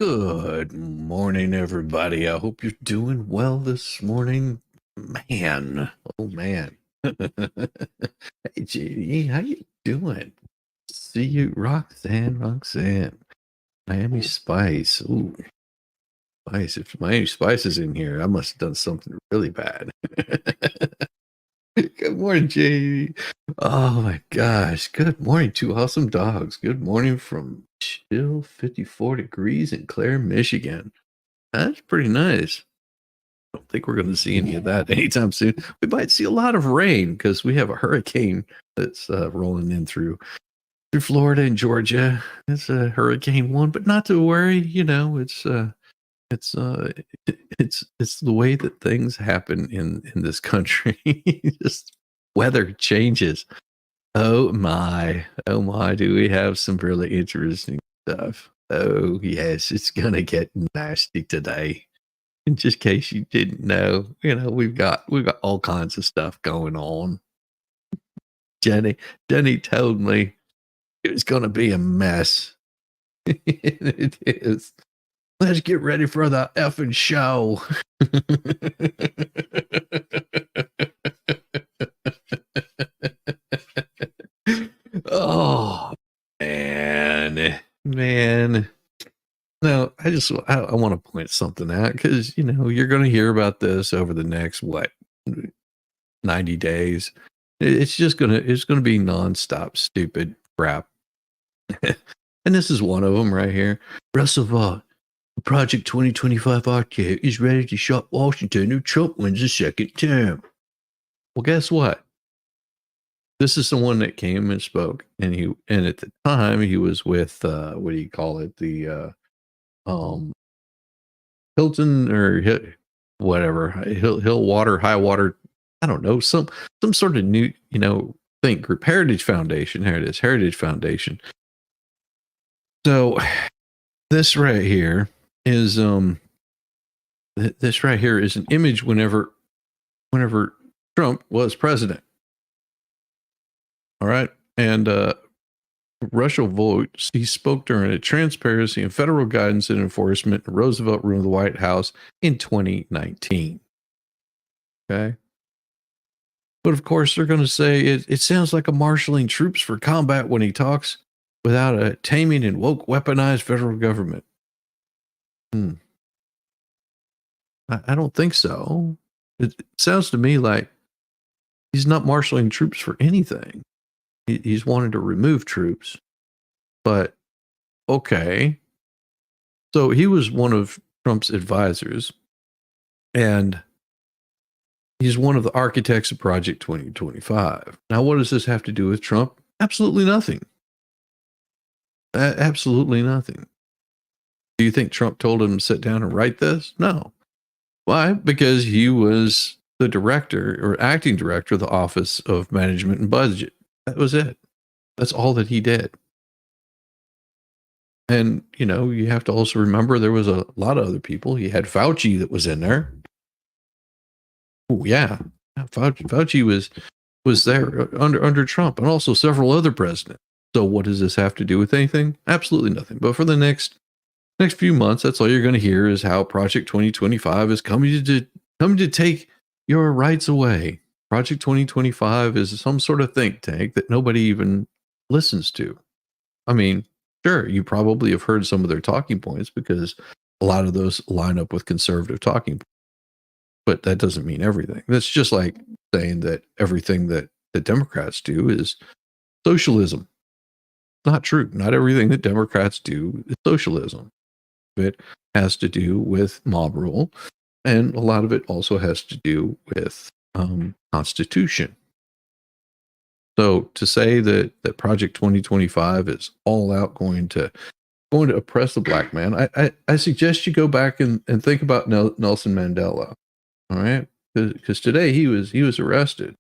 Good morning, everybody. I hope you're doing well this morning. Man, oh man. Hey, JD, how you doing? See you, Roxanne. Miami Spice. Ooh, Spice. If Miami Spice is in here, I must have done something really bad. Good morning, JD. Oh my gosh. Good morning, two awesome dogs. Good morning from chill 54 degrees in Clare, Michigan. That's pretty nice. I don't think we're going to see any of that anytime soon. We might see a lot of rain because we have a hurricane that's rolling in through Florida and Georgia. It's a hurricane one, but not to worry. You know, it's uh, it's the way that things happen in this country. Just weather changes. Oh my, do we have some really interesting stuff? Oh yes, it's gonna get nasty today. In just in case you didn't know, we've got all kinds of stuff going on. Jenny, Jenny told me it was going to be a mess. It is. Let's get ready for the effing show. Oh man. No, I want to point something out because you're going to hear about this over the next 90 days. It's gonna be nonstop stupid crap. And this is one of them right here. Russell Vaught, Project 2025 architect is ready to shock Washington if Trump wins a second term. Well, guess what? This is the one that came and spoke, and at the time he was with what do you call it? The Hilton or whatever Hill Water High Water. I don't know, some sort of new think group, Heritage Foundation. Here it is, Heritage Foundation. So this right here is this right here is an image whenever Trump was president. All right, and Russell Vought, he spoke during a transparency and federal guidance and enforcement in Roosevelt Room of the White House in 2019. Okay. But of course, they're going to say it sounds like a marshaling troops for combat when he talks without a taming and woke weaponized federal government. I don't think so. It sounds to me like he's not marshaling troops for anything. He's wanting to remove troops. But okay. So he was one of Trump's advisors, and he's one of the architects of Project 2025. Now, what does this have to do with Trump? Absolutely nothing. Absolutely nothing. Do you think Trump told him to sit down and write this? No. Why? Because he was the director or acting director of the Office of Management and Budget. That was it. That's all that he did. And, you have to also remember there was a lot of other people. You had Fauci that was in there. Oh, yeah. Fauci was there under Trump, and also several other presidents. So what does this have to do with anything? Absolutely nothing. But for the next few months, that's all you're going to hear is how Project 2025 is coming to take your rights away. Project 2025 is some sort of think tank that nobody even listens to. I mean, sure, you probably have heard some of their talking points because a lot of those line up with conservative talking points. But that doesn't mean everything. That's just like saying that everything that the Democrats do is socialism. Not true. Not everything that Democrats do is socialism. It has to do with mob rule, and a lot of it also has to do with Constitution. So to say that Project 2025 is all out going to oppress the black man, I suggest you go back and think about Nelson Mandela. All right, because today he was arrested.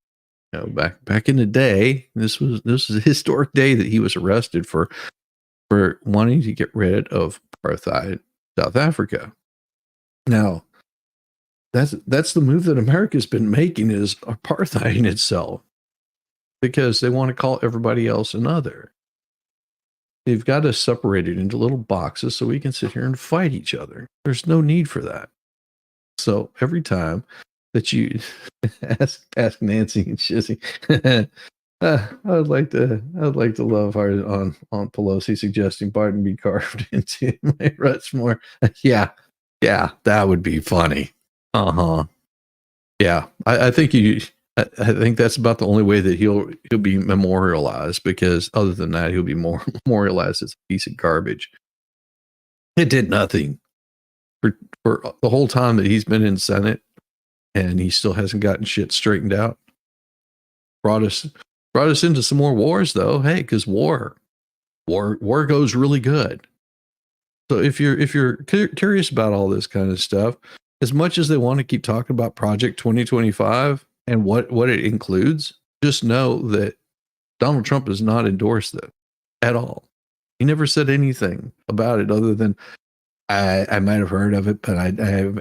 Back in the day, this was a historic day that he was arrested for wanting to get rid of apartheid South Africa. Now, that's the move that America's been making, is apartheiding itself, because they want to call everybody else another. they've got us separated into little boxes so we can sit here and fight each other. There's no need for that. So every time that you ask Nancy and Shizzy, I'd like to love hard on Pelosi suggesting Biden be carved into my Rushmore. Yeah, that would be funny. Yeah, I think I think that's about the only way that he'll be memorialized, because other than that, he'll be more memorialized as a piece of garbage. It did nothing for the whole time that he's been in Senate, and he still hasn't gotten shit straightened out. Brought us into some more wars, though. Hey, because war goes really good. So if you're curious about all this kind of stuff, as much as they want to keep talking about Project 2025 and what it includes, just know that Donald Trump has not endorsed it at all. He never said anything about it other than I might have heard of it, but I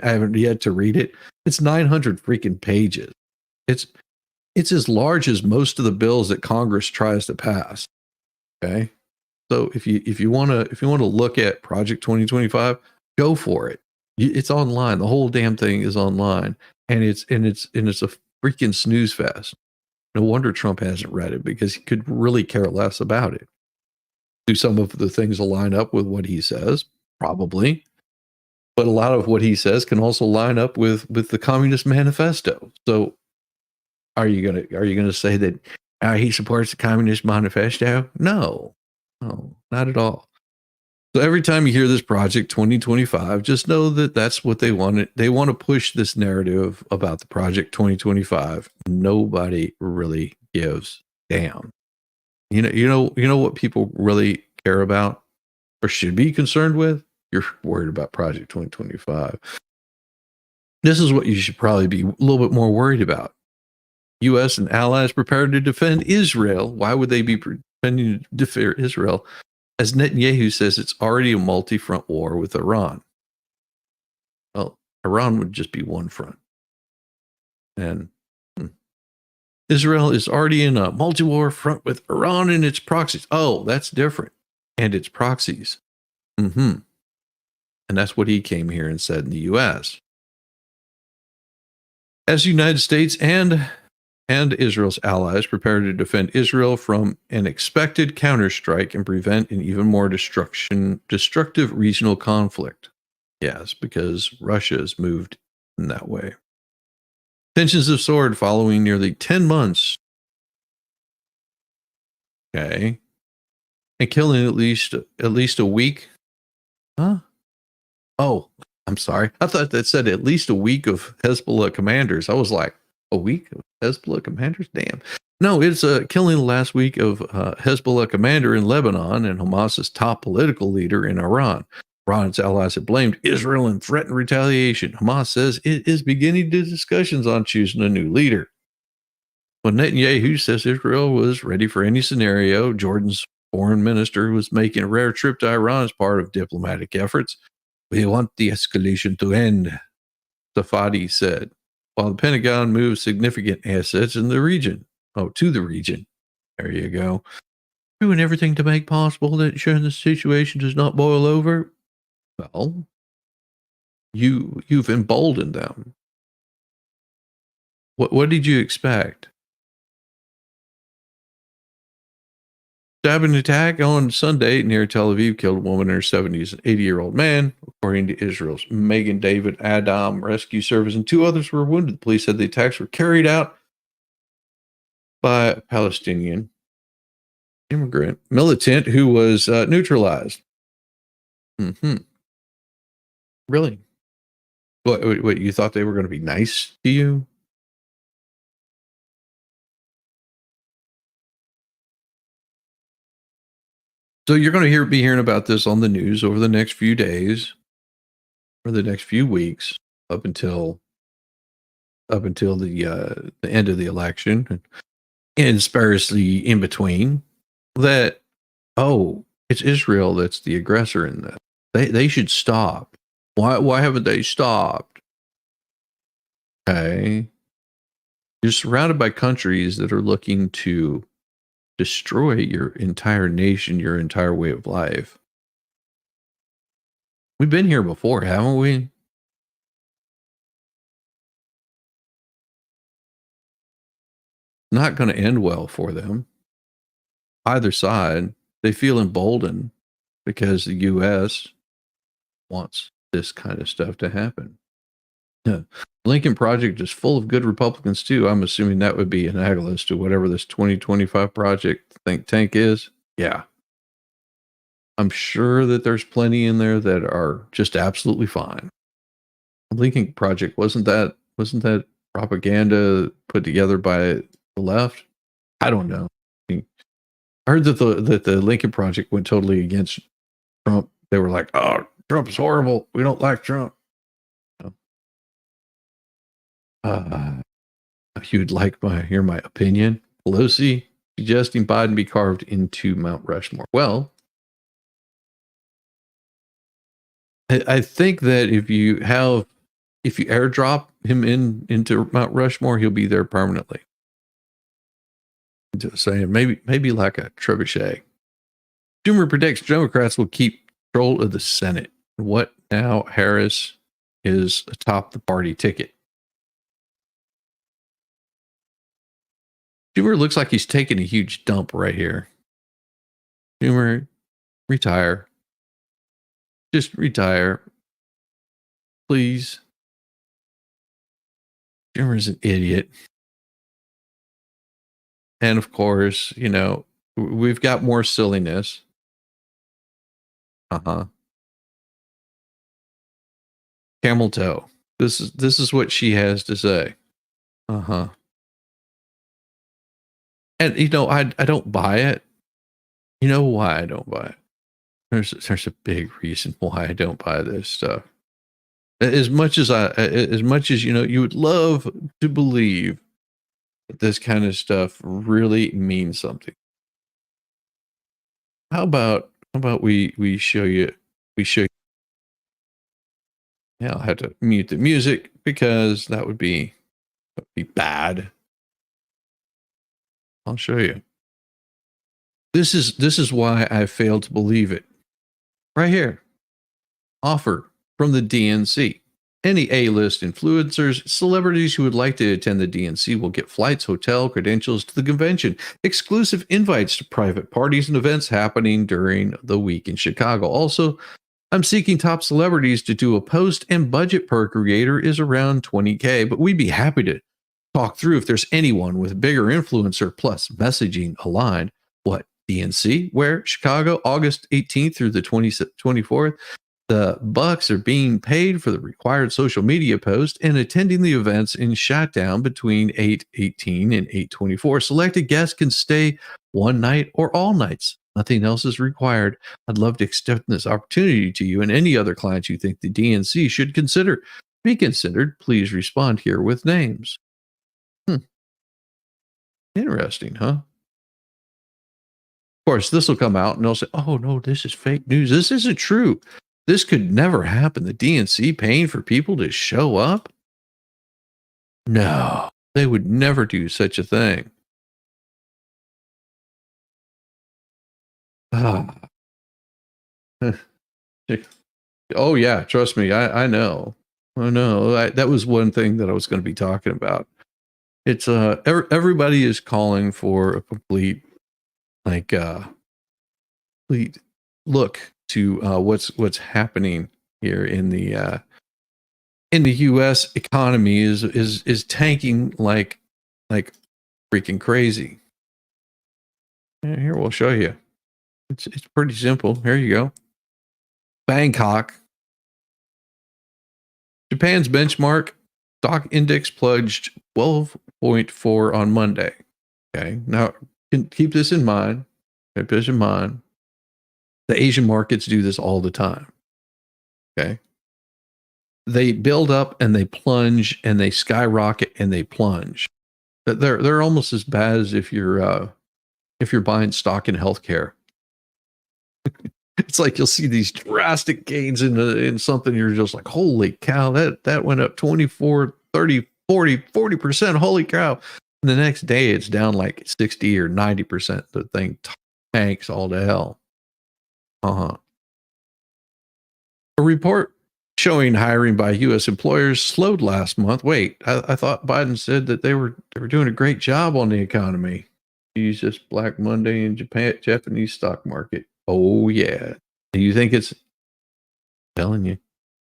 haven't yet to read it. It's 900 freaking pages. It's as large as most of the bills that Congress tries to pass. Okay, so if you want to look at Project 2025, go for it. It's online. The whole damn thing is online, and it's a freaking snooze fest. No wonder Trump hasn't read it, because he could really care less about it. Do some of the things line up with what he says? Probably. But a lot of what he says can also line up with the Communist Manifesto. So are you gonna say that he supports the Communist Manifesto? No, not at all. So every time you hear this Project 2025, just know that that's what they want. They want to push this narrative about the Project 2025. Nobody really gives damn. You know what people really care about or should be concerned with? You're worried about Project 2025. This is what you should probably be a little bit more worried about. U.S. and allies prepared to defend Israel. Why would they be pretending to defend Israel? As Netanyahu says, it's already a multi-front war with Iran. Well, Iran would just be one front. And Israel is already in a multi-war front with Iran and its proxies. Oh, that's different. And its proxies. And that's what he came here and said in the U.S. As the United States and Israel's allies prepare to defend Israel from an expected counterstrike and prevent an even more destructive regional conflict. Yes, because Russia has moved in that way. Tensions have soared following nearly 10 months. Okay. And killing at least a week. Huh? Oh, I'm sorry. I thought that said at least a week of Hezbollah commanders. I was like, a week of Hezbollah commanders? Damn. No, it's killing the last week of Hezbollah commander in Lebanon and Hamas's top political leader in Iran. Iran's allies have blamed Israel and threatened retaliation. Hamas says it is beginning the discussions on choosing a new leader. When Netanyahu says Israel was ready for any scenario, Jordan's foreign minister was making a rare trip to Iran as part of diplomatic efforts. We want the escalation to end, Safadi said, while the Pentagon moves significant assets in the region. Oh, to the region. There you go. Doing everything to make possible that ensuring the situation does not boil over. Well, you've emboldened them. What did you expect? Stabbing attack on Sunday near Tel Aviv killed a woman in her 70s, an 80-year-old man, according to Israel's Megan David Adam Rescue Service, and 2 others were wounded. The police said the attacks were carried out by a Palestinian immigrant militant who was neutralized. Really? What, you thought they were going to be nice to you? So you're going to be hearing about this on the news over the next few days or the next few weeks up until the end of the election, and sparsely in between, that it's Israel that's the aggressor in this. They should stop. Why haven't they stopped? Okay. You're surrounded by countries that are looking to destroy your entire nation, your entire way of life. We've been here before, haven't we? Not going to end well for them. Either side, they feel emboldened because the US wants this kind of stuff to happen. Yeah. Lincoln Project is full of good Republicans too. I'm assuming that would be analogous to whatever this 2025 project think tank is. Yeah. I'm sure that there's plenty in there that are just absolutely fine. Lincoln Project wasn't that propaganda put together by the left? I don't know. I heard that the Lincoln Project went totally against Trump. They were like, "Oh, Trump's horrible. We don't like Trump." If you'd like hear my opinion, Pelosi suggesting Biden be carved into Mount Rushmore. Well, I think that if you airdrop him into Mount Rushmore, he'll be there permanently. Just saying, maybe like a trebuchet. Schumer predicts Democrats will keep control of the Senate. What now? Harris is atop the party ticket. Schumer looks like he's taking a huge dump right here. Schumer, retire. Just retire. Please. Schumer's an idiot. And of course, we've got more silliness. Camel toe. This is what she has to say. And I don't buy it. You know why I don't buy it? There's a big reason why I don't buy this stuff. As much as you would love to believe that this kind of stuff really means something. How about we show you? Yeah, I'll have to mute the music because that would be bad. I'll show you. This is why I failed to believe it. Right here. Offer from the DNC. Any A-list influencers, celebrities who would like to attend the DNC will get flights, hotel, credentials to the convention, exclusive invites to private parties and events happening during the week in Chicago. Also, I'm seeking top celebrities to do a post, and budget per creator is around $20K, but we'd be happy to talk through if there's anyone with bigger influencer plus messaging aligned. What, DNC? Where? Chicago, August 18th through the 24th. The bucks are being paid for the required social media post and attending the events in Shotdown between 8/18 and 8/24. Selected guests can stay one night or all nights. Nothing else is required. I'd love to extend this opportunity to you and any other clients you think the DNC should consider. Be considered. Please respond here with names. Interesting, huh? Of course, this will come out and they'll say, "Oh, no, this is fake news. This isn't true. This could never happen. The DNC paying for people to show up? No, they would never do such a thing." Oh, yeah, trust me. I know. I know. That was one thing that I was going to be talking about. It's everybody is calling for a complete complete look to what's happening here in the U.S. economy is tanking like freaking crazy. And here we'll show you. It's pretty simple. Here you go. Bangkok. Japan's benchmark stock index plunged 12.4 on Monday. Okay, now keep this in mind. Keep this in mind. The Asian markets do this all the time. Okay. They build up and they plunge and they skyrocket and they plunge. They're almost as bad as if you're buying stock in healthcare. It's like you'll see these drastic gains in something. You're just like, holy cow, that went up 24, 30, 40%. Holy cow. And The next day, it's down like 60 or 90%. The thing tanks all to hell. Uh-huh. A report showing hiring by U.S. employers slowed last month. Wait, I thought Biden said that they were doing a great job on the economy. Use this Black Monday in Japanese stock market. Oh yeah. Do you think it's telling you?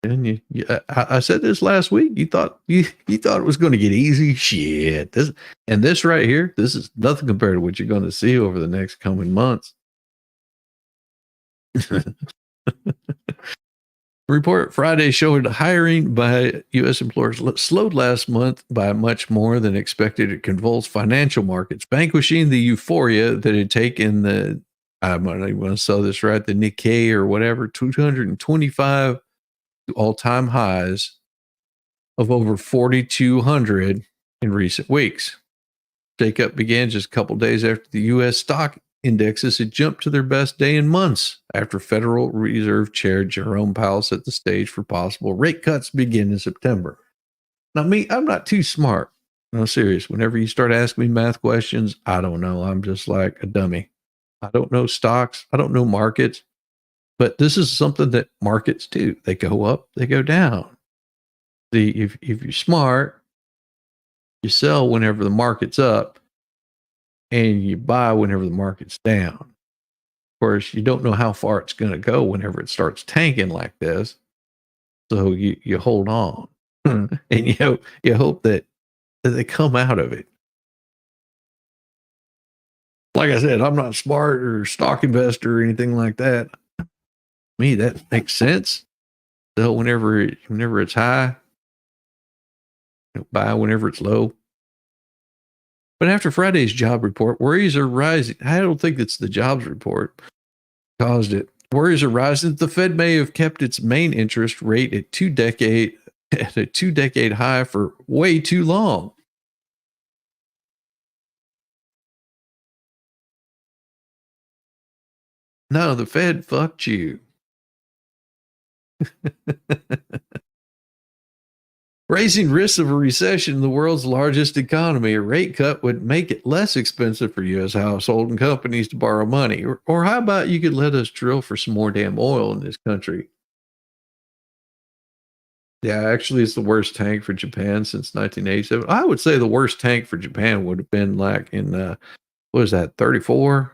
Telling you? Yeah, I said this last week. You thought it was going to get easy. Shit. This right here. This is nothing compared to what you're going to see over the next coming months. Report Friday showed hiring by U.S. employers slowed last month by much more than expected at convulsed financial markets, vanquishing the euphoria that had taken I don't even want to say this right, the Nikkei or whatever, 225 all-time highs of over 4,200 in recent weeks. Shakeup began just a couple days after the U.S. stock indexes had jumped to their best day in months after Federal Reserve Chair Jerome Powell set the stage for possible rate cuts begin in September. Now, I'm not too smart. No, serious. Whenever you start asking me math questions, I don't know. I'm just like a dummy. I don't know stocks. I don't know markets. But this is something that markets do. They go up, they go down. If you're smart, you sell whenever the market's up and you buy whenever the market's down. Of course, you don't know how far it's going to go whenever it starts tanking like this. So you hold on and you hope that they come out of it. Like I said, I'm not smart or stock investor or anything like that. Me, that makes sense. So whenever it's high, buy whenever it's low. But after Friday's job report, worries are rising. I don't think it's the jobs report caused it. Worries are rising that the Fed may have kept its main interest rate at a 2-decade high for way too long. No, the Fed fucked you. Raising risks of a recession in the world's largest economy, a rate cut would make it less expensive for U.S. households and companies to borrow money. Or how about you could let us drill for some more damn oil in this country? Yeah, actually, it's the worst tank for Japan since 1987. I would say the worst tank for Japan would have been like in, what is that, 34,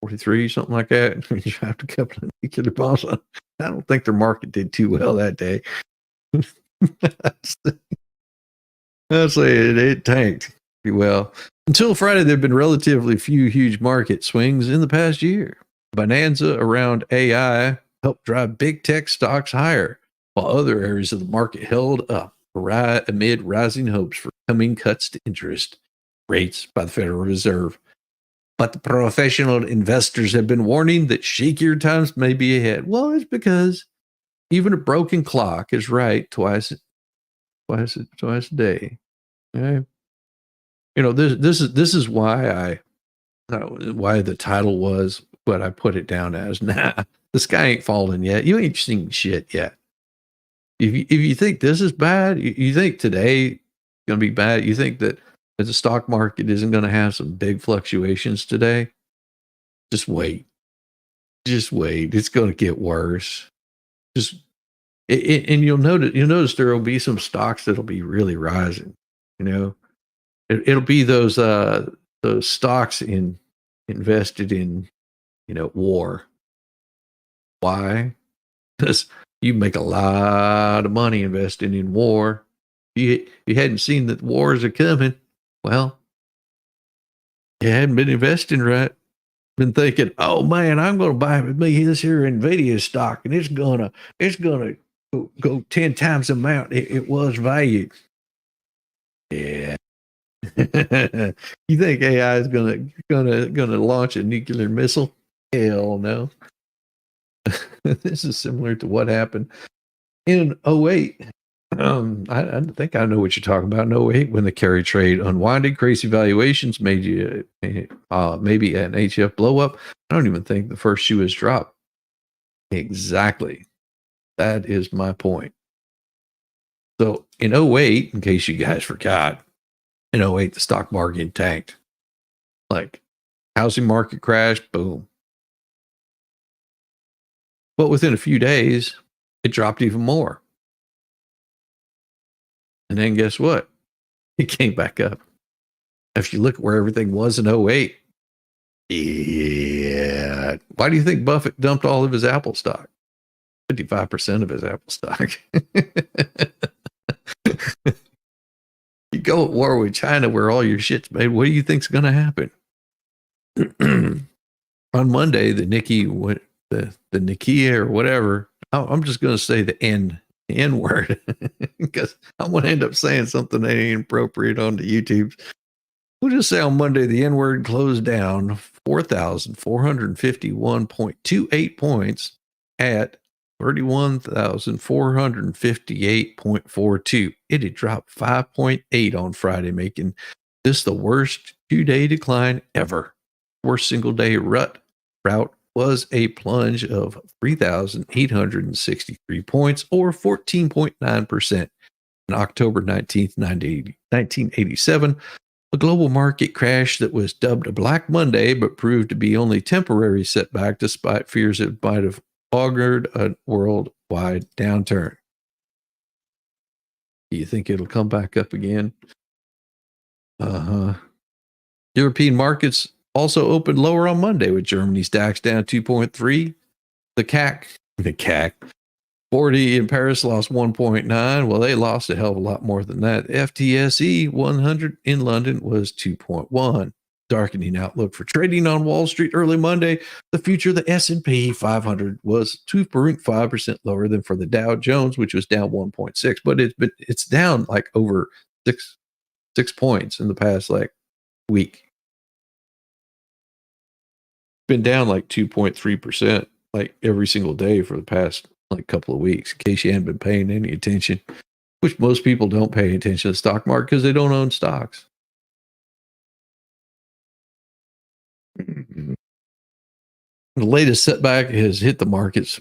43, something like that. You dropped a couple of nuclear bombs on. I don't think their market did too well that day. I'll say it tanked pretty well. Until Friday, there have been relatively few huge market swings in the past year. Bonanza around AI helped drive big tech stocks higher, while other areas of the market held up amid rising hopes for coming cuts to interest rates by the Federal Reserve. But the professional investors have been warning that shakier times may be ahead. Well, it's because even a broken clock is right twice a day. Okay? This is why why the title was what I put it down as. Nah, the sky ain't falling yet. You ain't seen shit yet. If you think this is bad, you think today going to be bad, you think that the stock market isn't going to have some big fluctuations today, just wait. Just wait. It's going to get worse. Just and you'll notice there will be some stocks that'll be really rising. It'll be those stocks invested in war. Why? Because you make a lot of money investing in war. You hadn't seen that wars are coming. Well, you hadn't been investing right. Been thinking, oh man, I'm going to buy this here Nvidia stock, and it's gonna go 10 times the amount it was valued. Yeah. You think AI is gonna launch a nuclear missile? Hell no. This is similar to what happened in '08. I think I know what you're talking about. In '08, when the carry trade unwinded, crazy valuations made you maybe an HF blow up. I don't even think the first shoe has dropped. Exactly. That is my point. So in '08, in case you guys forgot, In '08, the stock market tanked. Like, housing market crashed, boom. But within a few days, it dropped even more. And then guess what? It came back up. If you look at where everything was in '08, yeah. Why do you think Buffett dumped all of his Apple stock? 55% of his Apple stock. You go at war with China where all your shit's made. What do you think's going to happen? On Monday, the Nikkei, the Nikkei or whatever, I'm just going to say the N word because I'm going to end up saying something that ain't appropriate on the YouTube. We'll just say on Monday, the N word closed down 4,451.28 points at 31,458.42. It had dropped 5.8 on Friday, making this the worst 2-day decline ever. Worst single day route was a plunge of 3,863 points or 14.9%. On October 19th, 1987, a global market crash that was dubbed a Black Monday but proved to be only temporary setback despite fears it might have augured a worldwide downturn. Do you think it'll come back up again? European markets also opened lower on Monday with Germany's DAX down 2.3. The CAC 40 in Paris lost 1.9. Well, they lost a hell of a lot more than that. FTSE 100 in London was 2.1. Darkening outlook for trading on Wall Street early Monday. The future of the S&P 500 was 2.5% lower than for the Dow Jones, which was down 1.6. But it's down like over six points in the past like week. Been down like 2.3% like every single day for the past like couple of weeks, in case you hadn't been paying any attention, which most people don't pay attention to the stock market because they don't own stocks. The latest setback has hit the markets,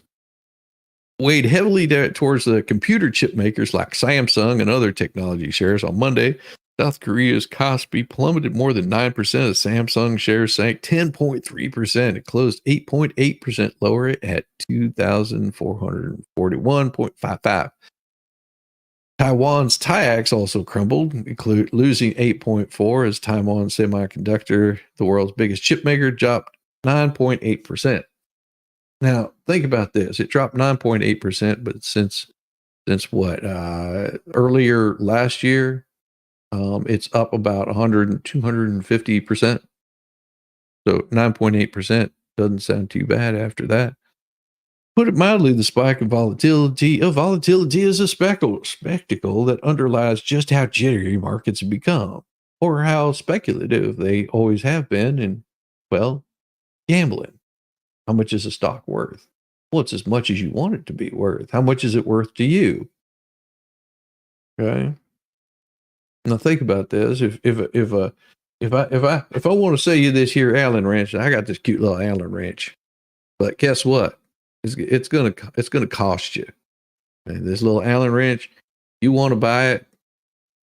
weighed heavily towards the computer chip makers like Samsung and other technology shares. On Monday, South Korea's Kospi plummeted more than 9%. The Samsung shares sank 10.3%. It closed 8.8% lower at 2,441.55. Taiwan's TAIEX also crumbled, losing 8.4% as Taiwan Semiconductor, the world's biggest chip maker, dropped 9.8%. Now, think about this. It dropped 9.8%, but since what? Earlier last year, it's up about 100 and 250%. So 9.8% doesn't sound too bad after that. Put it mildly, the spike in volatility is a spectacle that underlies just how jittery markets have become, or how speculative they always have been. And, well, gambling. How much is a stock worth? Well, it's as much as you want it to be worth. How much is it worth to you? Okay. Now think about this. If I want to sell you this here Allen wrench, I got this cute little Allen wrench, but guess what? It's gonna cost you. And this little Allen wrench, you want to buy it?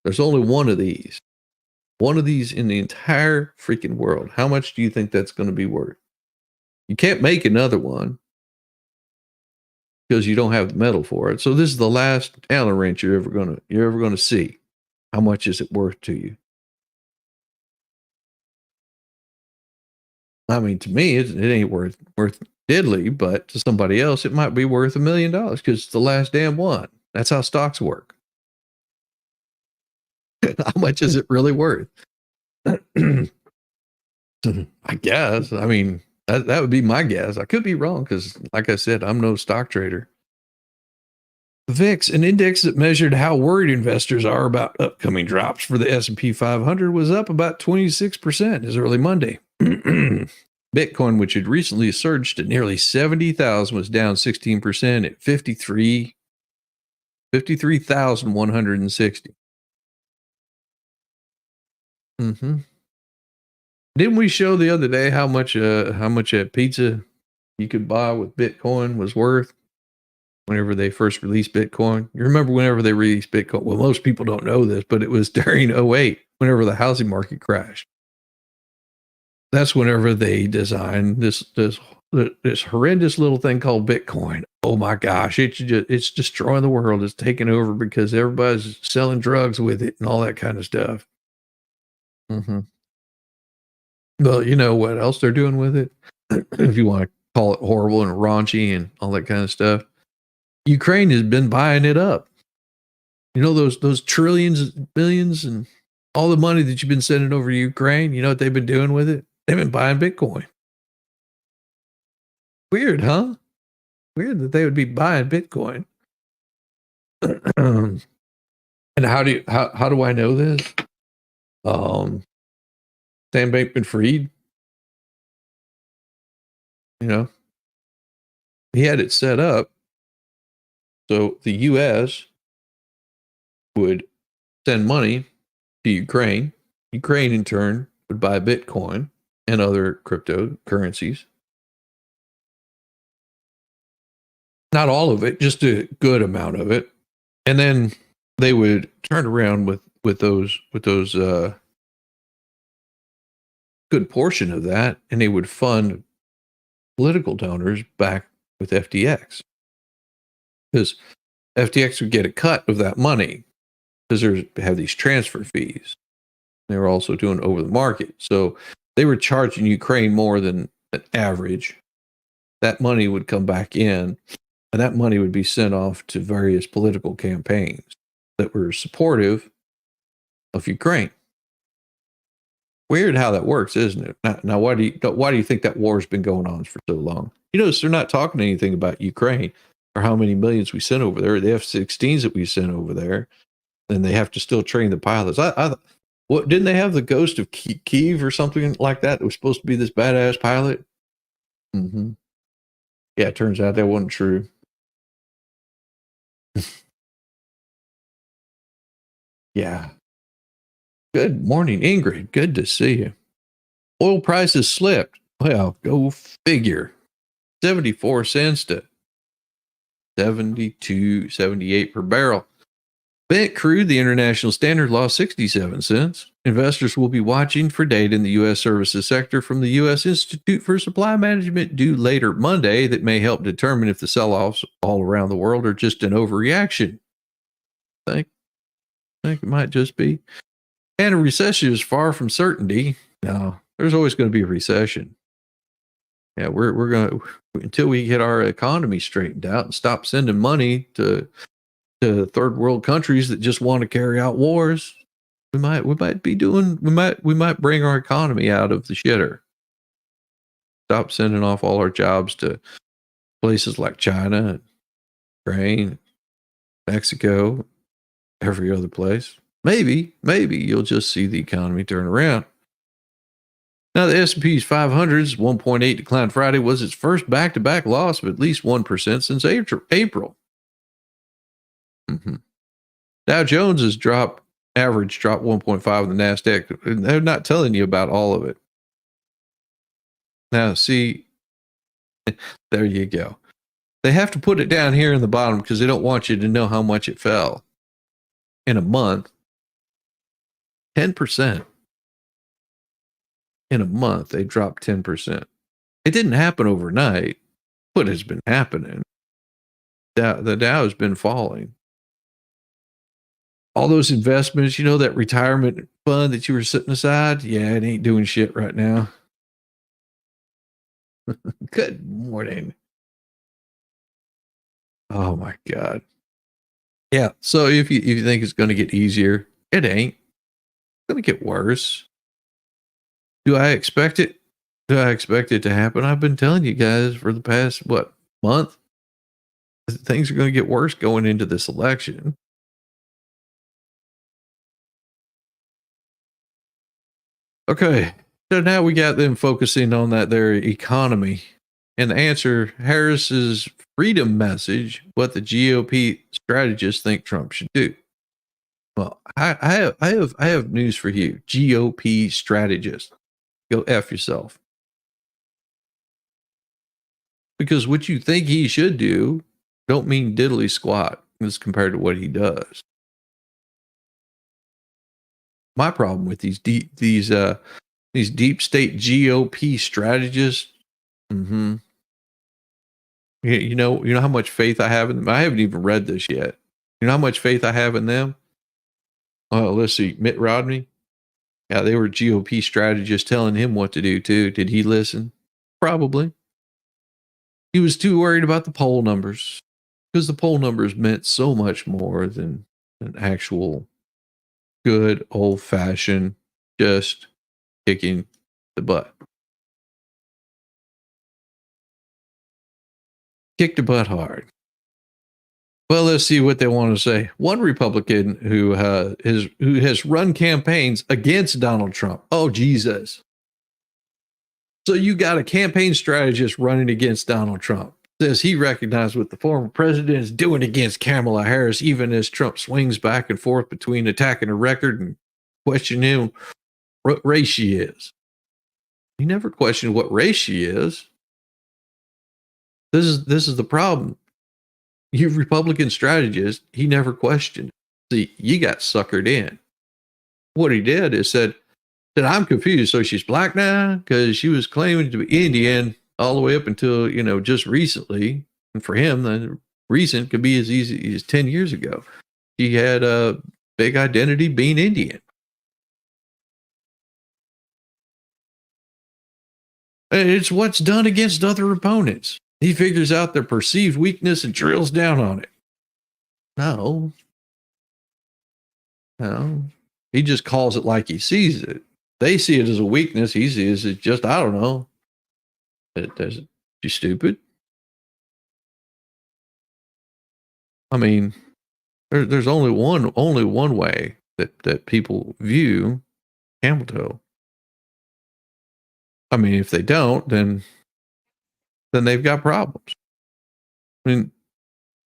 There's only one of these in the entire freaking world. How much do you think that's going to be worth? You can't make another one because you don't have the metal for it. So this is the last Allen wrench you're ever gonna see. How much is it worth to you? I mean, to me, it ain't worth diddly, but to somebody else, it might be worth $1 million because it's the last damn one. That's how stocks work. How much is it really worth? I guess. I mean, that would be my guess. I could be wrong because, like I said, I'm no stock trader. VIX, an index that measured how worried investors are about upcoming drops for the S&P 500, was up about 26% as early Monday. Bitcoin, which had recently surged to nearly 70,000, was down 16% at 53,160. Didn't we show the other day how much a pizza you could buy with Bitcoin was worth? whenever they first released Bitcoin. You remember whenever they released Bitcoin? Well, most people don't know this, but it was during '08, whenever the housing market crashed. That's whenever they designed this horrendous little thing called Bitcoin. Oh my gosh, it's destroying the world. It's taking over because everybody's selling drugs with it and all that kind of stuff. Mm-hmm. Well, you know what else they're doing with it? If you want to call it horrible and raunchy and all that kind of stuff, Ukraine has been buying it up. You know those trillions, billions, and all the money that you've been sending over to Ukraine. You know what they've been doing with it? They've been buying Bitcoin. Weird, huh? Weird that they would be buying Bitcoin. And how do I know this? Um, Sam Bankman-Fried, you know, he had it set up so the U.S. would send money to Ukraine. Ukraine, in turn, would buy Bitcoin and other cryptocurrencies. Not all of it, just a good amount of it. And then they would turn around with those good portion of that, and they would fund political donors back with FTX, because FTX would get a cut of that money because they have these transfer fees. They were also doing over the market, so they were charging Ukraine more than an average. That money would come back in, and that money would be sent off to various political campaigns that were supportive of Ukraine. Weird how that works, isn't it? Now, why do you think that war has been going on for so long? You notice they're not talking anything about Ukraine or how many millions we sent over there, the F-16s that we sent over there, and they have to still train the pilots. What didn't they have the ghost of Kiev or something like that? It was supposed to be this badass pilot. Mm-hmm. Yeah, it turns out that wasn't true. Yeah. Good morning, Ingrid. Good to see you. Oil prices slipped. Well, go figure. 74 cents to 72.78 per barrel. Brent crude, the international standard, lost 67 cents. Investors will be watching for data in the U.S. services sector from the U.S. Institute for Supply Management due later Monday that may help determine if the sell-offs all around the world are just an overreaction. I think it might just be. And a recession is far from certainty. No, there's always going to be a recession. Yeah, we're going to, until we get our economy straightened out and stop sending money to third world countries that just want to carry out wars, we might bring our economy out of the shitter. Stop sending off all our jobs to places like China, Ukraine, Mexico, every other place. Maybe you'll just see the economy turn around. Now, the S&P's 500's 1.8 decline Friday was its first back-to-back loss of at least 1% since April. Mm-hmm. Dow Jones's average dropped 1.5 in the NASDAQ. They're not telling you about all of it. Now, see, there you go. They have to put it down here in the bottom because they don't want you to know how much it fell. In a month, 10%. In a month, they dropped 10%. It didn't happen overnight, but it's been happening. The Dow has been falling. All those investments, that retirement fund that you were setting aside, yeah, it ain't doing shit right now. Good morning. Oh my God. Yeah. So if you think it's going to get easier, it ain't. It's going to get worse. Do I expect it? Do I expect it to happen? I've been telling you guys for the past, month? Things are going to get worse going into this election. Okay. So now we got them focusing on their economy. And the answer, Harris's freedom message, what the GOP strategists think Trump should do. Well, I have news for you, GOP strategists. Go F yourself. Because what you think he should do don't mean diddly squat as compared to what he does. My problem with these deep state GOP strategists. Mm-hmm. You know how much faith I have in them. I haven't even read this yet. You know how much faith I have in them? Oh, let's see. Mitt Romney. Yeah, they were GOP strategists telling him what to do too. Did he listen? Probably. He was too worried about the poll numbers, because the poll numbers meant so much more than an actual good old fashioned just kicking the butt. Kick the butt hard. Well, let's see what they want to say. One Republican who has run campaigns against Donald Trump. Oh, Jesus. So you got a campaign strategist running against Donald Trump. Says he recognized what the former president is doing against Kamala Harris, even as Trump swings back and forth between attacking her record and questioning what race she is. He never questioned what race she is. This is the problem. You Republican strategist, he never questioned. See, you got suckered in. What he did is said, I'm confused. So she's black now? Because she was claiming to be Indian all the way up until, just recently. And for him, the recent could be as easy as 10 years ago. He had a big identity being Indian. And it's what's done against other opponents. He figures out their perceived weakness and drills down on it. No. He just calls it like he sees it. They see it as a weakness. He sees it just, I don't know. She's stupid. I mean, there's only one way that people view camel toe. I mean, if they don't, then they've got problems. I mean,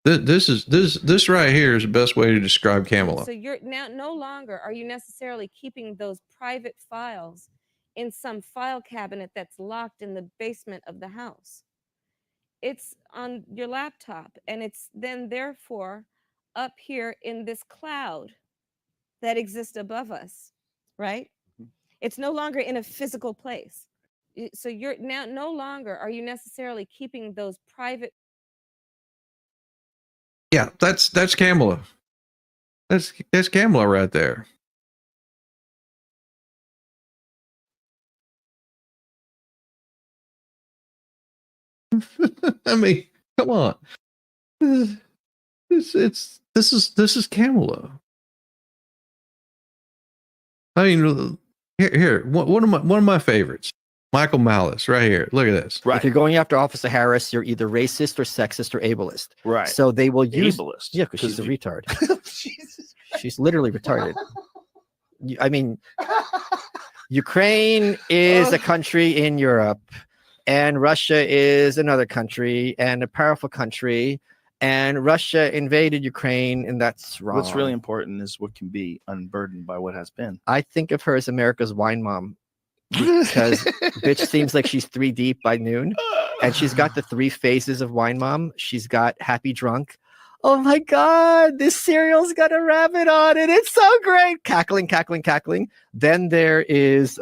this right here is the best way to describe Kamala. So you're now no longer are you necessarily keeping those private files in some file cabinet that's locked in the basement of the house. It's on your laptop, and it's then therefore up here in this cloud that exists above us, right? It's no longer in a physical place. So you're now no longer are you necessarily keeping those private. Yeah, that's Kamala. That's Kamala right there. I mean, come on. This is Kamala. I mean, here one of my favorites, Michael Malice, right here. Look at this. Right. If you're going after Officer Harris, you're either racist or sexist or ableist. Right. So they will use ableist. Yeah, because she's a retard. She's literally retarded. I mean, Ukraine is a country in Europe, and Russia is another country and a powerful country. And Russia invaded Ukraine, and that's wrong. What's really important is what can be unburdened by what has been. I think of her as America's wine mom, because bitch seems like she's 3 deep by noon, and she's got the 3 phases of wine mom. She's got happy drunk. Oh my God, this cereal's got a rabbit on it. It's so great. Cackling, cackling, cackling. Then there is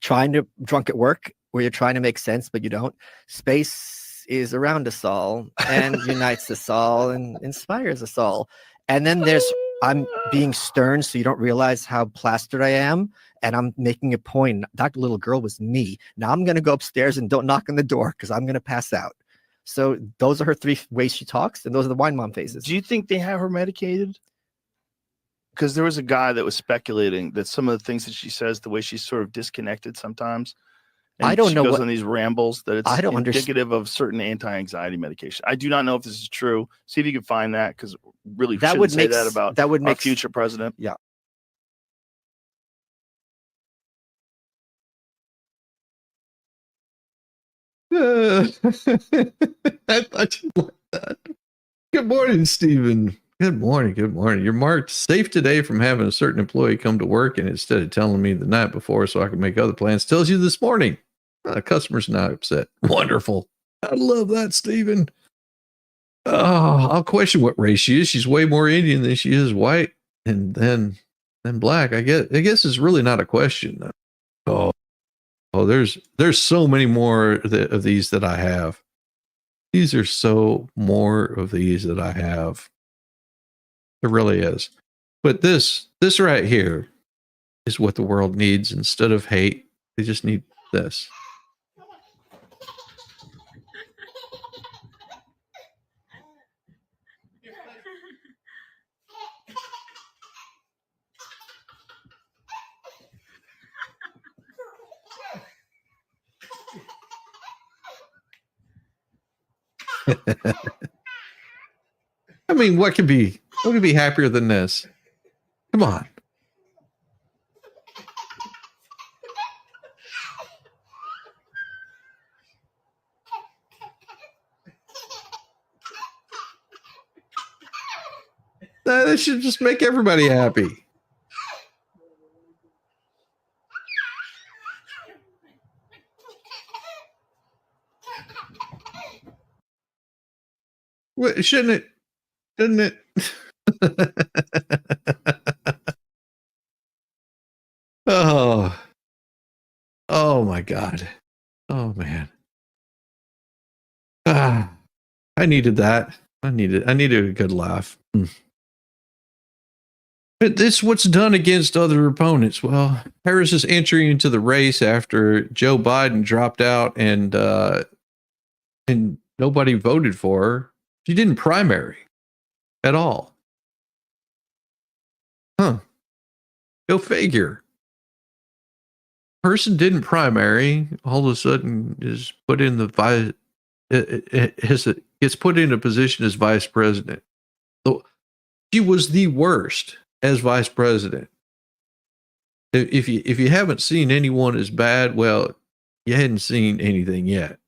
trying to drunk at work, where you're trying to make sense, but you don't. Space is around us all and unites us all and inspires us all. And then there's I'm being stern, so you don't realize how plastered I am, and I'm making a point. That little girl was me. Now I'm going to go upstairs and don't knock on the door because I'm going to pass out. So those are her 3 ways she talks, and those are the wine mom phases. Do you think they have her medicated? Because there was a guy that was speculating that some of the things that she says, the way she's sort of disconnected sometimes, and I don't she know goes what, on these rambles, that it's I don't indicative of certain anti-anxiety medication. I do not know if this is true. See if you can find that, because really that shouldn't would say make that about that would our make future president. Yeah. I thought you liked that. Good morning, Stephen. Good morning. Good morning. You're marked safe today from having a certain employee come to work, and instead of telling me the night before so I can make other plans, tells you this morning. Customer's not upset. Wonderful. I love that, Stephen. Oh, I'll question what race she is. She's way more Indian than she is white, and then black. I guess it's really not a question. Oh, there's so many more of these that I have. These are so more of these that I have. It really is. But this right here is what the world needs instead of hate. They just need this. I mean, what could be happier than this? Come on. That should just make everybody happy. What, shouldn't it? Shouldn't it? Oh my God. Oh man. I needed that. I needed a good laugh. But this what's done against other opponents. Well, Harris is entering into the race after Joe Biden dropped out and nobody voted for her. She didn't primary at all. Huh. Go figure. Person didn't primary, all of a sudden is put in the vice. It gets put in a position as vice president. So she was the worst as vice president. If you haven't seen anyone as bad, well, you hadn't seen anything yet.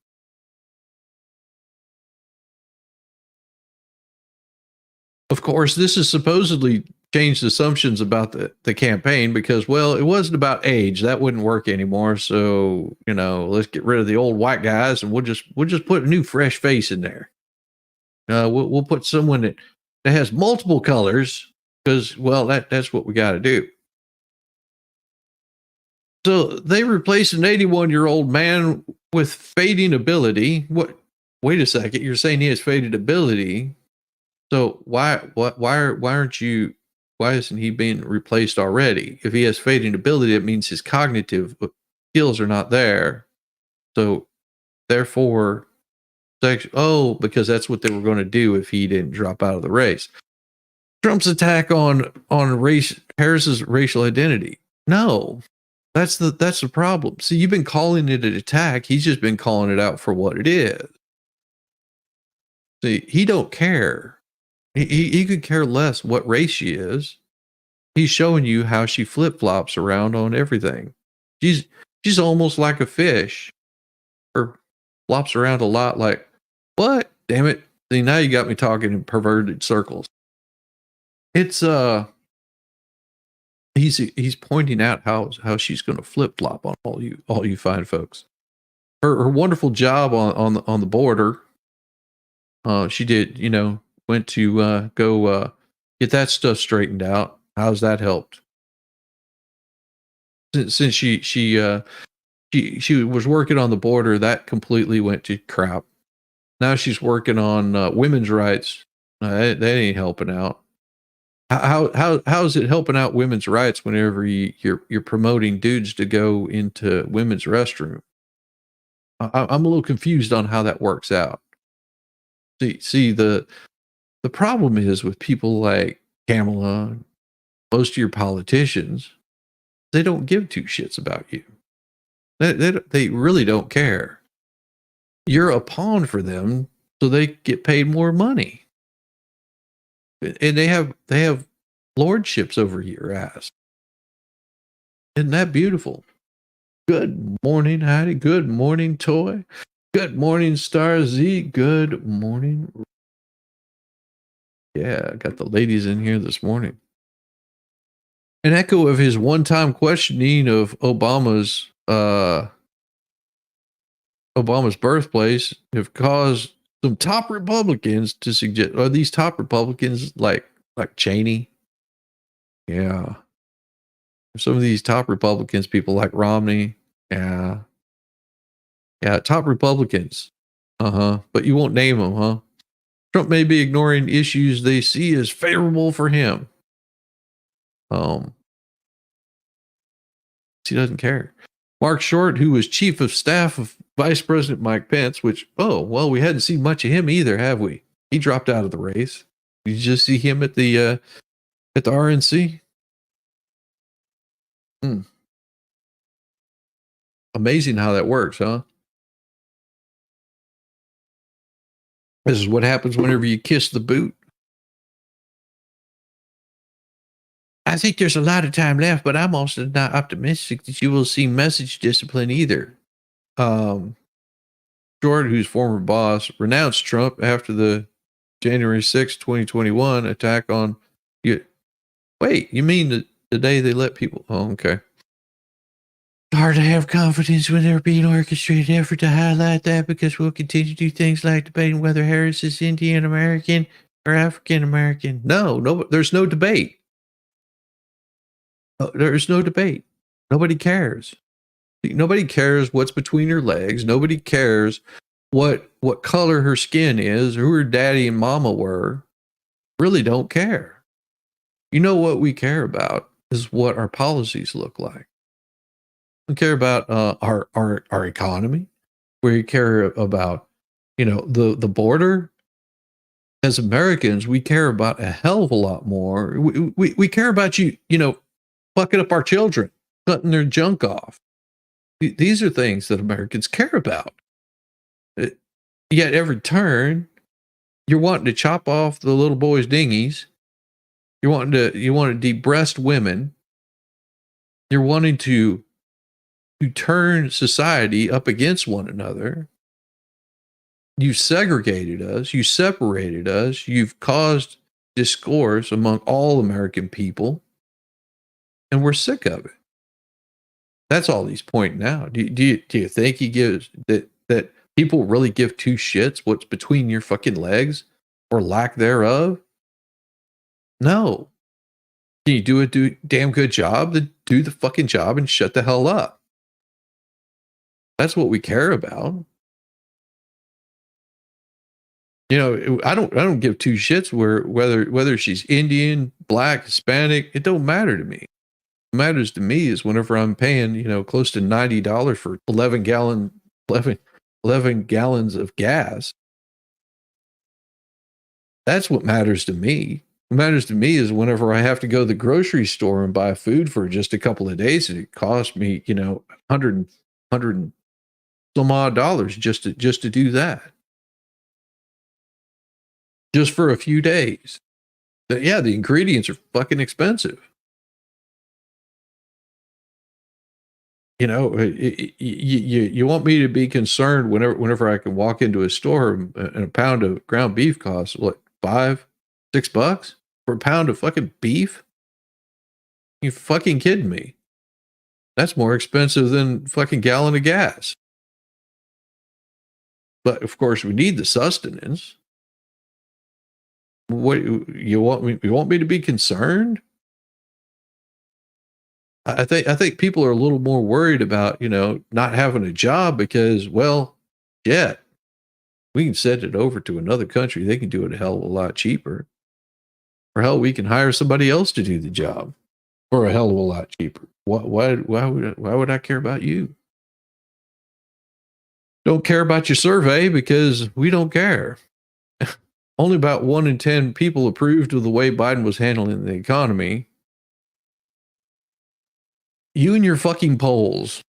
Of course, this has supposedly changed assumptions about the campaign because, well, it wasn't about age. That wouldn't work anymore. So, let's get rid of the old white guys and we'll just put a new fresh face in there. We'll put someone that has multiple colors because, well, that's what we got to do. So they replaced an 81-year-old man with fading ability. What? Wait a second. You're saying he has faded ability. So why isn't he being replaced already? If he has fading ability, it means his cognitive skills are not there. So therefore, because that's what they were going to do if he didn't drop out of the race. Trump's attack on Harris's racial identity. No, that's the problem. See, you've been calling it an attack. He's just been calling it out for what it is. See, he don't care. He could care less what race she is. He's showing you how she flip-flops around on everything. She's almost like a fish, or flops around a lot like, what? Damn it. See, now you got me talking in perverted circles. It's he's pointing out how she's going to flip-flop on all you fine folks. Her wonderful job on the border. She did, went to go get that stuff straightened out. How's that helped? Since she was working on the border, that completely went to crap. Now she's working on women's rights. That ain't helping out. How is it helping out women's rights whenever you're promoting dudes to go into women's restroom? I'm a little confused on how that works out. See the problem is with people like Kamala, most of your politicians, they don't give two shits about you. They really don't care. You're a pawn for them, so they get paid more money, and they have lordships over your ass. Isn't that beautiful? Good morning, Heidi. Good morning, Toy. Good morning, Star Z. Good morning. Yeah, I got the ladies in here this morning. An echo of his one-time questioning of Obama's birthplace have caused some top Republicans to suggest, are these top Republicans like Cheney? Yeah. Some of these top Republicans, people like Romney. Yeah. Yeah, top Republicans. But you won't name them, huh? Trump may be ignoring issues they see as favorable for him. He doesn't care. Mark Short, who was chief of staff of Vice President Mike Pence, which, we hadn't seen much of him either, have we? He dropped out of the race. Did you just see him at the RNC? Amazing how that works, huh? This is what happens whenever you kiss the boot. I think there's a lot of time left, but I'm also not optimistic that you will see message discipline either. Short, who's former boss, renounced Trump after the January 6, 2021 attack on you. Wait, you mean the day they let people? Oh, okay. Hard to have confidence when they're being orchestrated effort to highlight that, because we'll continue to do things like debating whether Harris is Indian American or African American. No, there's no debate. There's no debate. Nobody cares. Nobody cares what's between her legs. Nobody cares what color her skin is, or who her daddy and mama were. Really don't care. You know what we care about is what our policies look like. We care about our economy. We care about, the border. As Americans, we care about a hell of a lot more. We care about you, fucking up our children, cutting their junk off. These are things that Americans care about. Yet every turn, you're wanting to chop off the little boys' dingies. You want to de-breast women. You're wanting to turn society up against one another. You segregated us. You separated us. You've caused discourse among all American people. And we're sick of it. That's all he's pointing out. Do you think he gives that people really give two shits what's between your fucking legs or lack thereof? No. Can you do a damn good job? Then do the fucking job and shut the hell up. That's what we care about. I don't give two shits whether she's Indian, black, Hispanic. It don't matter to me. What matters to me is whenever I'm paying, close to $90 for 11 gallons of gas. That's what matters to me. What matters to me is whenever I have to go to the grocery store and buy food for just a couple of days, and it costs me, $100 some odd dollars just to do that. Just for a few days. Yeah, the ingredients are fucking expensive. You want me to be concerned whenever I can walk into a store and a pound of ground beef costs what, $5-6 for a pound of fucking beef? You fucking kidding me? That's more expensive than fucking gallon of gas. But of course, we need the sustenance. What you want me? You want me to be concerned? I think people are a little more worried about, not having a job because, we can send it over to another country. They can do it a hell of a lot cheaper. Or hell, we can hire somebody else to do the job for a hell of a lot cheaper. Why would I care about you? Don't care about your survey because we don't care. Only about 1 in 10 people approved of the way Biden was handling the economy. You and your fucking polls.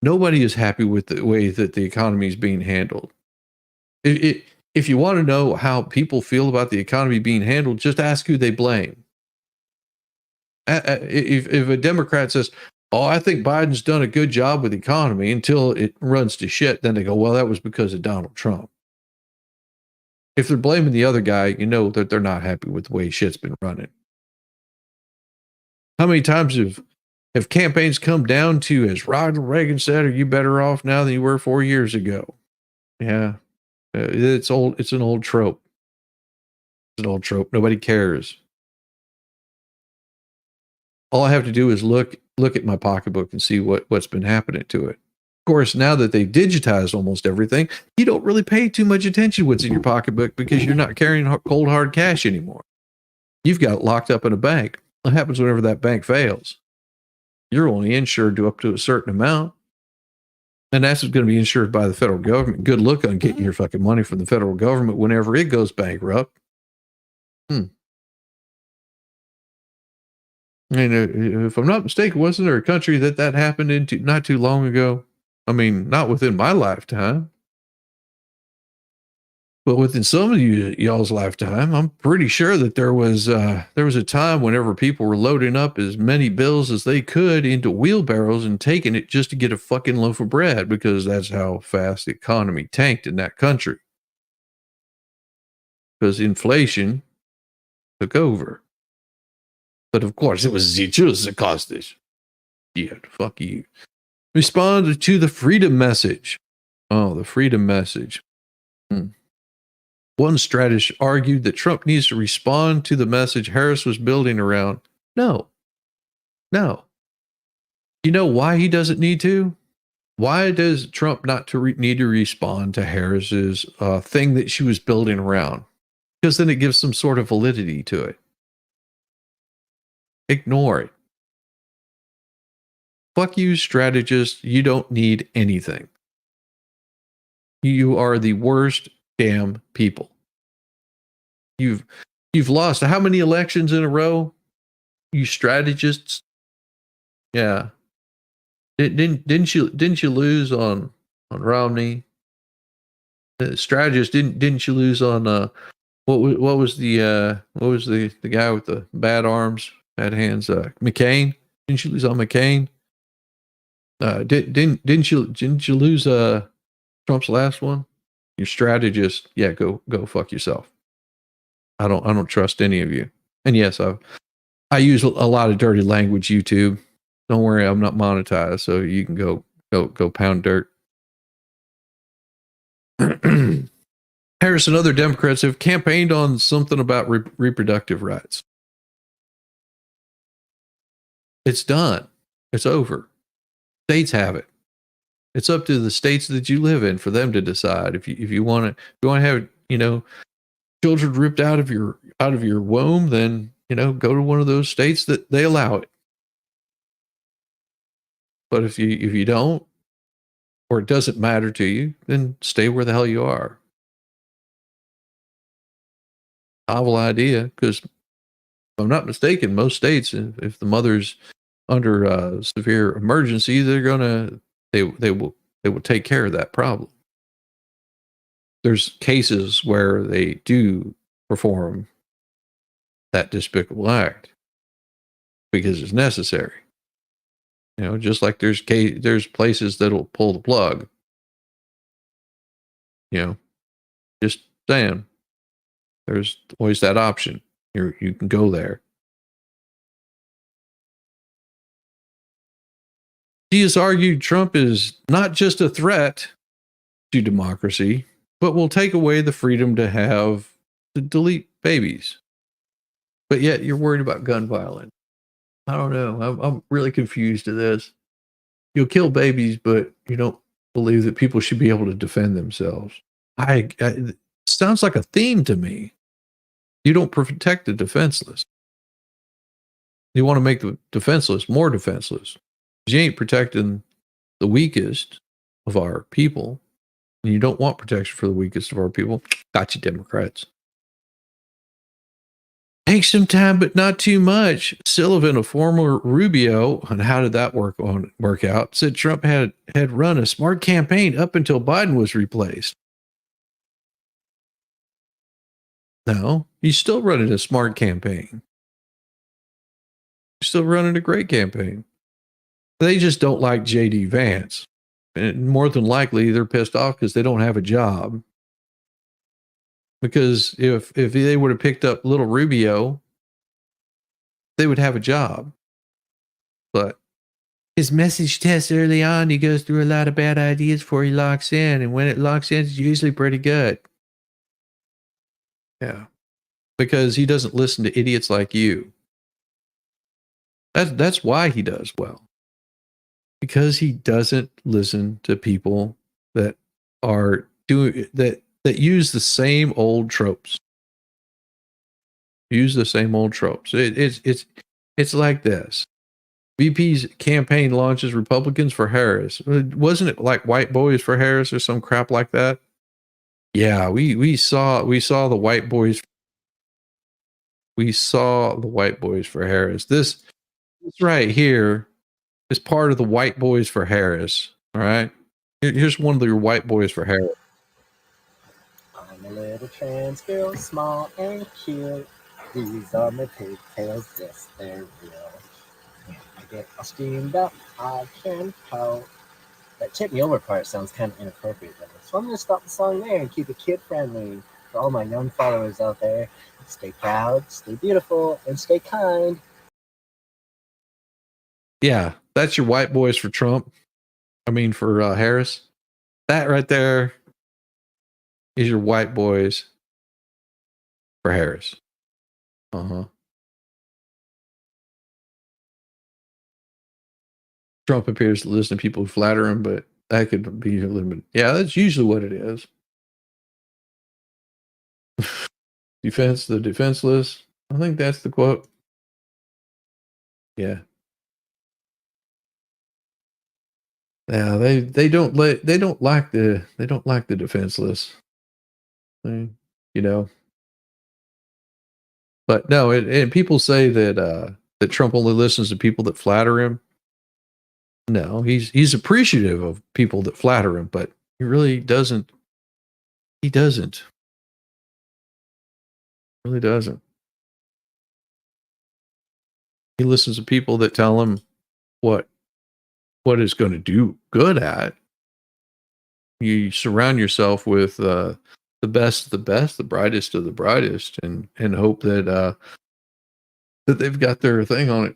Nobody is happy with the way that the economy is being handled. If you want to know how people feel about the economy being handled, just ask who they blame. If a Democrat says, I think Biden's done a good job with the economy until it runs to shit, then they go, well, that was because of Donald Trump. If they're blaming the other guy, you know that they're not happy with the way shit's been running. How many times have campaigns come down to, as Ronald Reagan said, are you better off now than you were 4 years ago? Yeah. It's old. It's an old trope. It's an old trope. Nobody cares. All I have to do is look at my pocketbook and see what's been happening to it. Of course, now that they've digitized almost everything, you don't really pay too much attention to what's in your pocketbook because you're not carrying cold hard cash anymore. You've got it locked up in a bank. What happens whenever that bank fails? You're only insured to up to a certain amount. And that's going to be insured by the federal government. Good luck on getting your fucking money from the federal government whenever it goes bankrupt. And if I'm not mistaken, wasn't there a country that happened into not too long ago? I mean, not within my lifetime, but within some of y'all's lifetime. I'm pretty sure that there was a time whenever people were loading up as many bills as they could into wheelbarrows and taking it just to get a fucking loaf of bread, because that's how fast the economy tanked in that country. Because inflation took over. But of course, it was the Jews that caused this. Yeah, fuck you. Respond to the freedom message. Oh, the freedom message. One strategist argued that Trump needs to respond to the message Harris was building around. No. You know why he doesn't need to? Why does Trump not need to respond to Harris's thing that she was building around? Because then it gives some sort of validity to it. Ignore it. Fuck you, strategist. You don't need anything. You are the worst damn people. You've lost how many elections in a row? You strategists. Yeah. Didn't you lose on Romney? Strategist, didn't you lose on what was the guy with the bad arms, bad hands? McCain. Didn't you lose on McCain? Didn't you lose Trump's last one? Your strategist, yeah, go fuck yourself. I don't trust any of you. And yes, I use a lot of dirty language, YouTube. Don't worry, I'm not monetized, so you can go pound dirt. Harris and other Democrats have campaigned on something about reproductive rights. It's done. It's over. States have it. It's up to the states that you live in for them to decide if you want to have, children ripped out of your womb, then, go to one of those states that they allow it. But if you don't, or it doesn't matter to you, then stay where the hell you are. Novel idea, because if I'm not mistaken, most states, if the mother's under a severe emergency, they will take care of that problem. There's cases where they do perform that despicable act because it's necessary. Just like there's places that'll pull the plug. Just saying. There's always that option. You can go there. He has argued Trump is not just a threat to democracy, but will take away the freedom to delete babies. But yet you're worried about gun violence. I don't know. I'm really confused to this. You'll kill babies, but you don't believe that people should be able to defend themselves. It sounds like a theme to me. You don't protect the defenseless. You want to make the defenseless more defenseless. You ain't protecting the weakest of our people. And you don't want protection for the weakest of our people. Got you, Democrats. Take some time, but not too much. Sullivan, a former Rubio, and how did that work out? Said Trump had run a smart campaign up until Biden was replaced. No, he's still running a smart campaign. He's still running a great campaign. They just don't like J.D. Vance. And more than likely, they're pissed off because they don't have a job. Because if they would have picked up little Rubio, they would have a job. But his message test early on, he goes through a lot of bad ideas before he locks in. And when it locks in, it's usually pretty good. Yeah. Because he doesn't listen to idiots like you. That's why he does well. Because he doesn't listen to people that are doing that use the same old tropes. Use the same old tropes. It's like this. VP's campaign launches Republicans for Harris. Wasn't it like white boys for Harris or some crap like that? Yeah, we saw the white boys. We saw the white boys for Harris. This right here is part of the white boys for Harris. All right. Here's one of your white boys for Harris. I'm a little trans girl, small and cute. These are my pigtails, yes, they're real. When I get all steamed up, I can pout. That tip me over part sounds kind of inappropriate though. So I'm going to stop the song there and keep it kid friendly. For all my young followers out there, stay proud, stay beautiful, and stay kind. Yeah, that's your white boys for Trump. I mean, for Harris. That right there is your white boys for Harris. Trump appears to listen to people who flatter him, but that could be a little bit. Yeah, that's usually what it is. Defense the defenseless. I think that's the quote. Yeah. Yeah, they don't like the defenseless. You know. But no, and people say that that Trump only listens to people that flatter him. No, he's appreciative of people that flatter him, but he really doesn't. He doesn't. Really doesn't. He listens to people that tell him what is going to do good at. You surround yourself with the best of the best, the brightest of the brightest, and hope that that they've got their thing on it.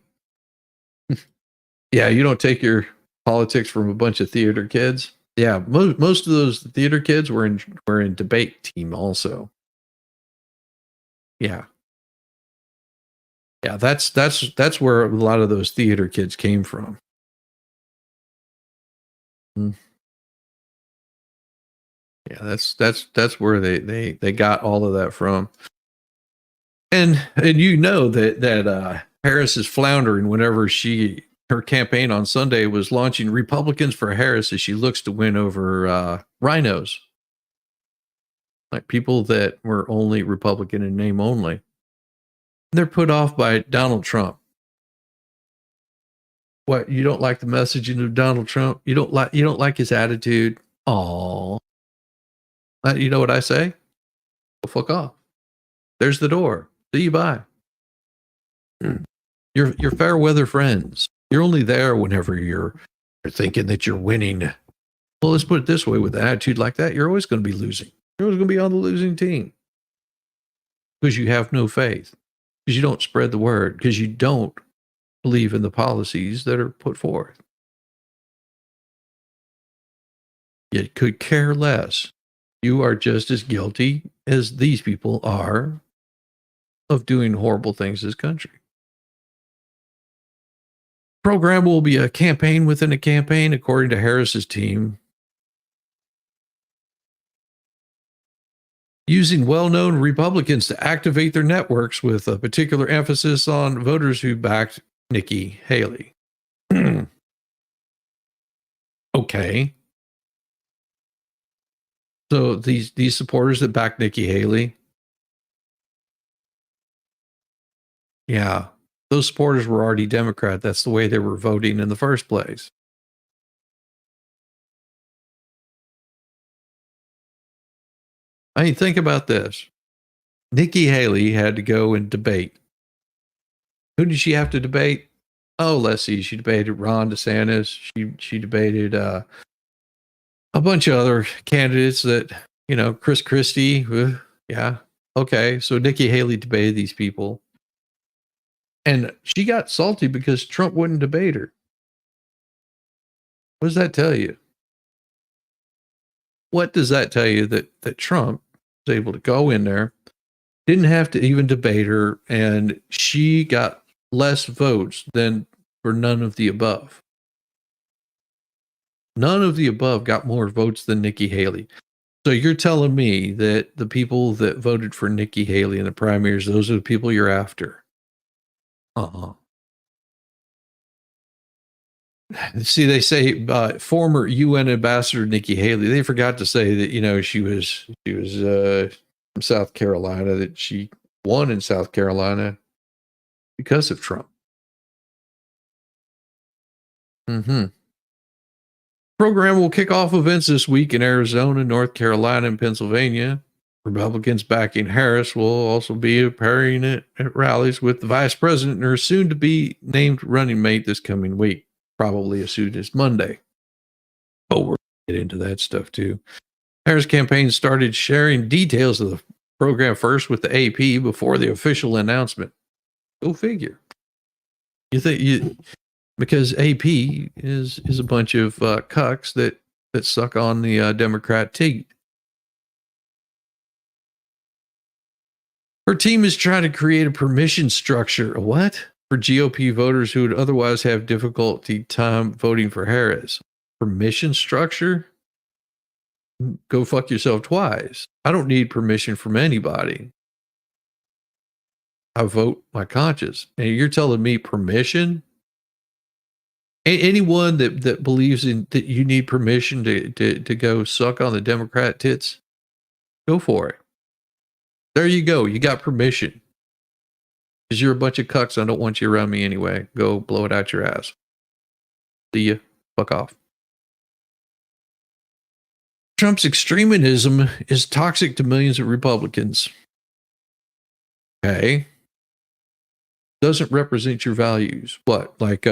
Yeah, you don't take your politics from a bunch of theater kids. Yeah, most of those theater kids were in debate team also. Yeah. Yeah, that's where a lot of those theater kids came from. Yeah, that's where they got all of that from. And you know that Harris is floundering whenever her campaign on Sunday was launching Republicans for Harris as she looks to win over rhinos, like people that were only Republican in name only. They're put off by Donald Trump. What, you don't like the messaging of Donald Trump? You don't like his attitude? Aw. You know what I say? Well, fuck off. There's the door. See you, bye. You're fair weather friends. You're only there whenever you're thinking that you're winning. Well, let's put it this way: with an attitude like that, you're always going to be losing. You're always going to be on the losing team because you have no faith, because you don't spread the word, because you don't believe in the policies that are put forth. You could care less. You are just as guilty as these people are of doing horrible things in this country. Program will be a campaign within a campaign, according to Harris's team, using well-known Republicans to activate their networks with a particular emphasis on voters who backed Nikki Haley. Okay. So these supporters that backed Nikki Haley, yeah, those supporters were already Democrat. That's the way they were voting in the first place. I mean, think about this. Nikki Haley had to go and debate. Who did she have to debate? Oh, let's see. She debated Ron DeSantis. She debated a bunch of other candidates that, Chris Christie. Yeah. Okay. So Nikki Haley debated these people. And she got salty because Trump wouldn't debate her. What does that tell you? What does that tell you that Trump was able to go in there, didn't have to even debate her, and she got less votes than for none of the above? None of the above got more votes than Nikki Haley. So you're telling me that the people that voted for Nikki Haley in the primaries, those are the people you're after? Uh-uh. See, they say former UN ambassador Nikki Haley. They forgot to say that she was from South Carolina, that she won in South Carolina because of Trump. Program will kick off events this week in Arizona, North Carolina, and Pennsylvania. Republicans backing Harris will also be appearing at rallies with the vice president and her soon to be named running mate this coming week, probably as soon as Monday. Oh, we're going to get into that stuff too. Harris campaign started sharing details of the program first with the AP before the official announcement. Go figure. Because AP is a bunch of cucks that suck on the Democrat teat. Her team is trying to create a permission structure. What? For GOP voters who would otherwise have difficulty time voting for Harris. Permission structure? Go fuck yourself twice. I don't need permission from anybody. I vote my conscience. And you're telling me permission? Anyone that believes in that you need permission to go suck on the Democrat tits, go for it. There you go. You got permission. Because you're a bunch of cucks. I don't want you around me anyway. Go blow it out your ass. See ya. Fuck off. Trump's extremism is toxic to millions of Republicans. Okay. Doesn't represent your values. What? Like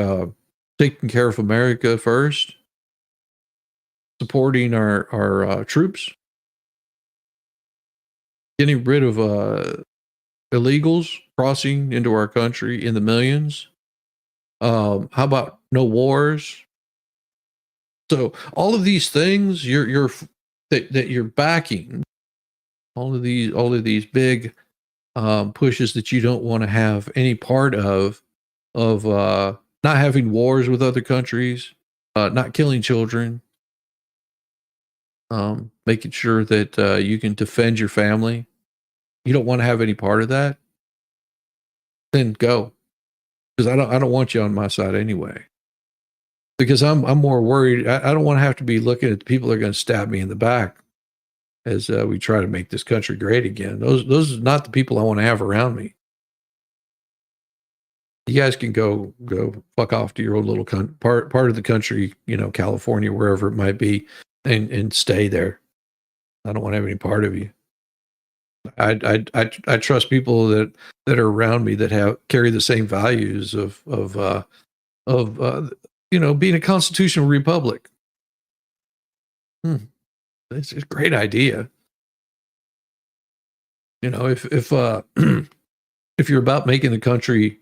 taking care of America first? Supporting our troops? Getting rid of illegals crossing into our country in the millions? How about no wars? So all of these things that you're backing, all of these big pushes that you don't want to have any part of not having wars with other countries, not killing children, making sure that you can defend your family. You don't want to have any part of that, then go. Because I don't want you on my side anyway. Because I'm more worried. I don't want to have to be looking at the people that are going to stab me in the back as we try to make this country great again. Those are not the people I want to have around me. You guys can go fuck off to your own little part of the country, California, wherever it might be, and stay there. I don't want to have any part of you. I trust people that are around me that carry the same values of being a constitutional republic. It's a great idea. If if you're about making the country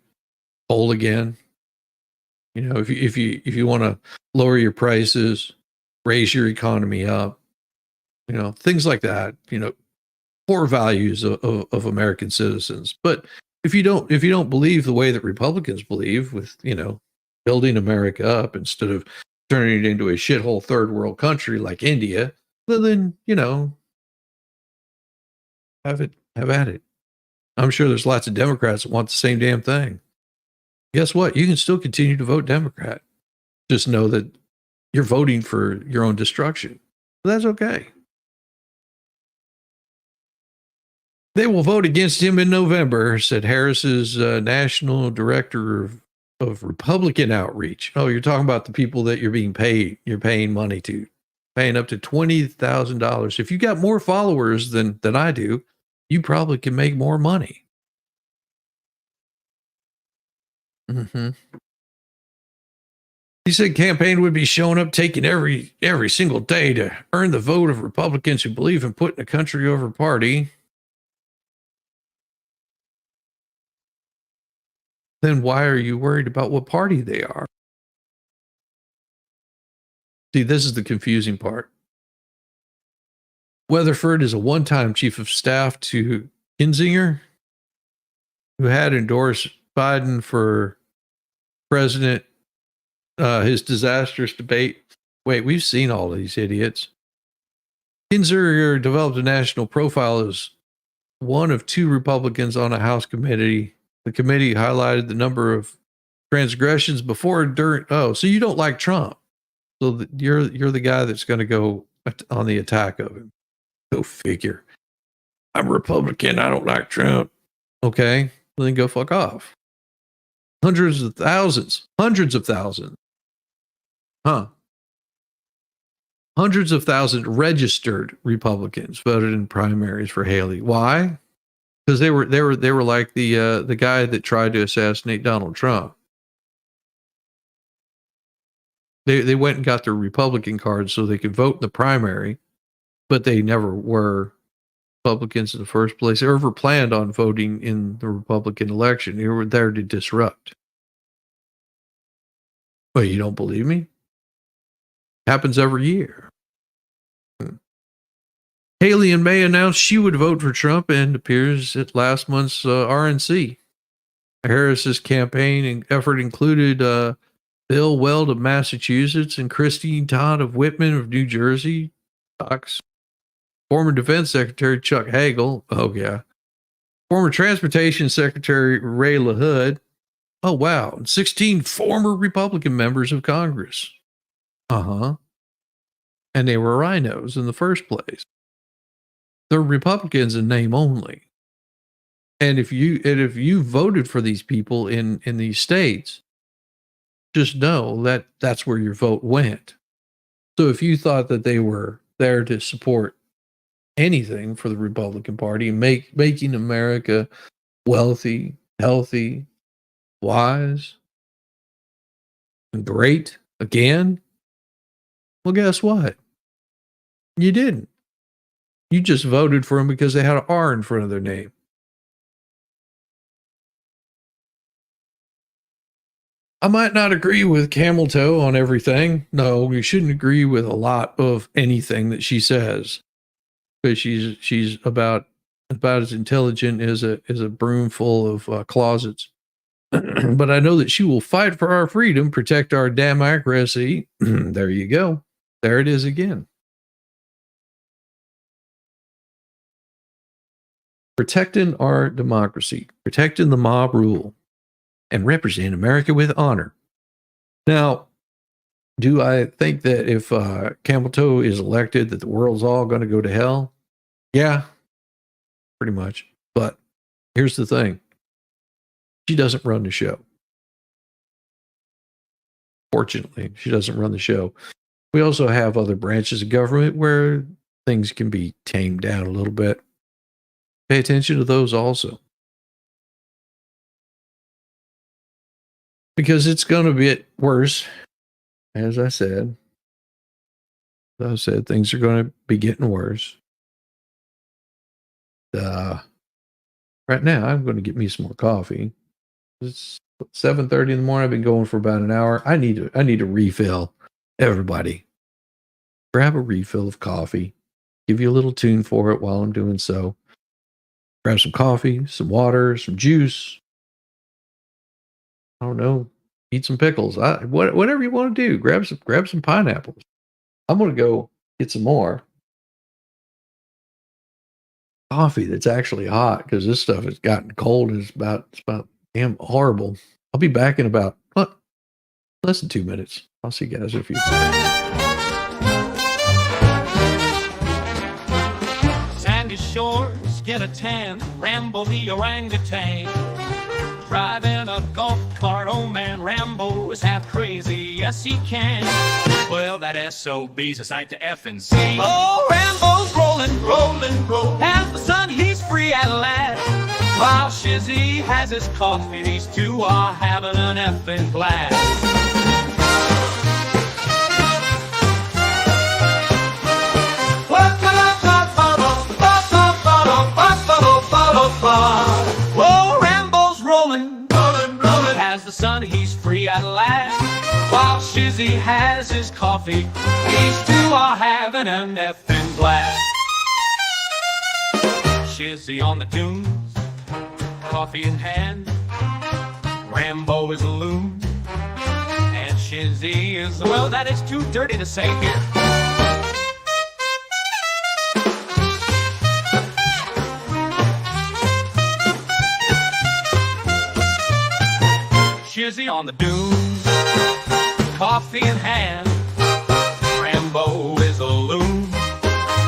whole again, if you want to lower your prices, raise your economy up, things like that, core values of American citizens. But if you don't believe the way that Republicans believe, with building America up instead of turning it into a shithole third world country like India, then have at it. I'm sure there's lots of Democrats that want the same damn thing. Guess what? You can still continue to vote Democrat. Just know that you're voting for your own destruction. That's okay. They will vote against him in November, said Harris's national director of Republican outreach. Oh, you're talking about the people that you're being paid. You're paying money to, paying up to $20,000. If you got more followers than I do, you probably can make more money. He said campaign would be showing up, taking every single day to earn the vote of Republicans who believe in putting the country over party. Then why are you worried about what party they are? See, this is the confusing part. Weatherford is a one-time chief of staff to Kinzinger, who had endorsed Biden for president, his disastrous debate. Wait, we've seen all of these idiots. Kinzinger developed a national profile as one of two Republicans on a House committee. The committee highlighted the number of transgressions before and during. Oh, so you don't like Trump. So you're the guy that's going to go on the attack of him. Go figure. I'm a Republican. I don't like Trump. Okay, well, then go fuck off. Hundreds of thousands. Hundreds of thousands registered Republicans voted in primaries for Haley. Why? Because they were like the guy that tried to assassinate Donald Trump. They went and got their Republican cards so they could vote in the primary, but they never were Republicans in the first place. They ever planned on voting in the Republican election. They were there to disrupt. Well, you don't believe me? Happens every year. Haley in May announced she would vote for Trump and appears at last month's RNC. Harris's campaign effort included Bill Weld of Massachusetts and Christine Todd of Whitman of New Jersey. Former Defense Secretary Chuck Hagel. Oh, yeah. Former Transportation Secretary Ray LaHood. Oh, wow. And 16 former Republican members of Congress. And they were rhinos in the first place. They're Republicans in name only. And if you voted for these people in these states, just know that that's where your vote went. So if you thought that they were there to support anything for the Republican Party, making America wealthy, healthy, wise, and great again, well, guess what? You didn't. You just voted for them because they had an R in front of their name. I might not agree with Camel Toe on everything. No, you shouldn't agree with a lot of anything that she says, because she's about as intelligent as a broom full of closets. But I know that she will fight for our freedom, protect our democracy. There you go. There it is again. Protecting our democracy, protecting the mob rule, and represent America with honor. Now, do I think that if Camel Toe is elected that the world's all going to go to hell? Yeah, pretty much. But here's the thing. She doesn't run the show. Fortunately, she doesn't run the show. We also have other branches of government where things can be tamed down a little bit. Pay attention to those also. Because it's going to get worse. As I said, things are going to be getting worse. Right now, I'm going to get me some more coffee. It's 7:30 in the morning. I've been going for about an hour. I need a refill. Everybody, grab a refill of coffee. Give you a little tune for it while I'm doing so. Grab some coffee, some water, some juice. I don't know. Eat some pickles. Whatever you want to do. Grab some pineapples. I'm gonna go get some more coffee that's actually hot, because this stuff has gotten cold and it's about damn horrible. I'll be back in about less than 2 minutes. I'll see you guys in a few. Sandy shores, get a tan, Rambo the orangutan. Driving a golf cart, old man Rambo is half crazy, yes he can. Well, that SOB's a sight to effing see. Oh, Rambo's rolling, and the sun he's free at last. While Shizzy has his coffee, these two are having an effing blast. Oh, Rambo's rolling, as the sun he's free at last. While Shizzy has his coffee. coffee. These two are having an effing blast. Shizzy on the dunes, coffee in hand. Rambo is a loon, and Shizzy is, well, that is too dirty to say here. Shizzy on the dunes, coffee in hand. Rambo is a loon,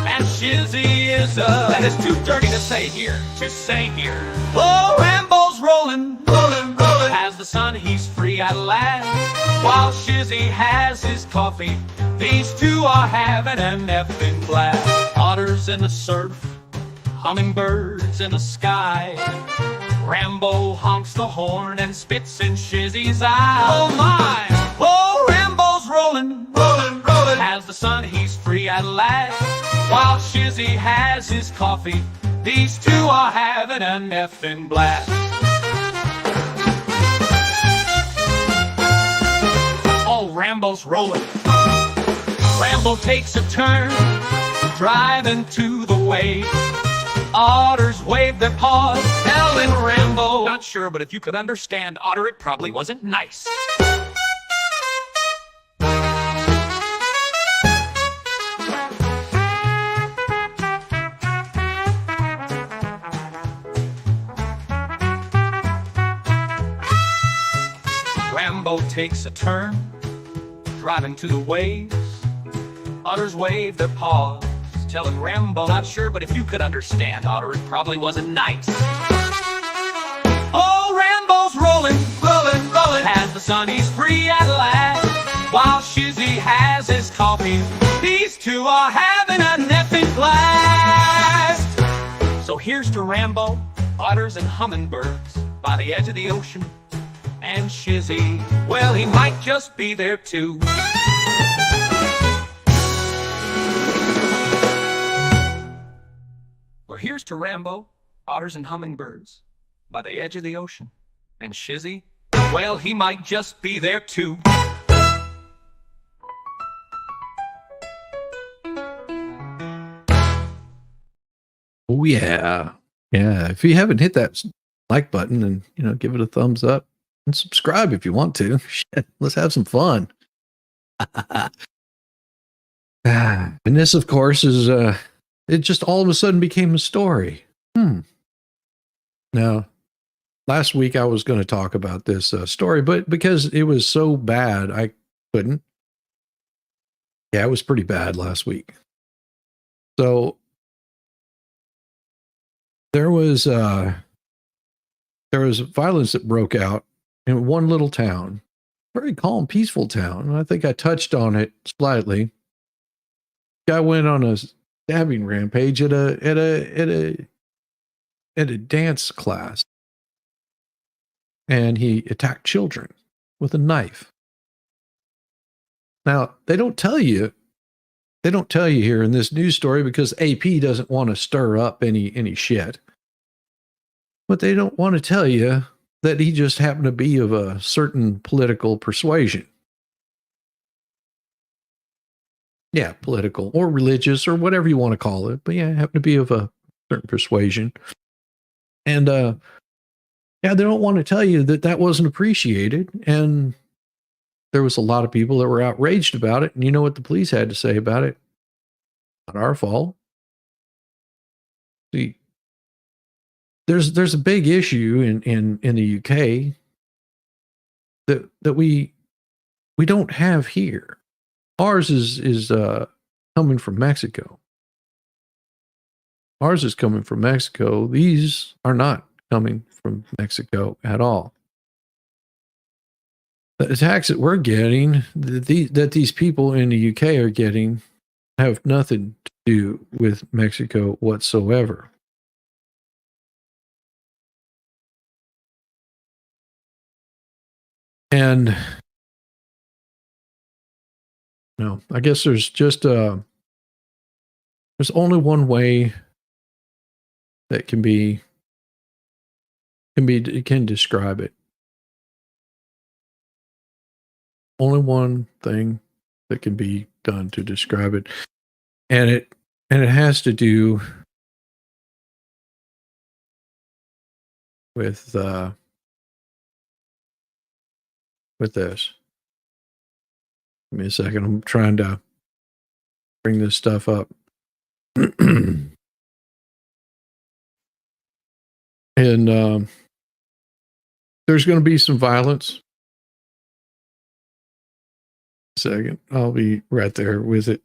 and Shizzy is a, that is too dirty to say here, Oh, Rambo's rolling, as the sun he's free at last, while Shizzy has his coffee. These two are having an effing blast. Otters in the surf, hummingbirds in the sky. Rambo honks the horn and spits in Shizzy's eye. Oh my! Oh, Rambo's rolling, as the sun he's free at last, while Shizzy has his coffee. These two are having an effing blast. Oh, Rambo's rolling. Rambo takes a turn, driving to the wave. Otters wave their paws, telling Rambo, not sure, but if you could understand, Otter, it probably wasn't nice. Rambo takes a turn, driving to the waves. Otters wave their paws, telling Rambo, not sure, but if you could understand, Otter, it probably wasn't nice. Oh, Rambo's rolling, as the sun he's free at last, while Shizzy has his coffee. These two are having an effing blast. So here's to Rambo, otters and hummingbirds by the edge of the ocean, and Shizzy, well, he might just be there too. Well, here's to Rambo, otters and hummingbirds by the edge of the ocean, and Shizzy, well, he might just be there too. Oh yeah. Yeah. If you haven't hit that like button, and give it a thumbs up and subscribe if you want to. Shit, let's have some fun. And this, of course, is it just all of a sudden became a story. Now, last week I was going to talk about this story, but because it was so bad, I couldn't. Yeah, it was pretty bad last week. So there was violence that broke out in one little town, very calm, peaceful town. And I think I touched on it slightly. Guy went on a stabbing rampage at a dance class, and he attacked children with a knife. Now, they don't tell you here in this news story because AP doesn't want to stir up any shit. But they don't want to tell you that he just happened to be of a certain political persuasion. Yeah, political or religious or whatever you want to call it. But yeah, happened to be of a certain persuasion. And yeah, they don't want to tell you that that wasn't appreciated. And there was a lot of people that were outraged about it. And you know what the police had to say about it? Not our fault. See, there's a big issue in the UK that we don't have here. Ours is coming from Mexico. Ours is coming from Mexico. These are not coming from Mexico at all. The attacks that we're getting, that these people in the UK are getting, have nothing to do with Mexico whatsoever. And no, I guess there's just there's only one way that can describe it. Only one thing that can be done to describe it, and it has to do with this. Give me a second. I'm trying to bring this stuff up. And there's going to be some violence. Second, I'll be right there with it.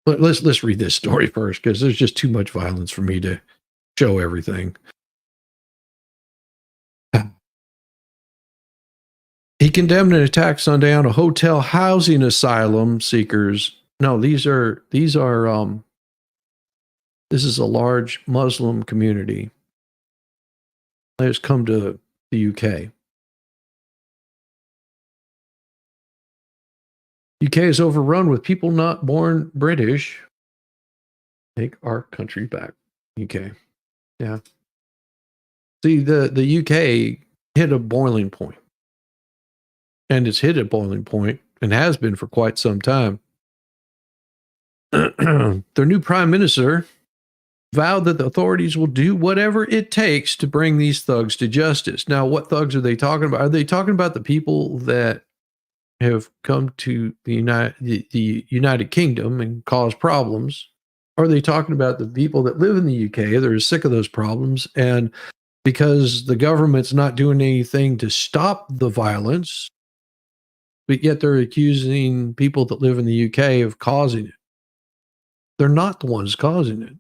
Let's read this story first, because there's just too much violence for me to show everything. He condemned an attack Sunday on a hotel housing asylum seekers. No, this is a large Muslim community that has come to the UK. UK is overrun with people not born British. Take our country back. UK. Yeah. See, the UK hit a boiling point. And it's hit a boiling point and has been for quite some time. Their new prime minister vowed that the authorities will do whatever it takes to bring these thugs to justice. Now, what thugs are they talking about? Are they talking about the people that have come to the United Kingdom and caused problems? Or are they talking about the people that live in the UK that are sick of those problems, and because the government's not doing anything to stop the violence, but yet they're accusing people that live in the UK of causing it? They're not the ones causing it.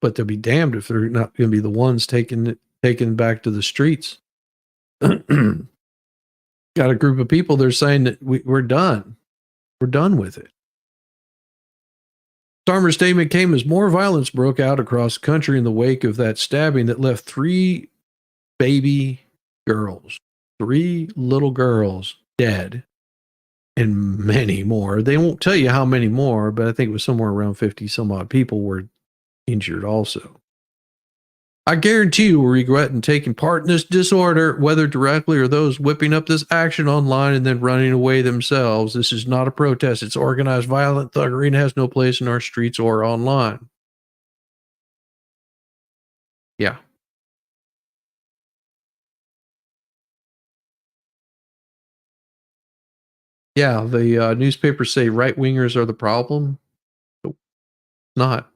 But they'll be damned if they're not going to be the ones taking back to the streets. Got a group of people, they're saying that we're done. We're done with it. Starmer's statement came as more violence broke out across the country in the wake of that stabbing that left 3 baby girls, 3 little girls dead, and many more. They won't tell you how many more, but I think it was somewhere around 50 some odd people were injured also. I guarantee you will regret in taking part in this disorder, whether directly or those whipping up this action online and then running away themselves. This is not a protest. It's organized violent thuggery and has no place in our streets or online. Yeah. Yeah, the newspapers say right-wingers are the problem. Nope, not.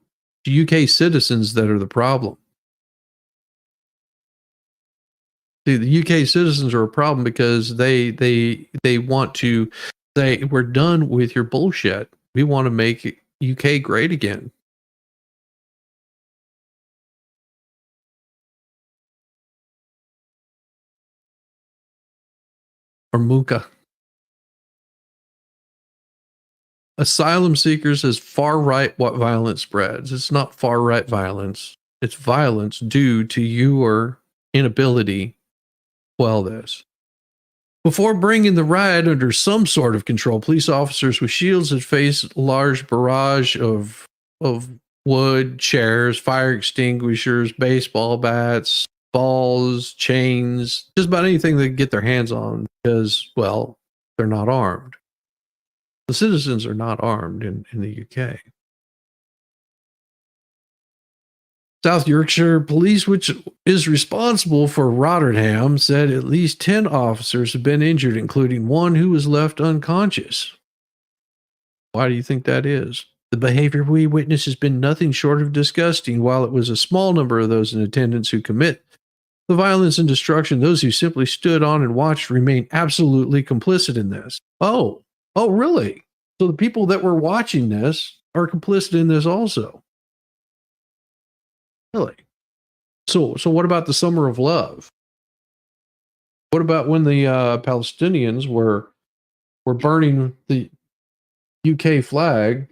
The UK citizens that are the problem. See, the UK citizens are a problem because they want to say, we're done with your bullshit. We want to make UK great again. Or Muka. Asylum seekers is far right what violence spreads. It's not far right violence. It's violence due to your inability to quell this. Before bringing the riot under some sort of control, police officers with shields had faced a large barrage of wood, chairs, fire extinguishers, baseball bats, balls, chains, just about anything they could get their hands on because, well, they're not armed. The citizens are not armed in the UK. South Yorkshire Police, which is responsible for Rotterdam, said at least 10 officers have been injured, including one who was left unconscious. Why do you think that is? The behavior we witnessed has been nothing short of disgusting. While it was a small number of those in attendance who commit the violence and destruction, those who simply stood on and watched remain absolutely complicit in this. Oh, really? So the people that were watching this are complicit in this also. Really? So what about the Summer of Love? What about when the Palestinians were burning the UK flag,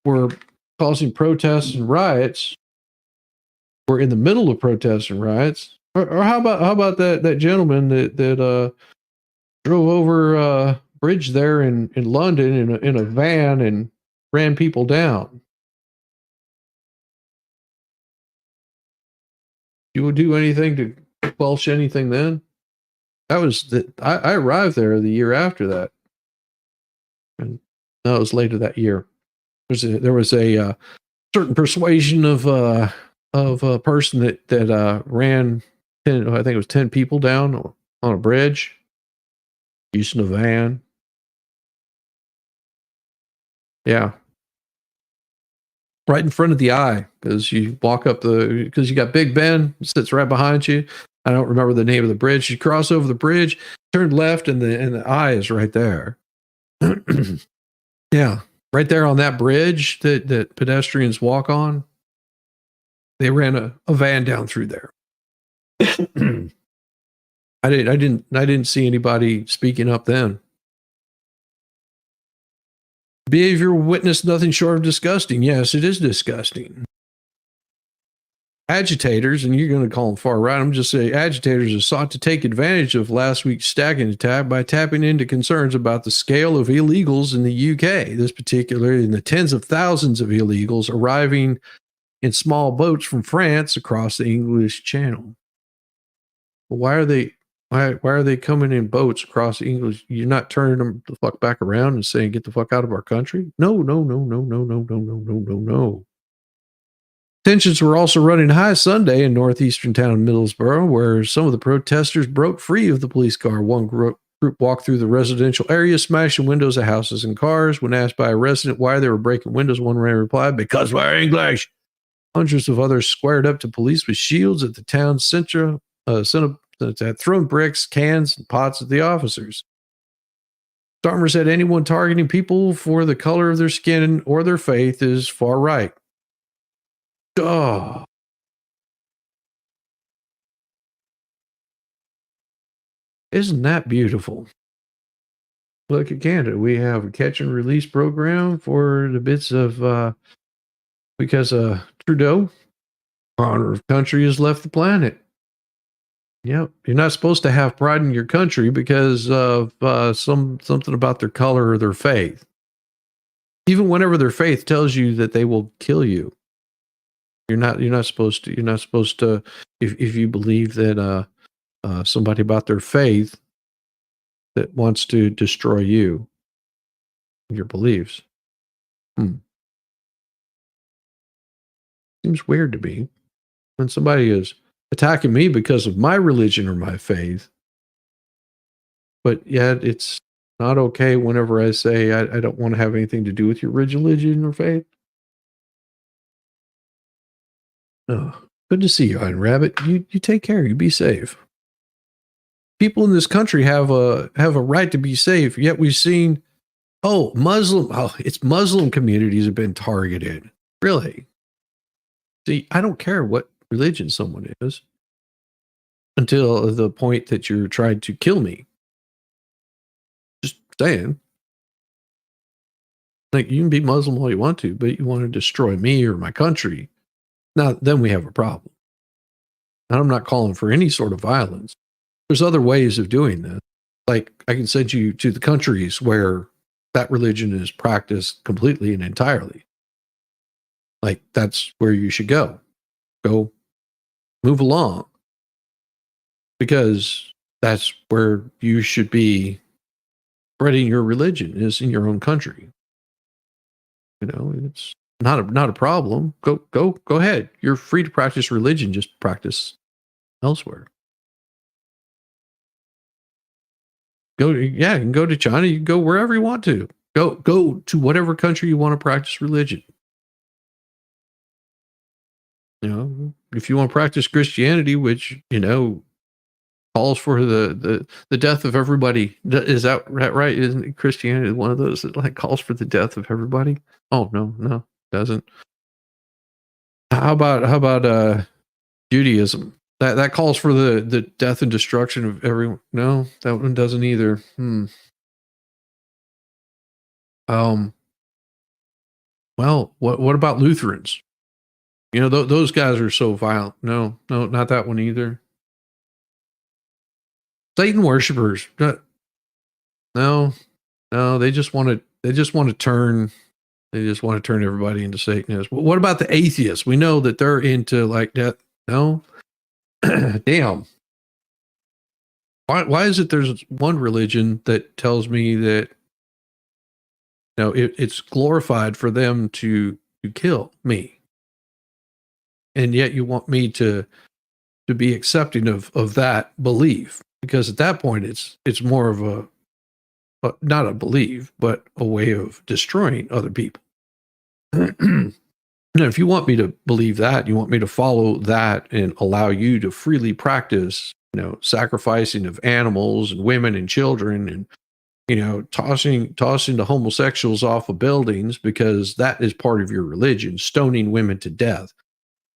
were causing protests and riots, were in the middle of protests and riots? Or how about that gentleman that drove over bridge there in London in a van and ran people down? You would do anything to quelch anything then? I arrived there the year after that. And no, it was later that year. There was a certain persuasion of a person that ran 10, I think it was 10 people down on a bridge using a van. Yeah. Right in front of the eye, because you walk up because you got Big Ben sits right behind you. I don't remember the name of the bridge. You cross over the bridge, turn left, and the eye is right there. Yeah, right there on that bridge that pedestrians walk on. They ran a van down through there. I didn't see anybody speaking up then. Behavior witnessed nothing short of disgusting. Yes, it is disgusting. Agitators, and you're going to call them far right, I'm just saying agitators have sought to take advantage of last week's stacking attack by tapping into concerns about the scale of illegals in the UK, this particularly in the tens of thousands of illegals arriving in small boats from France across the English Channel. Why are they coming in boats across the English? You're not turning them the fuck back around and saying, get the fuck out of our country? No. Tensions were also running high Sunday in northeastern town Middlesbrough, where some of the protesters broke free of the police car. One group walked through the residential area, smashing windows of houses and cars. When asked by a resident why they were breaking windows, one man replied, because we're English. Hundreds of others squared up to police with shields at the town center, thrown bricks, cans, and pots at the officers. Stormer said anyone targeting people for the color of their skin or their faith is far right. Oh. Isn't that beautiful? Look at Canada. We have a catch and release program for the bits of because Trudeau, honor of country, has left the planet. Yep, you're not supposed to have pride in your country because of something about their color or their faith. Even whenever their faith tells you that they will kill you, you're not supposed to. If you believe that somebody about their faith that wants to destroy you, your beliefs. Seems weird to me when somebody is attacking me because of my religion or my faith, but yet it's not okay whenever I say I don't want to have anything to do with your religion or faith. Oh, good to see you, Iron Rabbit. You take care. You be safe. People in this country have a right to be safe, yet we've seen it's Muslim communities have been targeted. Really? See, I don't care what religion someone is until the point that you're trying to kill me. Just saying. Like, you can be Muslim all you want to, but you want to destroy me or my country. Now, then we have a problem. And I'm not calling for any sort of violence. There's other ways of doing this. Like, I can send you to the countries where that religion is practiced completely and entirely. Like, that's where you should go. Go move along. Because that's where you should be spreading your religion, is in your own country. You know, it's not a problem. Go ahead. You're free to practice religion, just practice elsewhere. You can go to China, you can go wherever you want to. Go to whatever country you want to practice religion. You know, if you want to practice Christianity, which, you know, calls for the death of everybody. Is that right? Isn't Christianity one of those that like calls for the death of everybody? Oh, no, doesn't. How about Judaism? That calls for the death and destruction of everyone. No, that one doesn't either. Well, what about Lutherans? You know, those guys are so violent. No, not that one either. Satan worshipers. No, they just want to turn everybody into Satanists. What about the atheists? We know that they're into like death. No. Damn. Why is it there's one religion that tells me that it's glorified for them to kill me, and yet you want me to be accepting of that belief, because at that point it's more of a not a belief but a way of destroying other people. Now, if you want me to believe that, you want me to follow that and allow you to freely practice, sacrificing of animals and women and children, and tossing the homosexuals off of buildings because that is part of your religion, stoning women to death.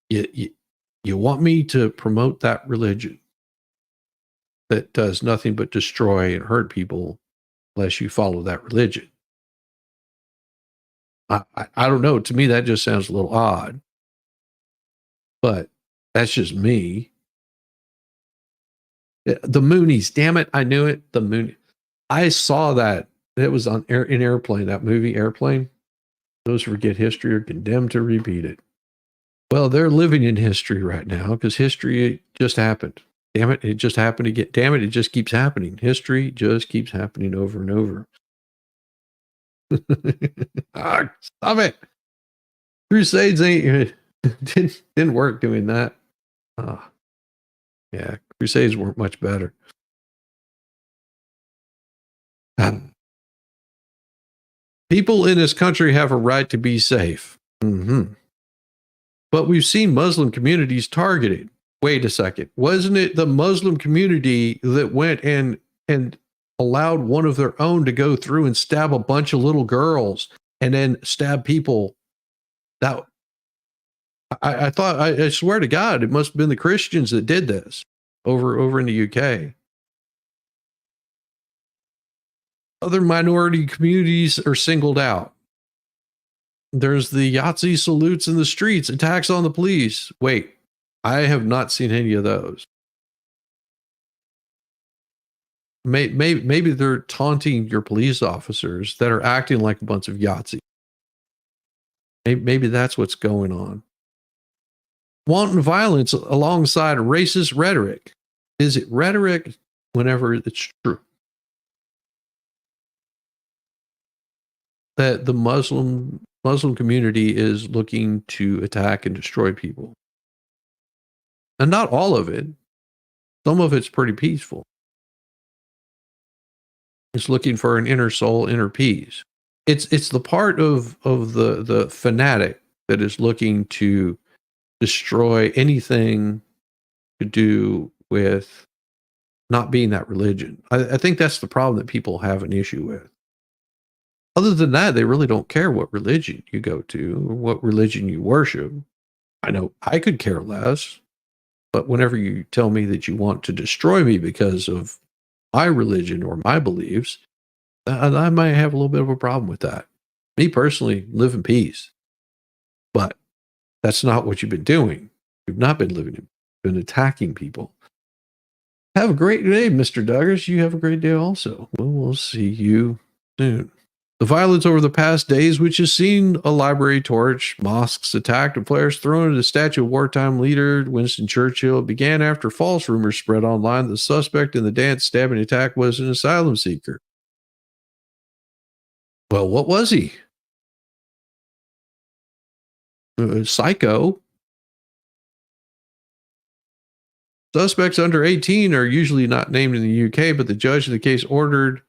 You want me to promote that religion that does nothing but destroy and hurt people unless you follow that religion. I don't know. To me, that just sounds a little odd. But that's just me. The Moonies, damn it, I knew it. The Moonies. I saw that. It was in Airplane, that movie Airplane. Those who forget history are condemned to repeat it. Well, they're living in history right now because history just happened. Damn it, it just happened again. Damn it, it just keeps happening. History just keeps happening over and over. Stop it. Crusades didn't work doing that. Yeah, Crusades weren't much better. People in this country have a right to be safe. But we've seen Muslim communities targeted. Wait a second. Wasn't it the Muslim community that went and allowed one of their own to go through and stab a bunch of little girls and then stab people? That I thought, I swear to God, it must have been the Christians that did this over in the UK. Other minority communities are singled out. There's the Yahtzee salutes in the streets, attacks on the police. Wait, I have not seen any of those. Maybe they're taunting your police officers that are acting like a bunch of Yahtzee. Maybe that's what's going on. Wanton violence alongside racist rhetoric. Is it rhetoric whenever it's true? That the Muslim community is looking to attack and destroy people. And not all of it. Some of it's pretty peaceful. It's looking for an inner soul, inner peace. It's the part of the fanatic that is looking to destroy anything to do with not being that religion. I think that's the problem that people have an issue with. Other than that, they really don't care what religion you go to or what religion you worship. I know I could care less, but whenever you tell me that you want to destroy me because of my religion or my beliefs, I might have a little bit of a problem with that. Me personally, live in peace. But that's not what you've been doing. You've not been living in, been attacking people. Have a great day, Mr. Duggars. You have a great day also. We'll see you soon. The violence over the past days, which has seen a library torch, mosques attacked, and flares thrown at a statue of wartime leader Winston Churchill, began after false rumors spread online that the suspect in the dance stabbing attack was an asylum seeker. Well, what was he? Psycho. Suspects under 18 are usually not named in the UK, but the judge in the case ordered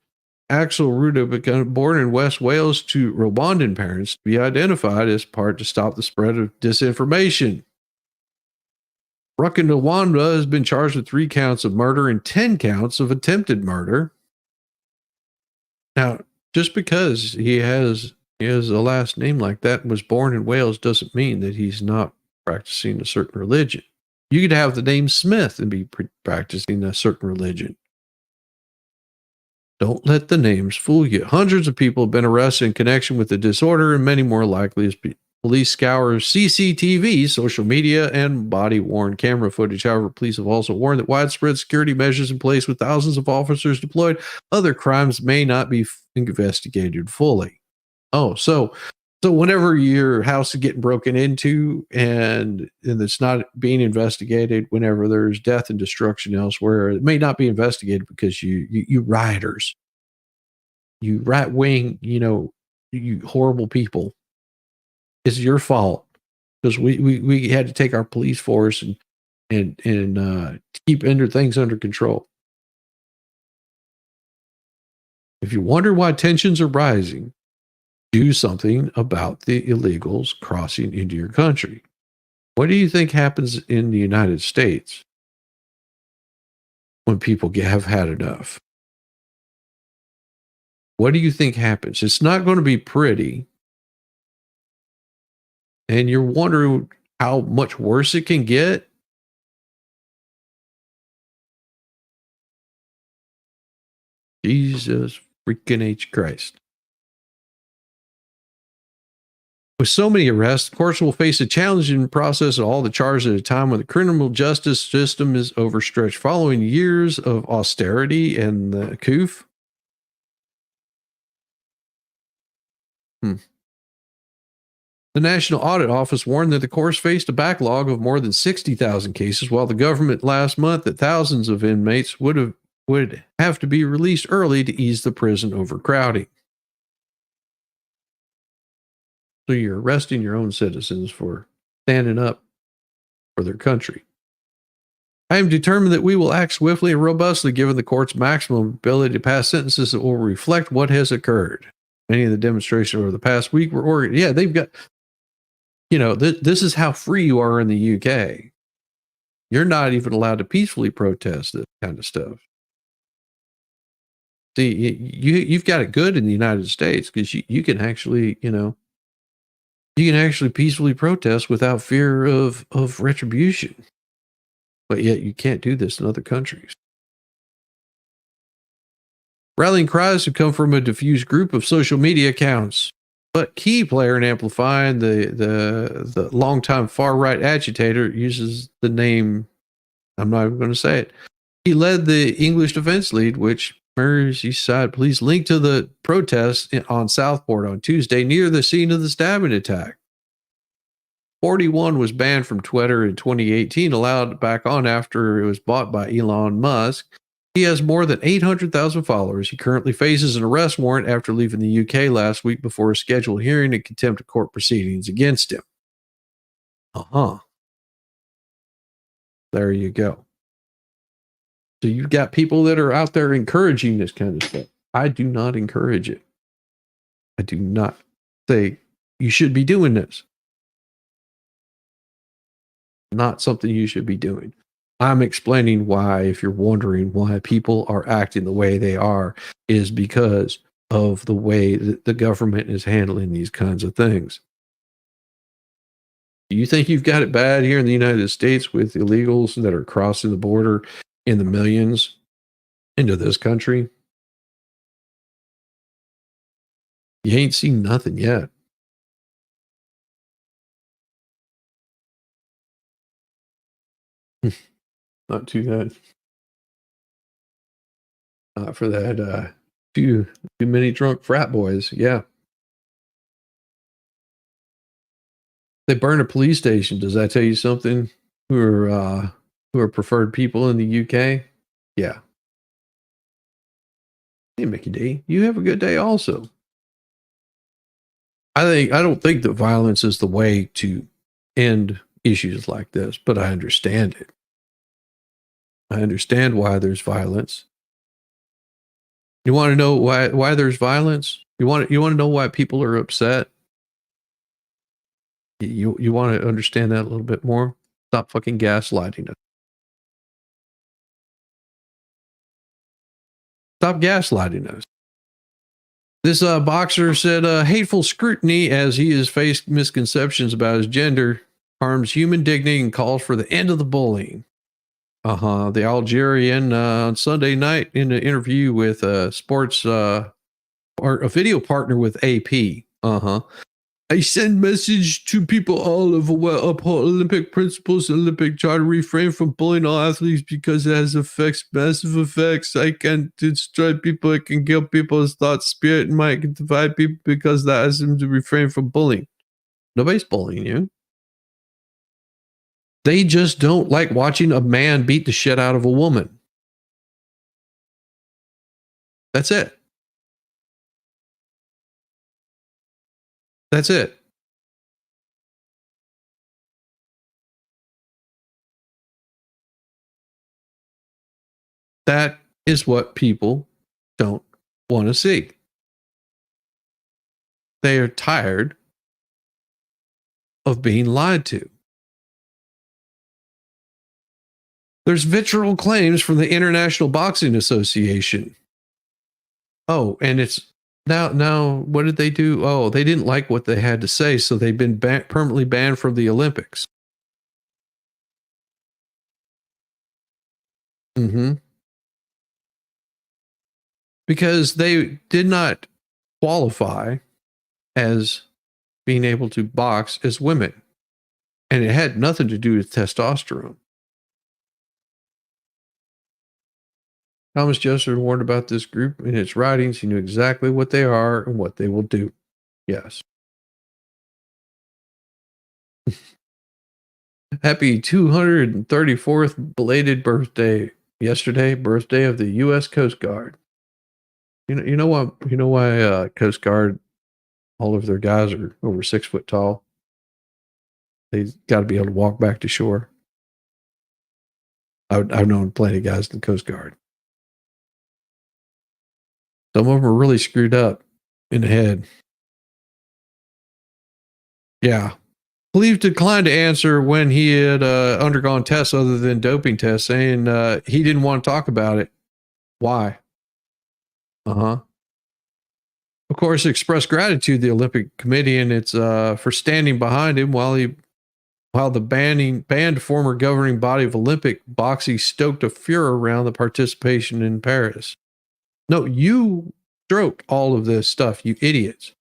Axel Ruda, born in West Wales to Rwandan parents, to be identified as part to stop the spread of disinformation. Rucken Rwanda has been charged with 3 counts of murder and 10 counts of attempted murder. Now, just because he has a last name like that and was born in Wales doesn't mean that he's not practicing a certain religion. You could have the name Smith and be practicing a certain religion. Don't let the names fool you. Hundreds of people have been arrested in connection with the disorder, and many more likely as police scour CCTV, social media, and body-worn camera footage. However, police have also warned that widespread security measures in place with thousands of officers deployed, other crimes may not be investigated fully. Oh, so So whenever your house is getting broken into and it's not being investigated, whenever there's death and destruction elsewhere, it may not be investigated because you rioters, you right wing, you horrible people. It's your fault because we had to take our police force and keep things under control. If you wonder why tensions are rising, do something about the illegals crossing into your country. What do you think happens in the United States when people have had enough? What do you think happens? It's not going to be pretty. And you're wondering how much worse it can get? Jesus freaking H. Christ. With so many arrests, courts will face a challenging process of all the charges at a time when the criminal justice system is overstretched. Following years of austerity and the coup. The National Audit Office warned that the courts faced a backlog of more than 60,000 cases, while the government last month that thousands of inmates would have to be released early to ease the prison overcrowding. So you're arresting your own citizens for standing up for their country. I am determined that we will act swiftly and robustly, given the court's maximum ability to pass sentences that will reflect what has occurred. Many of the demonstrations over the past week were organized. Yeah, they've got, this is how free you are in the UK. You're not even allowed to peacefully protest this kind of stuff. See, you've got it good in the United States because you can actually, you can actually peacefully protest without fear of retribution. But yet you can't do this in other countries. Rallying cries have come from a diffused group of social media accounts, but key player in amplifying the longtime far-right agitator uses the name, I'm not even going to say it. He led the English Defense League, which Merseyside police linked to the protests on Southport on Tuesday near the scene of the stabbing attack. 41 was banned from Twitter in 2018, allowed back on after it was bought by Elon Musk. He has more than 800,000 followers. He currently faces an arrest warrant after leaving the UK last week before a scheduled hearing and contempt of court proceedings against him. There you go. So you've got people that are out there encouraging this kind of stuff. I do not encourage it. I do not say you should be doing this. Not something you should be doing. I'm explaining why, if you're wondering why people are acting the way they are, is because of the way that the government is handling these kinds of things. Do you think you've got it bad here in the United States with illegals that are crossing the border in the millions into this country? You ain't seen nothing yet. Not too bad. Not for that too many drunk frat boys. Yeah. They burned a police station. Does that tell you something? Who are preferred people in the UK? Yeah. Hey, Mickey D, you have a good day also. I don't think that violence is the way to end issues like this, but I understand it. I understand why there's violence. You want to know why there's violence? You want to know why people are upset? You want to understand that a little bit more? Stop fucking gaslighting us. Stop gaslighting us. This boxer said hateful scrutiny as he has faced misconceptions about his gender harms human dignity and calls for the end of the bullying. The Algerian on Sunday night in an interview with sports or a video partner with AP. I send message to people all over well uphold Olympic principles and Olympic charter, refrain from bullying all athletes because it has effects, massive effects. I can destroy people, it can kill people's thoughts, spirit, and might can divide people because that has them to refrain from bullying. Nobody's bullying you. They just don't like watching a man beat the shit out of a woman. That's it. That's it. That is what people don't want to see. They are tired of being lied to. There's vitriol claims from the International Boxing Association. Oh, and it's now what did they do? Oh, they didn't like what they had to say, so they've been permanently banned from the Olympics. Because they did not qualify as being able to box as women. And it had nothing to do with testosterone. Thomas Jefferson warned about this group in its writings. He knew exactly what they are and what they will do. Yes. Happy 234th belated birthday. Yesterday, birthday of the U.S. Coast Guard. You know why Coast Guard, all of their guys are over 6 foot tall. They've got to be able to walk back to shore. I've known plenty of guys in the Coast Guard. Some of them are really screwed up in the head. Yeah. Cleve declined to answer when he had undergone tests other than doping tests, saying he didn't want to talk about it. Why? Of course, expressed gratitude to the Olympic Committee and its for standing behind him while the banned former governing body of Olympic boxing stoked a furor around the participation in Paris. No, you stroke all of this stuff, you idiots.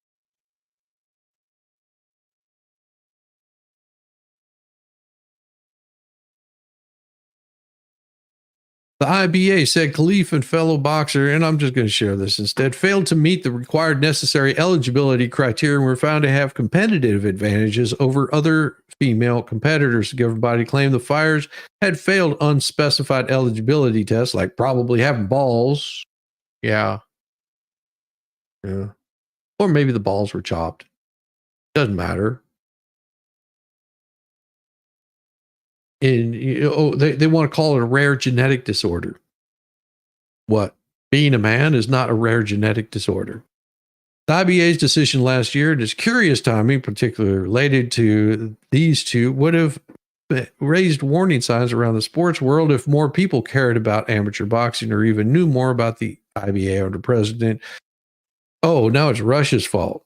The IBA said Khalif and fellow boxer, and I'm just going to share this instead, failed to meet the required necessary eligibility criteria and were found to have competitive advantages over other female competitors. The governing body claimed the fighters had failed unspecified eligibility tests, like probably having balls. Yeah. Or maybe the balls were chopped. Doesn't matter. And they want to call it a rare genetic disorder. What? Being a man is not a rare genetic disorder. The IBA's decision last year, and its curious timing, particularly related to these two, would have raised warning signs around the sports world if more people cared about amateur boxing or even knew more about the IBA under President. Oh, now it's Russia's fault.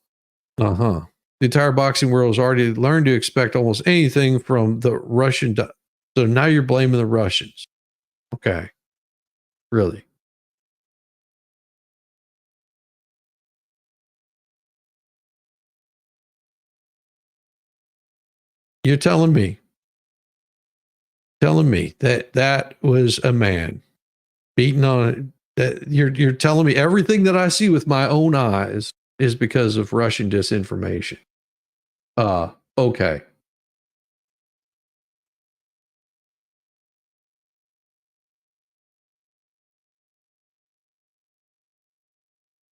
The entire boxing world has already learned to expect almost anything from the Russian. So now you're blaming the Russians. Okay. Really? You're telling me that was a man beating on it. That you're telling me everything that I see with my own eyes is because of Russian disinformation. Okay.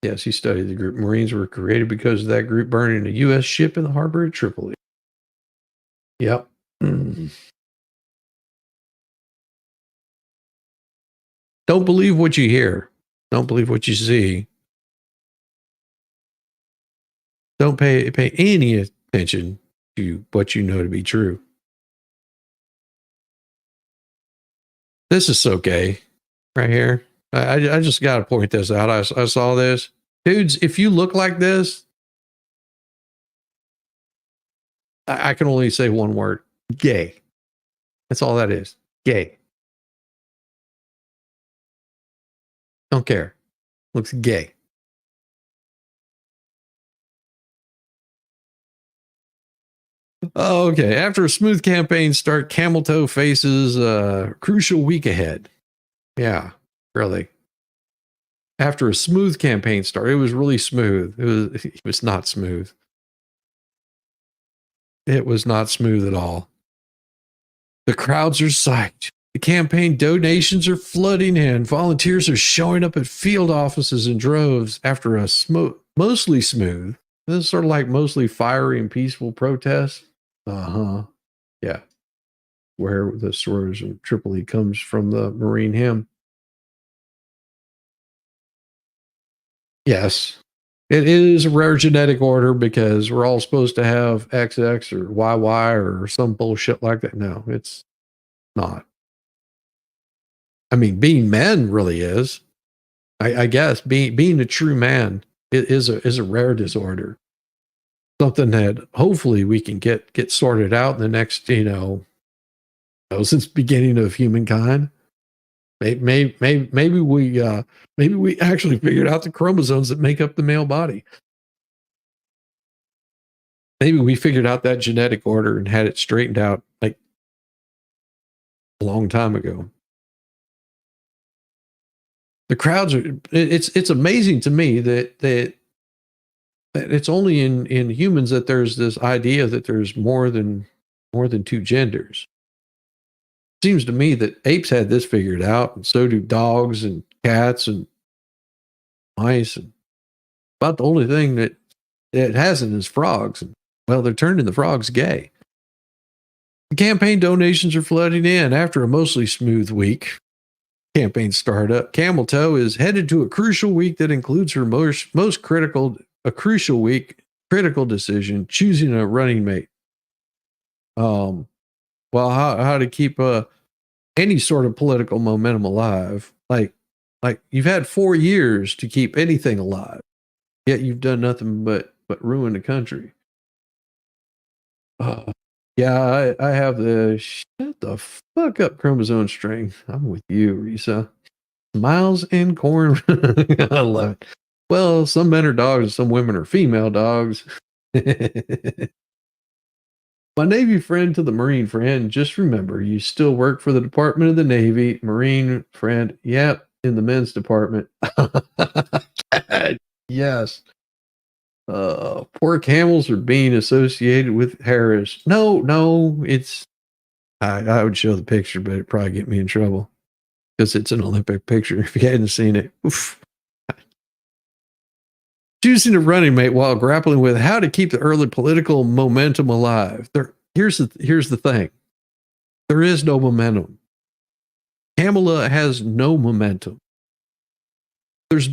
Yes, he studied the group. Marines were created because of that group burning a U.S. ship in the harbor of Tripoli. Yep. Don't believe what you hear. Don't believe what you see. Don't pay any attention to what you know to be true. This is so gay right here. I just got to point this out. I saw this. Dudes, if you look like this, I can only say one word. Gay. That's all that is. Gay. Don't care. Looks gay. Okay. After a smooth campaign start, Camel Toe faces a crucial week ahead. Yeah, really. After a smooth campaign start, it was really smooth. It was not smooth. It was not smooth at all. The crowds are psyched. The campaign donations are flooding in. Volunteers are showing up at field offices in droves after a mostly smooth. This is sort of like mostly fiery and peaceful protest. Uh-huh. Yeah. Where the stories of Tripoli comes from the Marine hymn. Yes. It is a rare genetic order because we're all supposed to have XX or YY or some bullshit like that. No, it's not. I mean, being men really is. I guess being a true man is a rare disorder. Something that hopefully we can get sorted out in the next, since beginning of humankind. Maybe we actually figured out the chromosomes that make up the male body. Maybe we figured out that genetic order and had it straightened out like a long time ago. The crowds are, it's amazing to me that it's only in humans that there's this idea that there's more than two genders. It seems to me that apes had this figured out, and so do dogs and cats and mice. And about the only thing that it hasn't is frogs. And, well, they're turning the frogs gay. The campaign donations are flooding in after a mostly smooth week. Campaign startup. Camel Toe is headed to a crucial week that includes her most critical decision, choosing a running mate. Well, how to keep any sort of political momentum alive? Like you've had 4 years to keep anything alive, yet you've done nothing but ruin the country. Yeah, I have the shut the fuck up chromosome string. I'm with you, Risa. Miles and corn. I love it. Well, some men are dogs and some women are female dogs. My Navy friend to the Marine friend, just remember, you still work for the Department of the Navy. Marine friend, yep, in the men's department. Yes. Poor camels are being associated with Harris. No, it's, I would show the picture, but it'd probably get me in trouble because it's an Olympic picture. If you hadn't seen it, oof. Choosing a running mate while grappling with how to keep the early political momentum alive. Here's the thing. There is no momentum. Kamala has no momentum. There's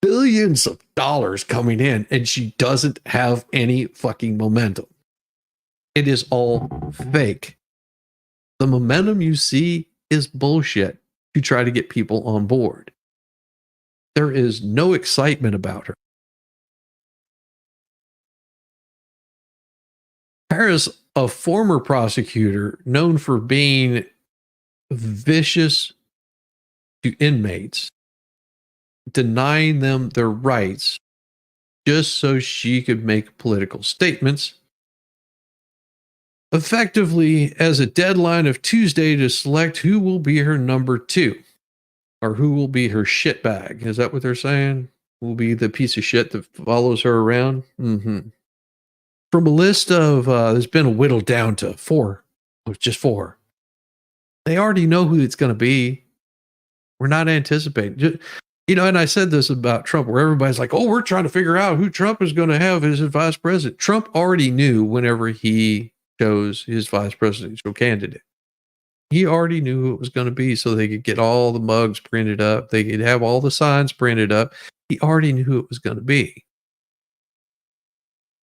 billions of dollars coming in and she doesn't have any fucking momentum. It is all fake. The momentum you see is bullshit to try to get people on board. There is no excitement about her. Harris, a former prosecutor known for being vicious to inmates, denying them their rights just so she could make political statements, effectively as a deadline of Tuesday to select who will be her number 2 or who will be her shitbag. Is that what they're saying? Will be the piece of shit that follows her around? Mm-hmm. From a list of, there's been whittled down to 4. Just 4. They already know who it's going to be. We're not anticipating. And I said this about Trump, where everybody's like, oh, we're trying to figure out who Trump is going to have as his vice president. Trump already knew whenever he chose his vice presidential candidate. He already knew who it was going to be so they could get all the mugs printed up. They could have all the signs printed up. He already knew who it was going to be.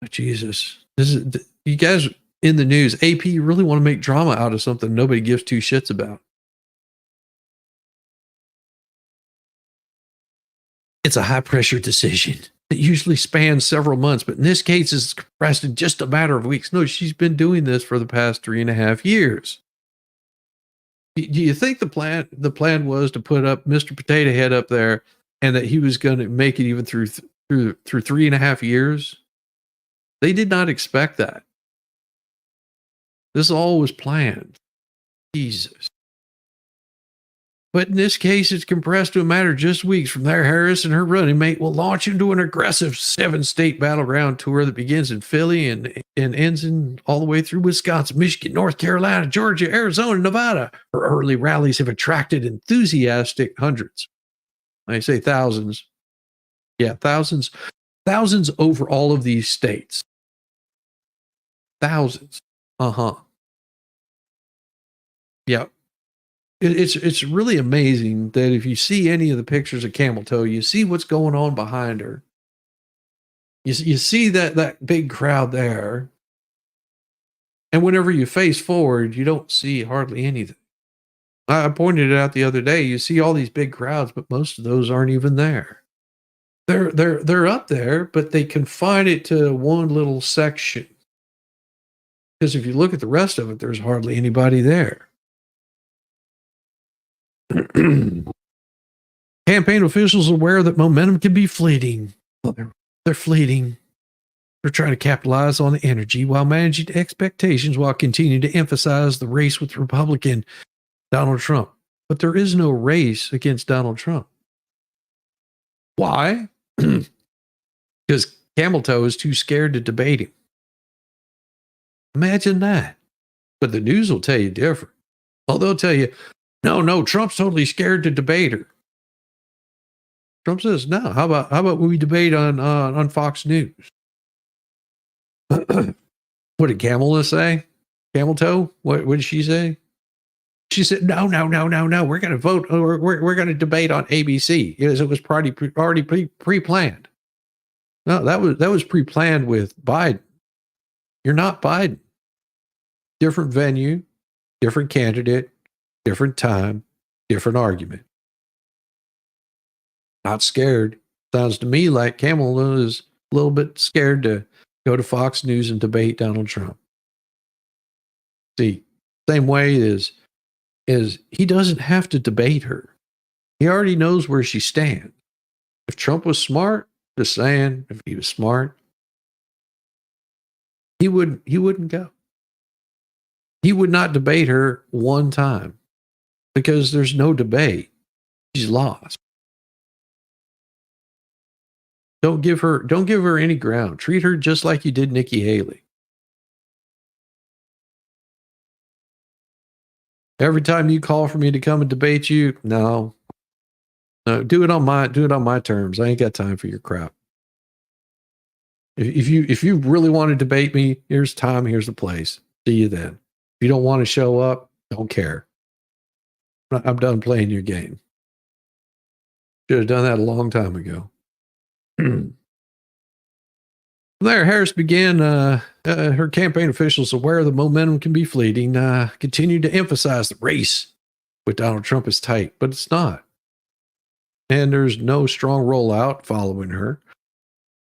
Oh, Jesus. You guys in the news, AP, you really want to make drama out of something nobody gives 2 shits about. It's a high pressure decision that usually spans several months, but in this case is compressed in just a matter of weeks. No, she's been doing this for the past 3.5 years. Do you think the plan was to put up Mr. Potato Head up there and that he was going to make it even through 3.5 years? They did not expect that. This all was planned. Jesus. But in this case, it's compressed to a matter of just weeks. From there, Harris and her running mate will launch into an aggressive 7-state battleground tour that begins in Philly and ends in all the way through Wisconsin, Michigan, North Carolina, Georgia, Arizona, Nevada. Her early rallies have attracted enthusiastic hundreds. I say thousands. Yeah, thousands over all of these states. Thousands. Yeah. It's really amazing that if you see any of the pictures of Camel Toe, you see what's going on behind her. You see that big crowd there. And whenever you face forward, you don't see hardly anything. I pointed it out the other day. You see all these big crowds, but most of those aren't even there. They're up there, but they confine it to one little section. Because if you look at the rest of it, there's hardly anybody there. Campaign officials are aware that momentum can be fleeting. Well, they're fleeting. They're trying to capitalize on the energy while managing expectations while continuing to emphasize the race with Republican Donald Trump. But there is no race against Donald Trump. Why? Because Camel Toe is too scared to debate him. Imagine that. But the news will tell you different. Well, they'll tell you, no, Trump's totally scared to debate her. Trump says, no, how about we debate on Fox News? What did Camel say? Camel Toe? What did she say? She said, no. We're going to vote. We're going to debate on ABC. It was already pre-planned. No, that was pre-planned with Biden. You're not Biden. Different venue, different candidate, different time, different argument. Not scared. Sounds to me like Camel is a little bit scared to go to Fox News and debate Donald Trump. See, same way is he doesn't have to debate her. He already knows where she stands. If Trump was smart, just saying, if he was smart, he wouldn't go. He would not debate her one time because there's no debate. She's lost. Don't give her any ground. Treat her just like you did Nikki Haley. Every time you call for me to come and debate you, no, do it on my terms. I ain't got time for your crap. If you really want to debate me, here's time, here's the place. See you then. If you don't want to show up, don't care. I'm done playing your game. Should have done that a long time ago. There, Harris began her campaign officials aware the momentum can be fleeting, continued to emphasize the race with Donald Trump is tight, but it's not. And there's no strong rollout following her.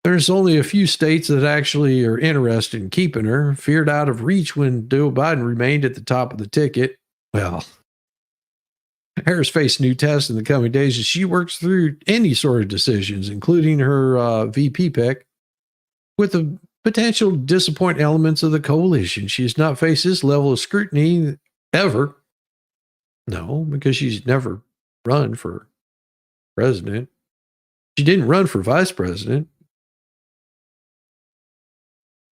There's only a few states that actually are interested in keeping her, feared out of reach when Joe Biden remained at the top of the ticket. Well, Harris faced new tests in the coming days as she works through any sort of decisions, including her VP pick, with the potential disappointing elements of the coalition. She has not faced this level of scrutiny ever. No, because she's never run for president. She didn't run for vice president.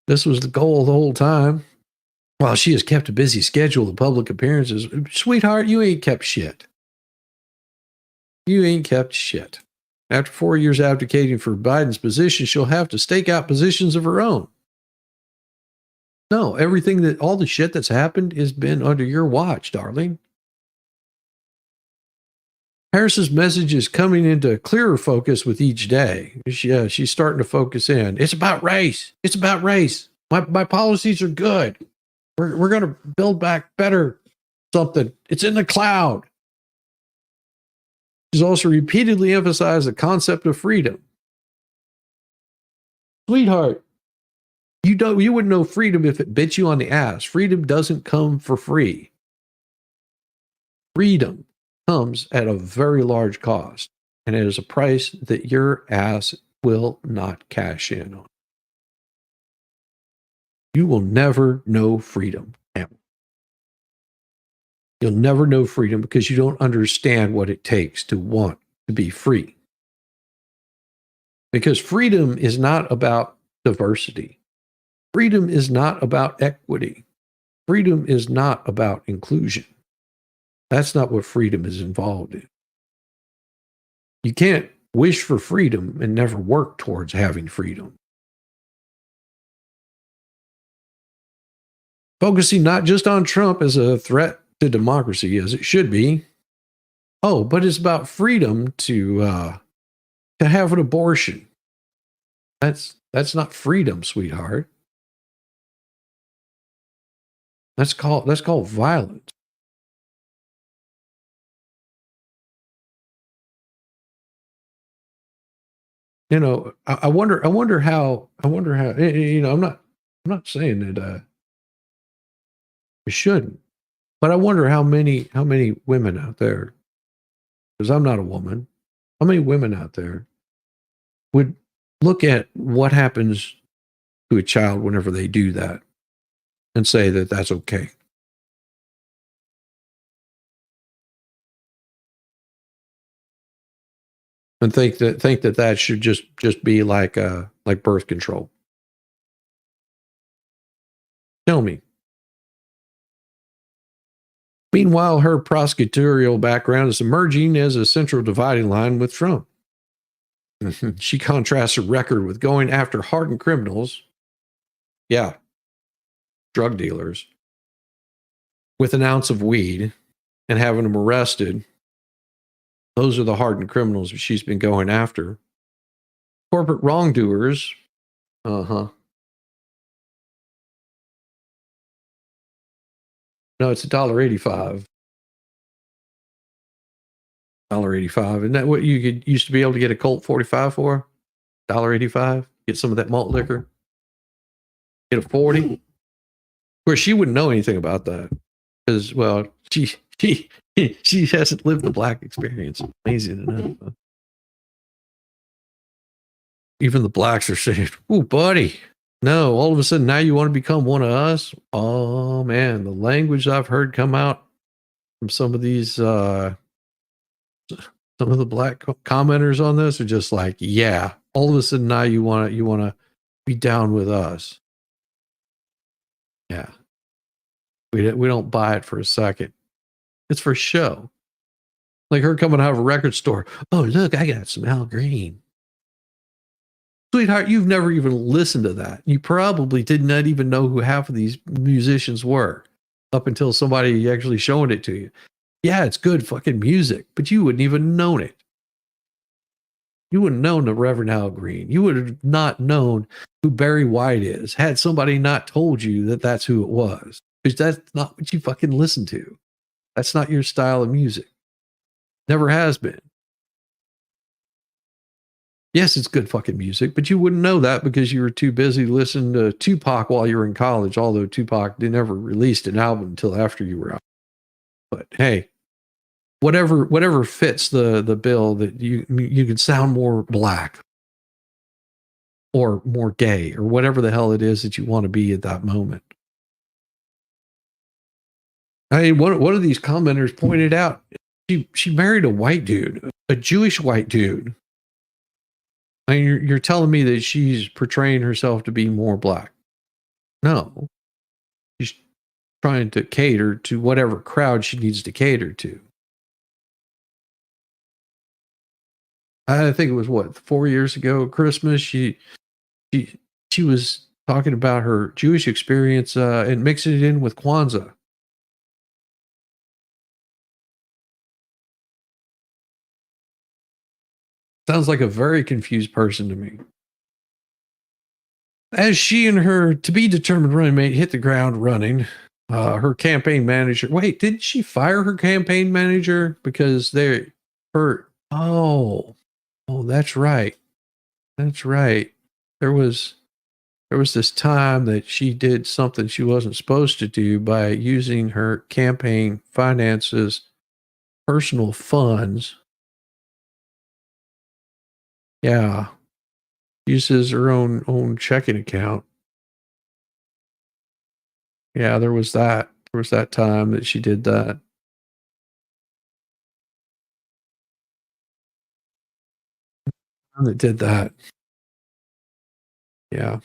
This was the goal the whole time. While she has kept a busy schedule of public appearances, sweetheart, you ain't kept shit. You ain't kept shit. After 4 years advocating for Biden's position, she'll have to stake out positions of her own. No, all the shit that's happened has been under your watch, darling. Harris's message is coming into clearer focus with each day. She's starting to focus in. It's about race. It's about race. My policies are good. We're going to build back better something. It's in the cloud. She's also repeatedly emphasized the concept of freedom. Sweetheart, you wouldn't know freedom if it bit you on the ass. Freedom doesn't come for free. Freedom comes at a very large cost, and it is a price that your ass will not cash in on. You will never know freedom. You'll never know freedom because you don't understand what it takes to want to be free. Because freedom is not about diversity. Freedom is not about equity. Freedom is not about inclusion. That's not what freedom is involved in. You can't wish for freedom and never work towards having freedom. Focusing not just on Trump as a threat to democracy, as it should be. Oh, but it's about freedom to have an abortion. That's not freedom, sweetheart. That's called violence. You know, I wonder how, you know, I'm not saying that you shouldn't, but I wonder how many women out there, because I'm not a woman, how many women out there would look at what happens to a child whenever they do that and say that that's okay. And think that should just be like birth control. Tell me. Meanwhile, her prosecutorial background is emerging as a central dividing line with Trump. She contrasts her record with going after hardened criminals, yeah, drug dealers, with an ounce of weed and having them arrested. Those are the hardened criminals she's been going after. Corporate wrongdoers, no, it's $1.85. $1.85. Isn't that what you used to be able to get a Colt 45 for? $1.85. Get some of that malt liquor. Get a 40. Of course, she wouldn't know anything about that because, well, she hasn't lived the black experience. Amazing enough. Even the blacks are saying, "Ooh, buddy, no!" All of a sudden, now you want to become one of us? Oh man, the language I've heard come out from some of these, some of the black commenters on this are just like, "Yeah." All of a sudden, now you want to be down with us? Yeah, we don't buy it for a second. It's for show. Like her coming out of a record store. Oh, look, I got some Al Green. Sweetheart, you've never even listened to that. You probably did not even know who half of these musicians were up until somebody actually showing it to you. Yeah, it's good fucking music, but you wouldn't even known it. You wouldn't known the Reverend Al Green. You would have not known who Barry White is had somebody not told you that that's who it was. Because that's not what you fucking listen to. That's not your style of music. Never has been. Yes, it's good fucking music, but you wouldn't know that because you were too busy listening to Tupac while you were in college, although Tupac never released an album until after you were out. But hey, whatever fits the bill that you can sound more black or more gay or whatever the hell it is that you want to be at that moment. I mean, one of these commenters pointed out she married a white dude, a Jewish white dude. I mean, you're telling me that she's portraying herself to be more black. No. She's trying to cater to whatever crowd she needs to cater to. I think it was 4 years ago, Christmas, she was talking about her Jewish experience and mixing it in with Kwanzaa. Sounds like a very confused person to me. As she and her to-be-determined running mate hit the ground running, her campaign manager... Wait, didn't she fire her campaign manager? Because Oh, that's right. That's right. There was this time that she did something she wasn't supposed to do by using her campaign finances, personal funds. Yeah. Uses her own checking account. Yeah, there was that. There was that time that she did that. one that did that. Yeah.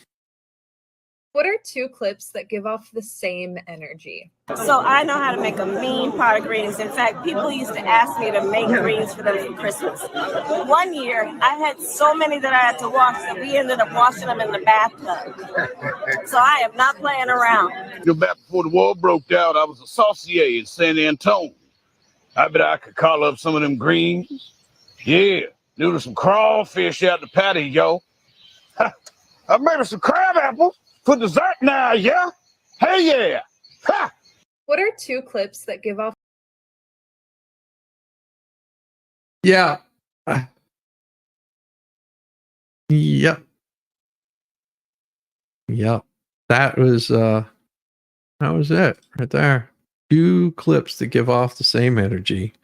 What are 2 clips that give off the same energy? So I know how to make a mean pot of greens. In fact, people used to ask me to make greens for them for Christmas. One year, I had so many that I had to wash that we ended up washing them in the bathtub. So I am not playing around. Back before the war broke out, I was a saucier in San Antone. I bet I could call up some of them greens. Yeah, noodle some crawfish out the patio. I made us some crab apples for dessert now, yeah? Hey, yeah! Ha! What are 2 clips that give off Yeah. Yep. Yep. That was it right there. 2 clips that give off the same energy.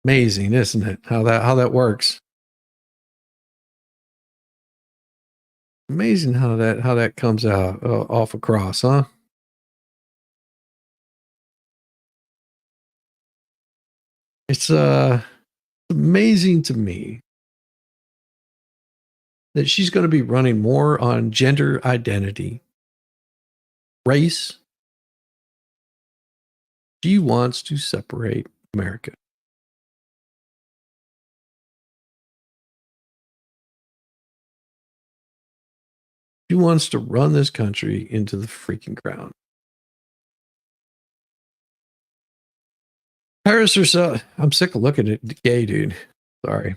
Amazing, isn't it? How that works. Amazing how that comes out off across, huh? It's amazing to me that she's going to be running more on gender identity, race. She wants to separate America. She wants to run this country into the freaking ground. Harris herself, I'm sick of looking at gay dude. Sorry.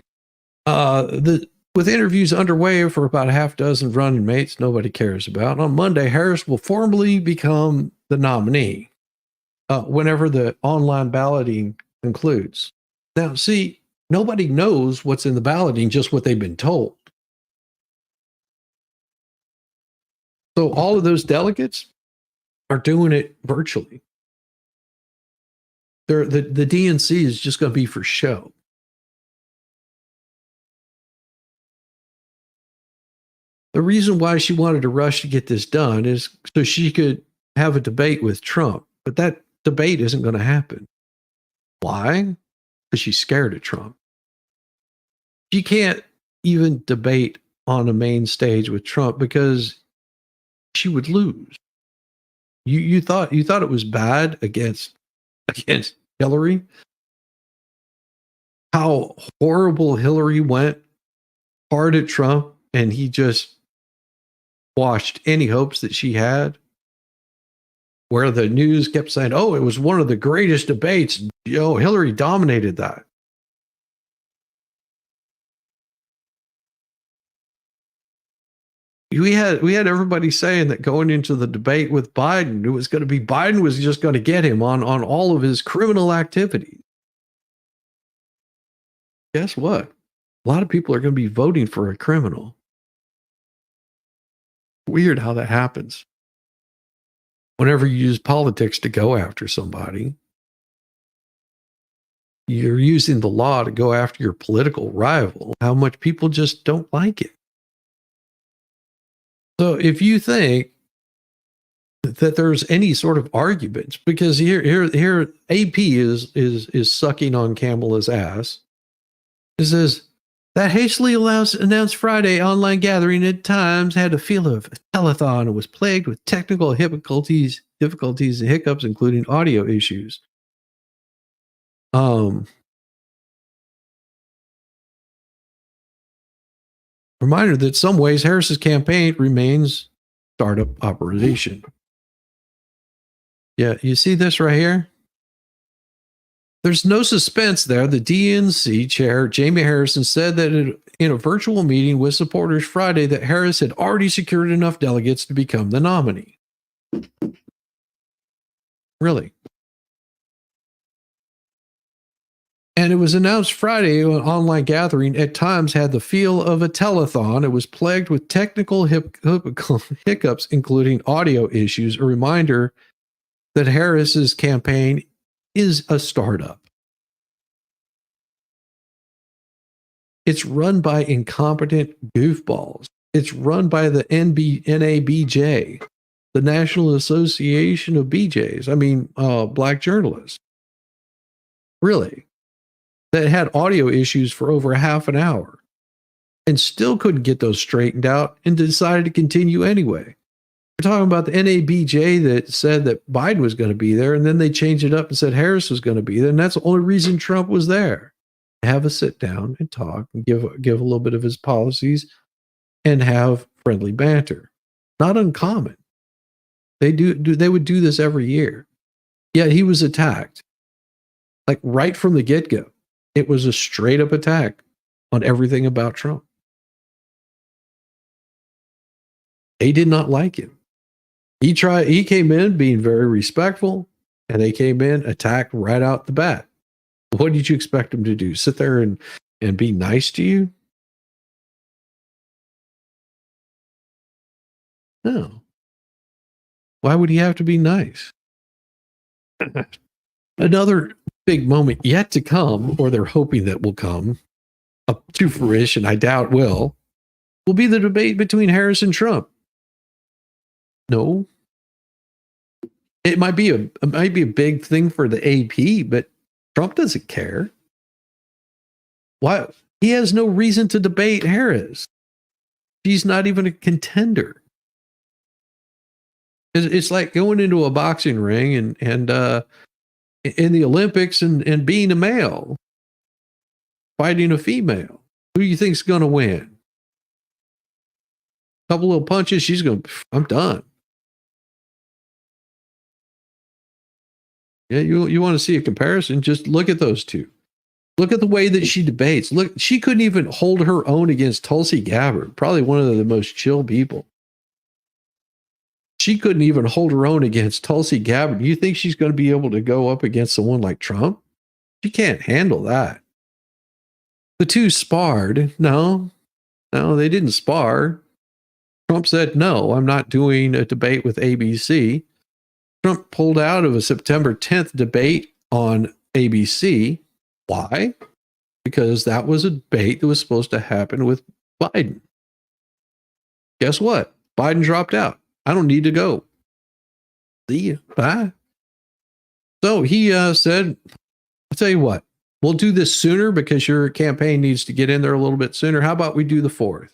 With interviews underway for about a half dozen running mates nobody cares about, on Monday, Harris will formally become the nominee whenever the online balloting concludes. Now, see, nobody knows what's in the balloting, just what they've been told. So all of those delegates are doing it virtually. The DNC is just going to be for show. The reason why she wanted to rush to get this done is so she could have a debate with Trump. But that debate isn't going to happen. Why? Because she's scared of Trump. She can't even debate on a main stage with Trump because she would lose. You thought it was bad against Hillary? How horrible Hillary went hard at Trump and he just washed any hopes that she had, where the news kept saying, oh, it was one of the greatest debates. Hillary dominated that. We had everybody saying that going into the debate with Biden, it was going to be Biden was just going to get him on all of his criminal activities. Guess what? A lot of people are going to be voting for a criminal. Weird how that happens. Whenever you use politics to go after somebody, you're using the law to go after your political rival. How much people just don't like it. So if you think that there's any sort of arguments, because here AP is sucking on Kamala's ass. It says that hastily announced Friday online gathering at times had a feel of a telethon and was plagued with technical difficulties and hiccups, including audio issues. Reminder that some ways Harris's campaign remains startup operation. Yeah, you see this right here? There's no suspense there. The DNC chair, Jamie Harrison, said that in a virtual meeting with supporters Friday that Harris had already secured enough delegates to become the nominee. Really? And it was announced Friday an online gathering at times had the feel of a telethon. It was plagued with technical hiccups, including audio issues. A reminder that Harris's campaign is a startup. It's run by incompetent goofballs. It's run by the NABJ, the National Association of BJs. I mean, black journalists. Really. that had audio issues for over half an hour and still couldn't get those straightened out and decided to continue anyway. We're talking about the NABJ that said that Biden was going to be there, and then they changed it up and said Harris was going to be there, and that's the only reason Trump was there. Have a sit down and talk and give a little bit of his policies and have friendly banter. Not uncommon. They would do this every year. Yet he was attacked. Like right from the get-go. It was a straight up attack on everything about Trump. They did not like him. He came in being very respectful, and they came in, attacked right out the bat. What did you expect him to do? Sit there and be nice to you? No. Why would he have to be nice? Another big moment yet to come, or they're hoping that will come up to fruition, I doubt will be the debate between Harris and Trump. No. It might be a big thing for the AP, but Trump doesn't care. Why? He has no reason to debate Harris. She's not even a contender. It's like going into a boxing ring and in the Olympics and being a male, fighting a female. Who do you think's going to win? A couple little punches, I'm done. Yeah, you want to see a comparison? Just look at those two. Look at the way that she debates. Look, she couldn't even hold her own against Tulsi Gabbard, probably one of the most chill people. She couldn't even hold her own against Tulsi Gabbard. You think she's going to be able to go up against someone like Trump? She can't handle that. The two sparred. No, they didn't spar. Trump said, no, I'm not doing a debate with ABC. Trump pulled out of a September 10th debate on ABC. Why? Because that was a debate that was supposed to happen with Biden. Guess what? Biden dropped out. I don't need to go. See you. Bye. So he said, I'll tell you what, we'll do this sooner because your campaign needs to get in there a little bit sooner. How about we do the 4th?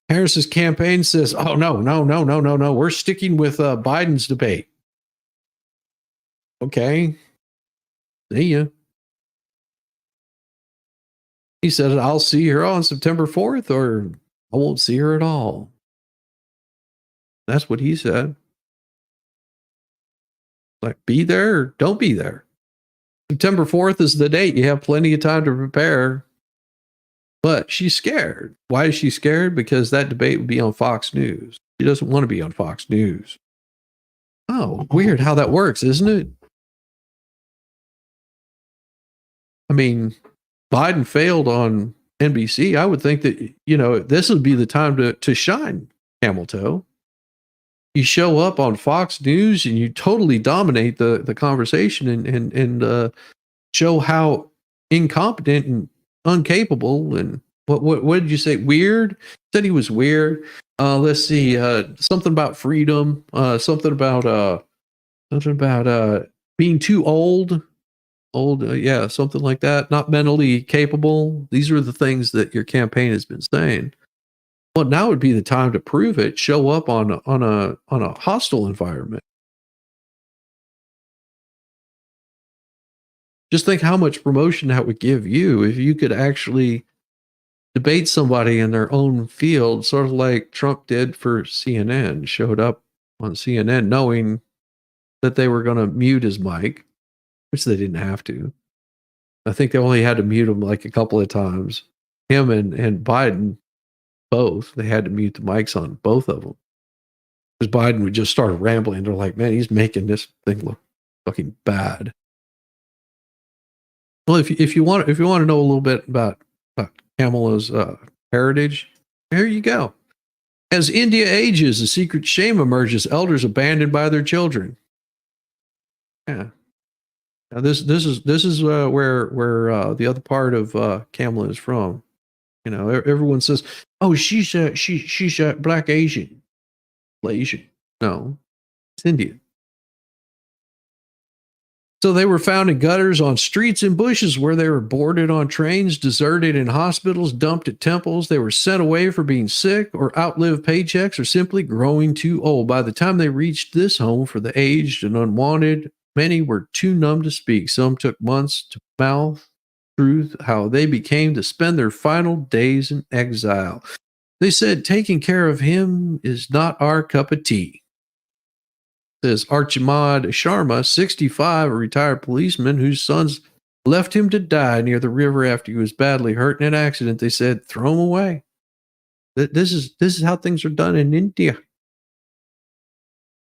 Harris's campaign says, oh, no. We're sticking with Biden's debate. Okay. See ya. He said, I'll see her on September 4th or I won't see her at all. That's what he said. Like, be there or don't be there. September 4th is the date. You have plenty of time to prepare. But she's scared. Why is she scared? Because that debate would be on Fox News. She doesn't want to be on Fox News. Oh, weird how that works, isn't it? I mean, Biden failed on NBC. I would think that, this would be the time to shine, camel toe. You show up on Fox News and you totally dominate the conversation and show how incompetent and uncapable and what did you say? Weird? Said he was weird. Let's see. Something about freedom. Something about being too old. Yeah, something like that. Not mentally capable. These are the things that your campaign has been saying. Well, now would be the time to prove it. Show up on a hostile environment. Just think how much promotion that would give you if you could actually debate somebody in their own field, sort of like Trump did for CNN. Showed up on CNN knowing that they were going to mute his mic, which they didn't have to. I think they only had to mute him like a couple of times. Him and Biden, both, they had to mute the mics on both of them. Because Biden would just start rambling. They're like, man, he's making this thing look fucking bad. Well, if you want to know a little bit about Kamala's heritage, here you go. As India ages, a secret shame emerges. Elders abandoned by their children. Yeah. Now this is where the other part of Kamala is from. Everyone says, "Oh, she's a black Asian." Asian? No, it's Indian. So they were found in gutters, on streets and bushes, where they were boarded on trains, deserted in hospitals, dumped at temples. They were sent away for being sick or outlived paychecks or simply growing too old. By the time they reached this home for the aged and unwanted, many were too numb to speak. Some took months to mouth truth, how they became to spend their final days in exile. They said, taking care of him is not our cup of tea. Says Archimad Sharma, 65, a retired policeman whose sons left him to die near the river after he was badly hurt in an accident. They said, throw him away. This is how things are done in India.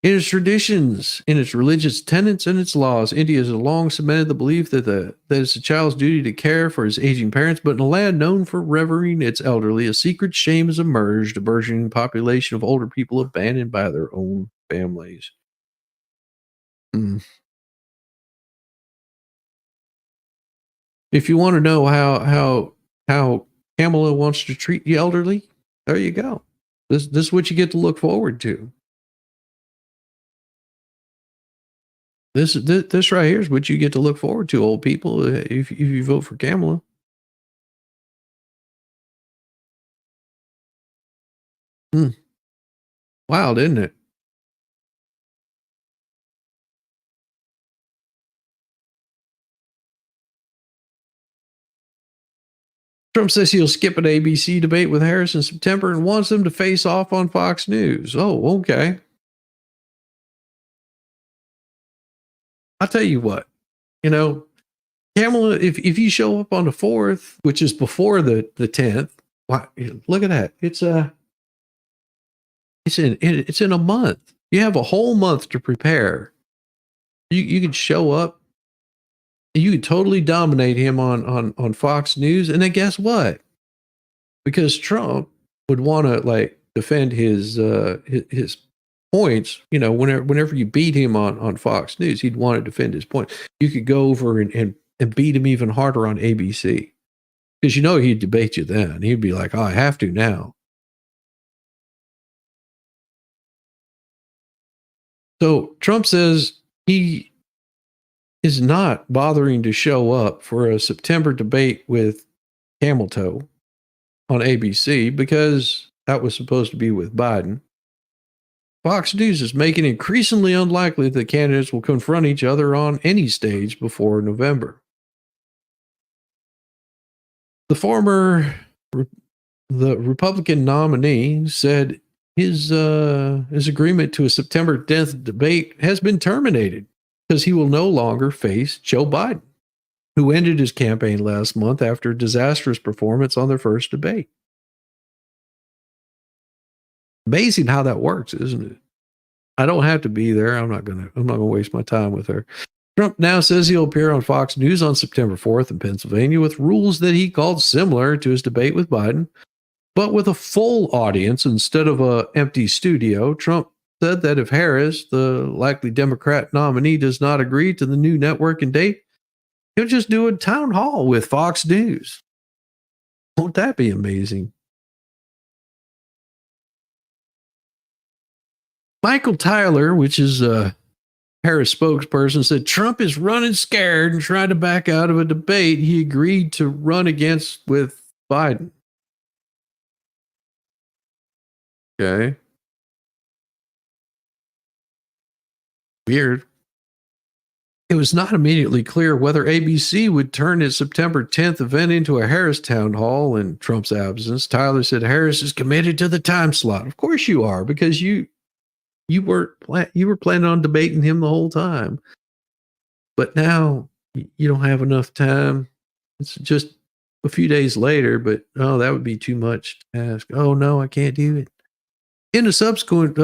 In its traditions, in its religious tenets, and its laws, India has long cemented the belief that it's a child's duty to care for his aging parents, but in a land known for revering its elderly, a secret shame has emerged, a burgeoning population of older people abandoned by their own families. If you want to know how Kamala wants to treat the elderly, there you go. This is what you get to look forward to. This right here is what you get to look forward to, old people, if you vote for Kamala. Wild, isn't it? Trump says he'll skip an ABC debate with Harris in September and wants them to face off on Fox News. Oh, okay. I'll tell you what, Kamala, if you show up on the 4th, which is before the 10th, wow, look at that. It's in a month. You have a whole month to prepare. You could show up. You could totally dominate him on Fox News. And then guess what? Because Trump would want to defend his points, whenever you beat him on Fox News, he'd want to defend his point. You could go over and beat him even harder on ABC. Because he'd debate you then. He'd be like, oh, I have to now. So Trump says he is not bothering to show up for a September debate with Camel Toe on ABC because that was supposed to be with Biden. Fox News is making it increasingly unlikely that candidates will confront each other on any stage before November. The Republican nominee said his agreement to a September 10th debate has been terminated because he will no longer face Joe Biden, who ended his campaign last month after a disastrous performance on their first debate. Amazing how that works, isn't it? I don't have to be there. I'm not gonna waste my time with her. Trump now says he'll appear on Fox News on September 4th in Pennsylvania with rules that he called similar to his debate with Biden, but with a full audience instead of an empty studio. Trump said that if Harris, the likely Democrat nominee, does not agree to the new network and date, he'll just do a town hall with Fox News. Won't that be amazing? Michael Tyler, which is a Harris spokesperson, said Trump is running scared and trying to back out of a debate he agreed to run against with Biden. Okay. Weird. It was not immediately clear whether ABC would turn its September 10th event into a Harris town hall in Trump's absence. Tyler said Harris is committed to the time slot. Of course you are, because you were planning on debating him the whole time. But now you don't have enough time. It's just a few days later, but that would be too much to ask. Oh no, I can't do it. In a subsequent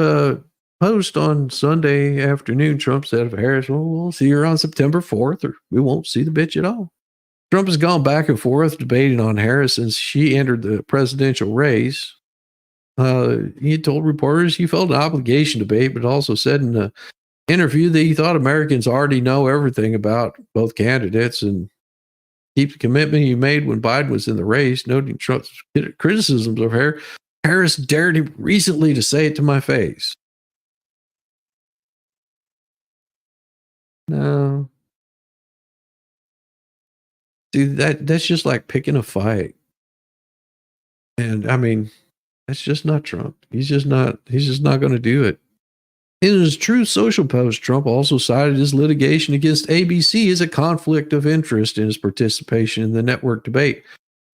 post on Sunday afternoon, Trump said of Harris, well, we'll see her on September 4th, or we won't see the bitch at all. Trump has gone back and forth debating on Harris since she entered the presidential race. He had told reporters he felt an obligation to debate, but also said in an interview that he thought Americans already know everything about both candidates and keep the commitment he made when Biden was in the race. Noting Trump's criticisms of her, Harris dared him recently to say it to my face. No, Dude, that's just like picking a fight. And I mean, that's just not Trump. He's just not going to do it. In his True Social post, Trump also cited his litigation against ABC as a conflict of interest in his participation in the network debate.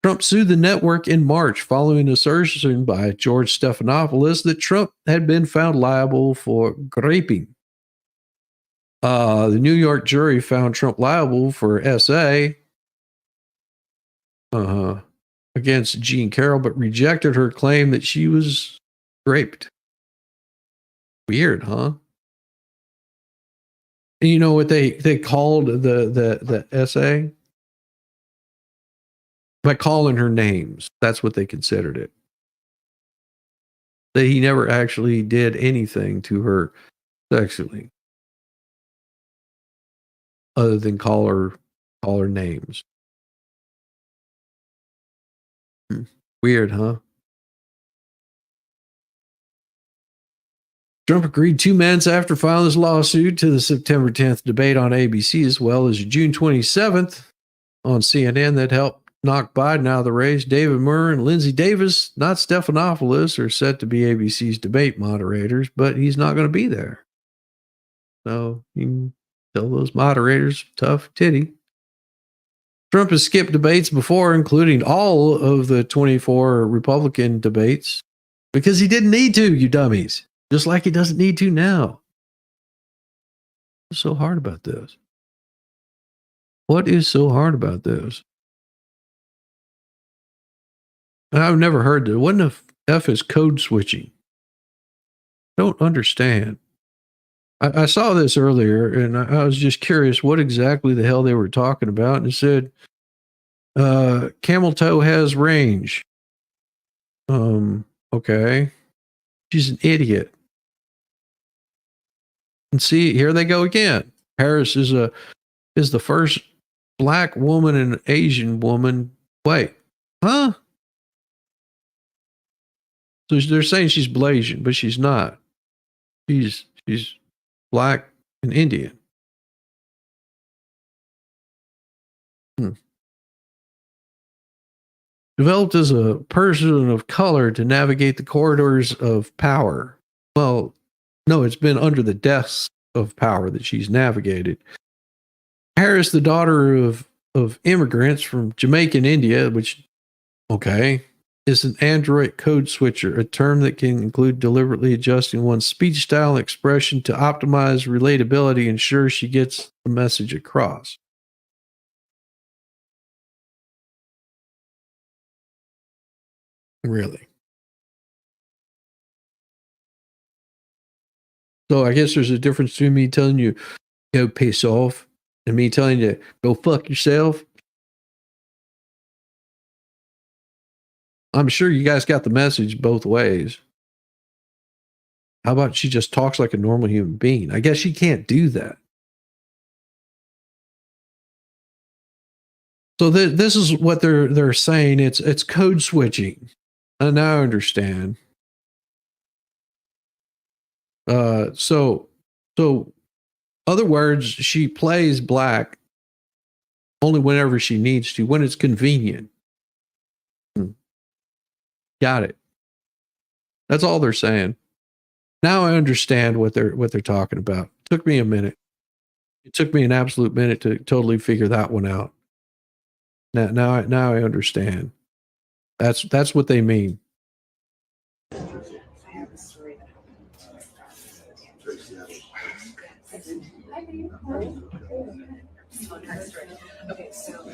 Trump sued the network in March following assertion by George Stephanopoulos that Trump had been found liable for graping. The New York jury found Trump liable for SA against Jean Carroll, but rejected her claim that she was raped. Weird, huh? And you know what they called the essay? By calling her names. That's what they considered it. That he never actually did anything to her sexually. Other than call her names. Weird, huh? Trump agreed 2 months after filing his lawsuit to the September 10th debate on ABC, as well as June 27th on CNN, that helped knock Biden out of the race. David Murr and Lindsey Davis, not Stephanopoulos, are set to be ABC's debate moderators, but he's not going to be there. So you can tell those moderators, tough titty. Trump has skipped debates before, including all of the 24 Republican debates, because he didn't need to, you dummies. Just like he doesn't need to now. What's so hard about this? What is so hard about this? I've never heard that. What the F is code switching? I don't understand. I saw this earlier, and I was just curious what exactly the hell they were talking about. And it said, camel toe has range. Okay. She's an idiot. And see, here they go again. Harris is the first black woman and Asian woman. Wait, huh? So they're saying she's Blasian, but she's not. She's black and Indian. Developed as a person of color to navigate the corridors of power. Well, no, it's been under the desks of power that she's navigated. Harris, the daughter of immigrants from Jamaica and India, which, okay, is an android code switcher, a term that can include deliberately adjusting one's speech style and expression to optimize relatability and ensure she gets the message across. Really? So I guess there's a difference between me telling you, go piss off, and me telling you, go fuck yourself. I'm sure you guys got the message both ways. How about she just talks like a normal human being? I guess she can't do that. So this is what they're saying. It's code switching. And now I understand. So other words, she plays black only whenever she needs to, when it's convenient. Got it. That's all they're saying. Now I understand what they're talking about. It took me a minute. It took me an absolute minute to totally figure that one out. Now I understand. That's what they mean. Okay, so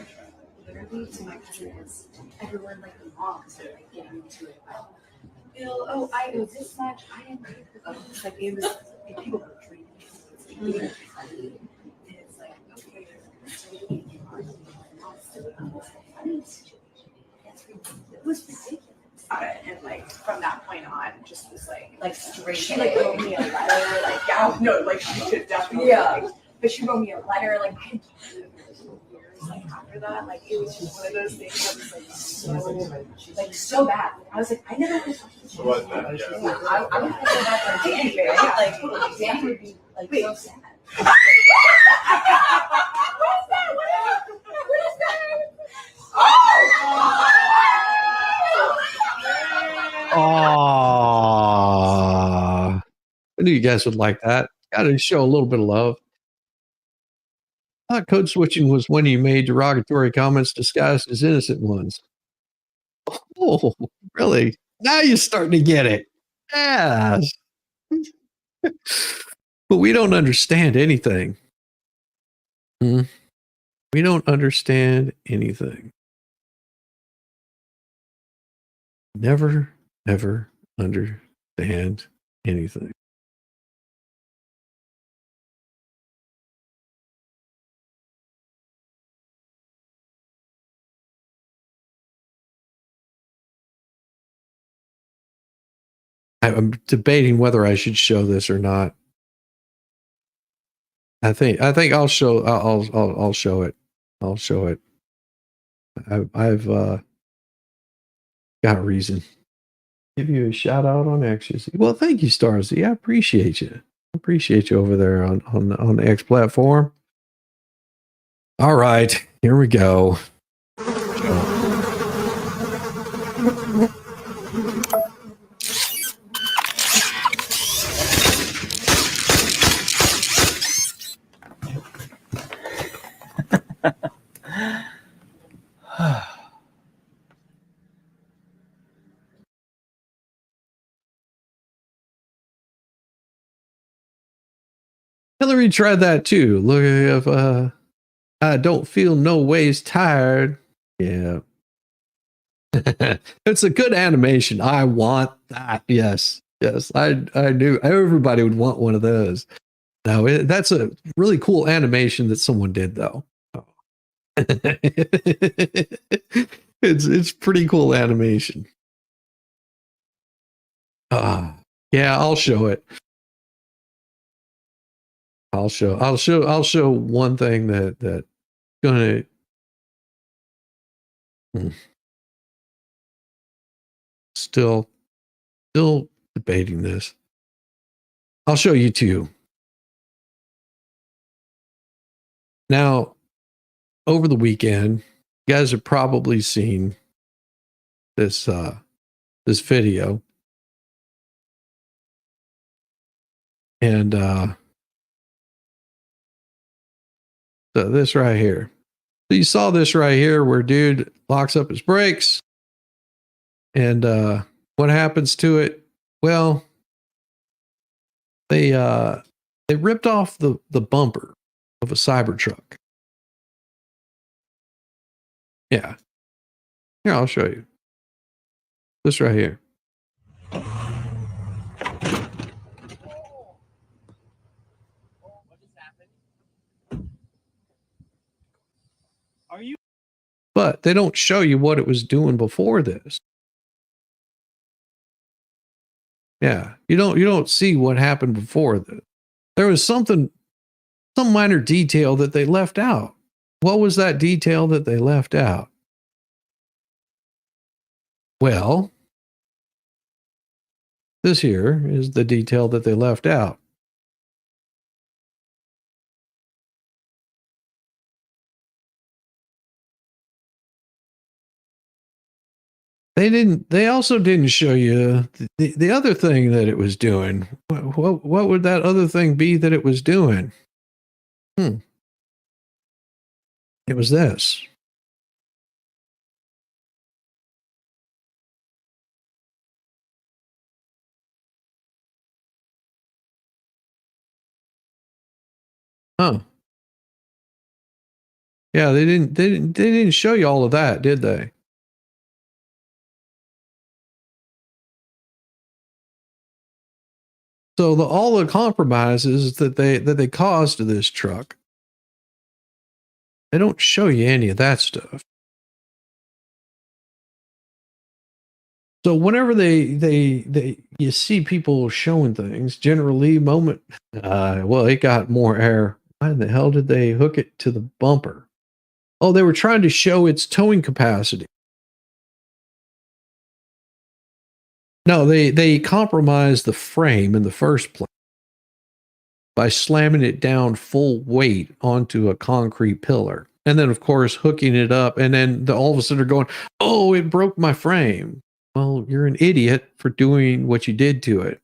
literally to my cousins, everyone like the moms are like getting into it. Bill, I know this much. I didn't read the book. It's like it was like, people were drinking. And it's like, okay, it was ridiculous. And like from that point on, just was like straight. She like wrote me a letter, like yeah, no, like she could definitely like, but she wrote me a letter, like I hadn't talked to her for years, like after that, like it was just one of those things that was like so bad. I was like, I never want to talk to this. I would go back to Danny, like Danny would be like so sad. What is that? What is that? knew you guys would like that. Got to show a little bit of love. I thought code switching was when you made derogatory comments disguised as innocent ones. Oh, really? Now you're starting to get it. Yes. But we don't understand anything. We don't understand anything. Never, ever understand anything. I'm debating whether I should show this or not. I think I'll show. I'll show it. I'll show it. I've got reason. Give you a shout out on X. Well, thank you, Starzy. I appreciate you. I appreciate you over there on the X platform. All right, here we go. Hillary tried that too. Look if I don't feel no ways tired. Yeah. It's a good animation. I want that. Yes. Yes. I knew everybody would want one of those. No, that's a really cool animation that someone did though. It's pretty cool animation. Yeah, I'll show it. I'll show one thing that gonna still debating this. I'll show you two. Now, over the weekend, you guys have probably seen this this video. And so this right here. So you saw this right here where dude locks up his brakes. And what happens to it? Well, they ripped off the bumper of a Cybertruck. Yeah. Here, I'll show you. This right here. But they don't show you what it was doing before this. Yeah, you don't see what happened before this. There was some minor detail that they left out. What was that detail that they left out? Well, this here is the detail that they left out. They also didn't show you the other thing that it was doing. What would that other thing be that it was doing? It was this. Huh. Yeah, they didn't show you all of that, did they? So all the compromises that they caused to this truck, they don't show you any of that stuff. So whenever you see people showing things, generally well, it got more air. Why in the hell did they hook it to the bumper? Oh, they were trying to show its towing capacity. No, they compromised the frame in the first place by slamming it down full weight onto a concrete pillar. And then, of course, hooking it up. And then all of a sudden they're going, oh, it broke my frame. Well, you're an idiot for doing what you did to it.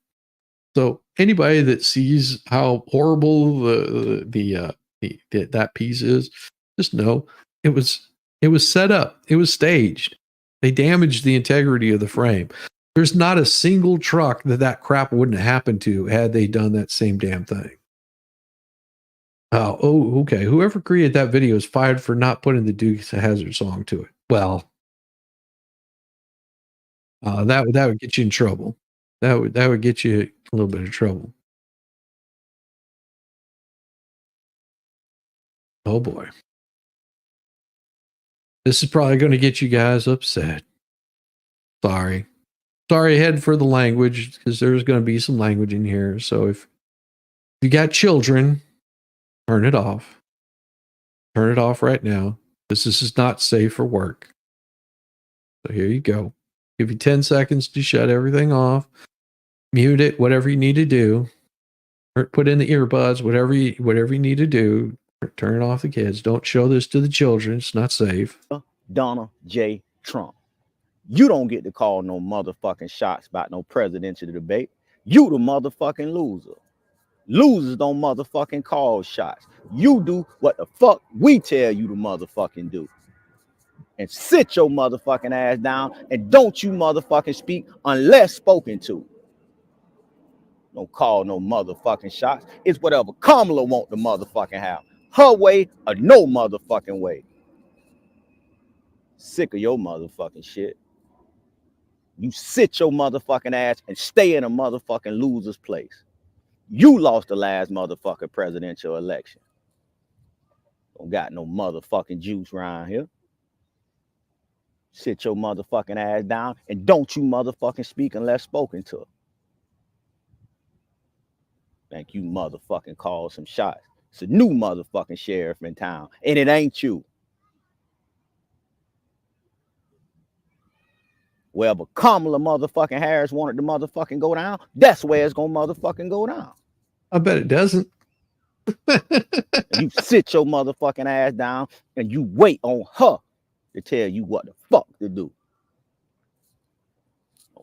So anybody that sees how horrible that piece is, just know it was set up. It was staged. They damaged the integrity of the frame. There's not a single truck that crap wouldn't have happened to had they done that same damn thing. Oh, okay. Whoever created that video is fired for not putting the Dukes of Hazzard song to it. Well, that would get you in trouble. That would get you a little bit of trouble. Oh boy. This is probably going to get you guys upset. Sorry ahead for the language, because there's going to be some language in here. So if you got children, turn it off. Turn it off right now. This is not safe for work. So here you go. Give you 10 seconds to shut everything off. Mute it, whatever you need to do. Or put in the earbuds, whatever you need to do. Turn off the kids. Don't show this to the children. It's not safe. Donald J. Trump. You don't get to call no motherfucking shots about no presidential debate. You the motherfucking loser. Losers don't motherfucking call shots. You do what the fuck we tell you to motherfucking do. And sit your motherfucking ass down and don't you motherfucking speak unless spoken to. Don't call no motherfucking shots. It's whatever Kamala want the motherfucking have. Her way or no motherfucking way. Sick of your motherfucking shit. You sit your motherfucking ass and stay in a motherfucking loser's place. You lost the last motherfucking presidential election. Don't got no motherfucking juice around here. Sit your motherfucking ass down and don't you motherfucking speak unless spoken to. Think you motherfucking call some shots. It's a new motherfucking sheriff in town, and it ain't you. Wherever Kamala motherfucking Harris wanted to motherfucking go down, that's where it's gonna motherfucking go down. I bet it doesn't. And you sit your motherfucking ass down and you wait on her to tell you what the fuck to do.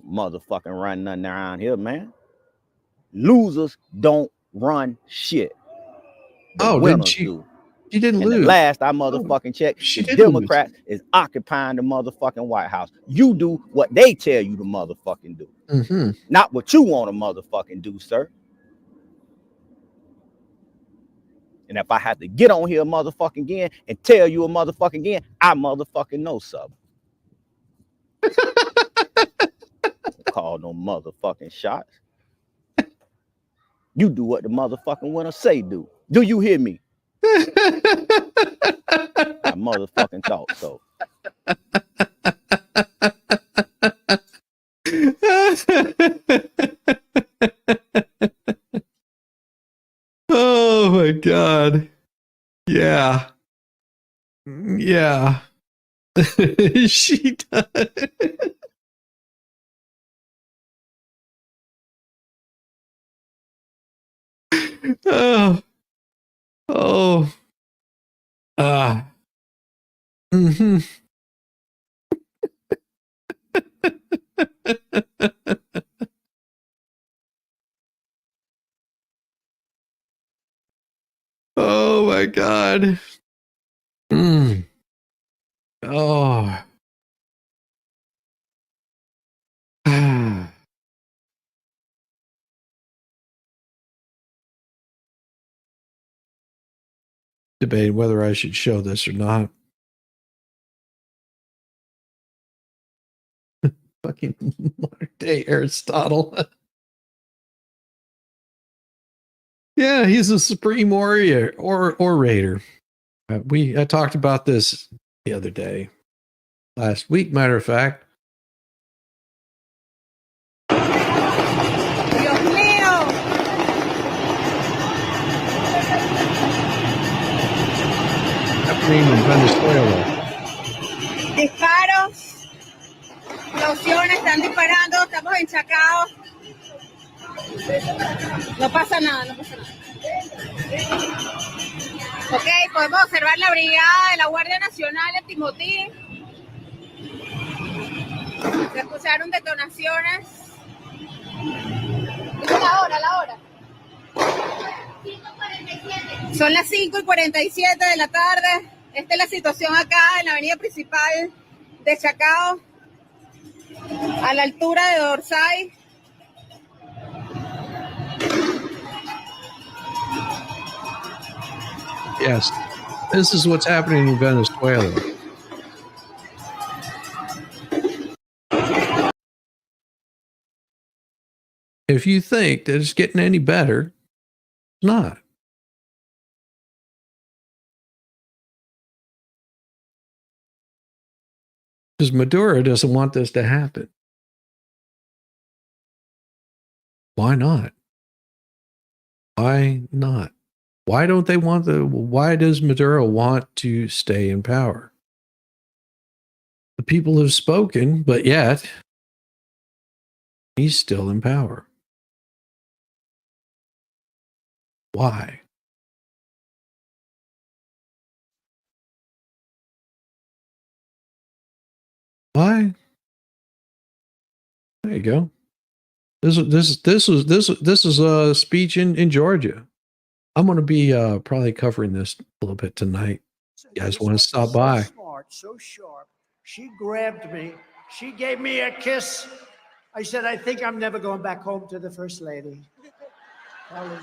Motherfucking run nothing around here, man. Losers don't run shit. The winners do. She didn't and lose. The last I motherfucking checked, the Democrats is occupying the motherfucking White House. You do what they tell you to motherfucking do. Mm-hmm. Not what you want to motherfucking do, sir. And if I have to get on here motherfucking again and tell you a motherfucking again, I motherfucking know something. Call no motherfucking shots. You do what the motherfucking winner say do. Do you hear me? I motherfucking thought so. Oh my God. Yeah. Yeah. She does. Oh. Oh. Mm-hmm. Oh my God. Oh. Debating whether I should show this or not. Fucking modern day Aristotle. Yeah, he's a supreme warrior or orator. I talked about this the other day, last week, matter of fact. Dios mío. Happening in Venezuela. Disparos. Explosiones, están disparando, estamos enchacados. No pasa nada, no pasa nada. Ok, podemos observar la brigada de la Guardia Nacional en Timotín. Se escucharon detonaciones. Dime la hora, la hora. Son las 5:47 de la tarde. Esta es la situación acá en la avenida principal de Chacao, a la altura de Dorsay. Yes, this is what's happening in Venezuela. If you think that it's getting any better, it's not. Because Maduro doesn't want this to happen. Why not? Why not? Why don't they want why does Maduro want to stay in power? The people have spoken, but yet he's still in power. Why? Why? There you go. This is a speech in Georgia. I'm going to be probably covering this a little bit tonight. You guys want to stop by? So smart, so sharp. She grabbed me. She gave me a kiss. I said, I think I'm never going back home to the First Lady. You were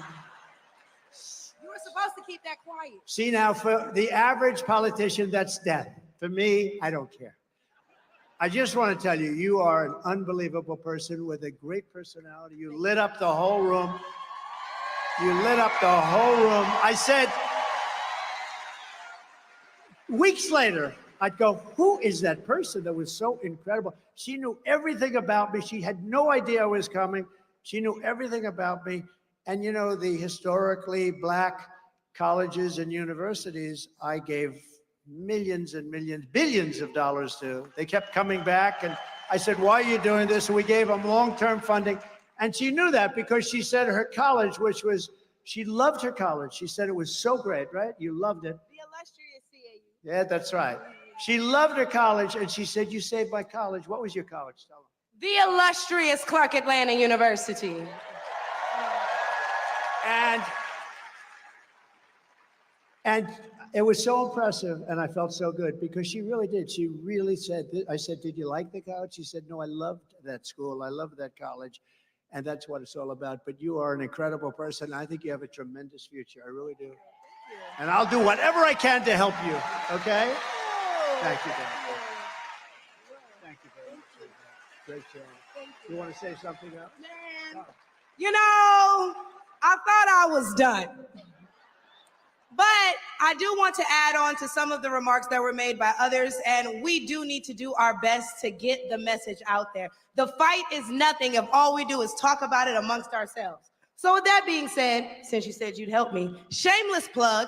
supposed to keep that quiet. See, now, for the average politician, that's death. For me, I don't care. I just want to tell you, you are an unbelievable person with a great personality. You lit up the whole room. You lit up the whole room. I said, weeks later, I'd go, who is that person that was so incredible? She knew everything about me. She had no idea I was coming. She knew everything about me. And you know, the historically Black colleges and universities, I gave millions and millions, billions of dollars to. They kept coming back. And I said, why are you doing this? And we gave them long-term funding. And she knew that because she said her college, which was, she loved her college. She said it was so great, right? You loved it. The illustrious CAU. Yeah, that's right. She loved her college, and she said, you saved my college. What was your college? Tell them. The illustrious Clark Atlanta University. And it was so impressive, and I felt so good because she really did. She really said, I said, did you like the college? She said, no, I loved that school. I loved that college. And that's what it's all about. But you are an incredible person. I think you have a tremendous future. I really do. And I'll do whatever I can to help you. Okay? Thank you, Dan. Thank you very much. Great job. You want to say something else? Man, you know, I thought I was done. But I do want to add on to some of the remarks that were made by others, and we do need to do our best to get the message out there. The fight is nothing if all we do is talk about it amongst ourselves. So with that being said, since you said you'd help me, shameless plug,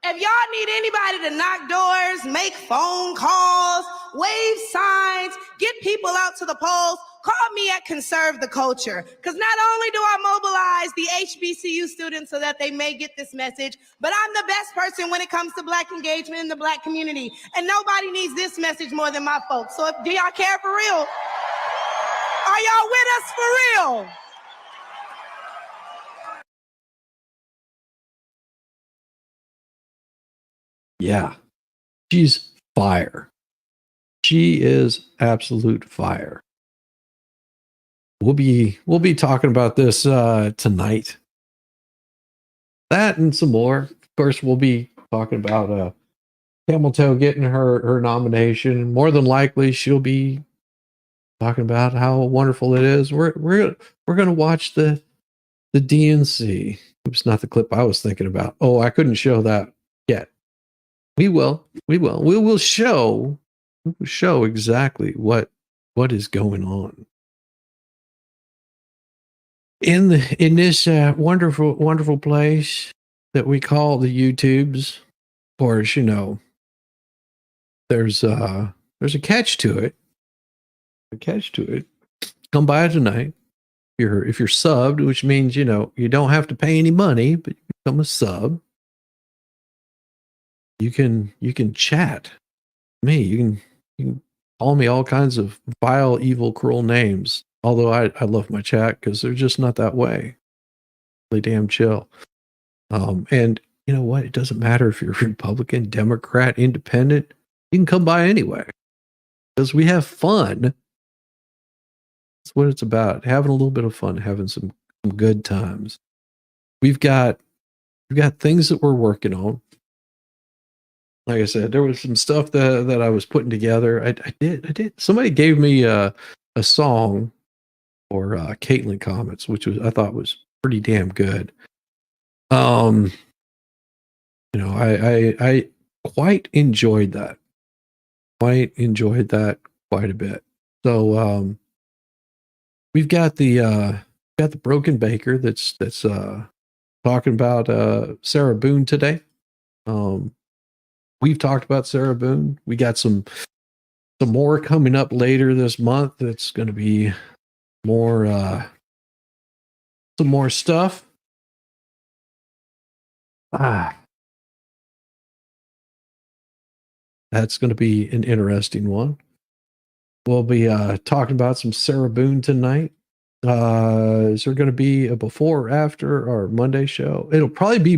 if y'all need anybody to knock doors, make phone calls, wave signs, get people out to the polls, call me at Conserve the Culture. Because not only do I mobilize the HBCU students so that they may get this message, but I'm the best person when it comes to Black engagement in the Black community. And nobody needs this message more than my folks. So do y'all care for real? Are y'all with us for real? Yeah. She's fire. She is absolute fire. We'll be talking about this tonight. That and some more. Of course, we'll be talking about Camel Toe getting her nomination. More than likely, she'll be talking about how wonderful it is. We're gonna watch the DNC. It's not the clip I was thinking about. Oh, I couldn't show that yet. We will show exactly what is going on in this wonderful place that we call the YouTubes. Of course, you know, there's a catch to it. Come by tonight. If you're subbed, which means, you know, you don't have to pay any money, but you become a sub. You can chat me. You can call me all kinds of vile, evil, cruel names. Although I love my chat because they're just not that way. Really damn chill. And you know what? It doesn't matter if you're Republican, Democrat, Independent. You can come by anyway because we have fun. That's what it's about. Having a little bit of fun, having some good times. We've got things that we're working on. Like I said, there was some stuff that I was putting together. I did. Somebody gave me a song for Caitlin Comets, which I thought was pretty damn good. You know, I quite enjoyed that. Quite a bit. So we've got the Broken Baker that's talking about Sarah Boone today. We've talked about Sarah Boone. We got some more coming up later this month. That's going to be more some more stuff. That's going to be an interesting one. We'll be talking about some Sarah Boone tonight. Is there going to be a before or after our Monday show? It'll probably be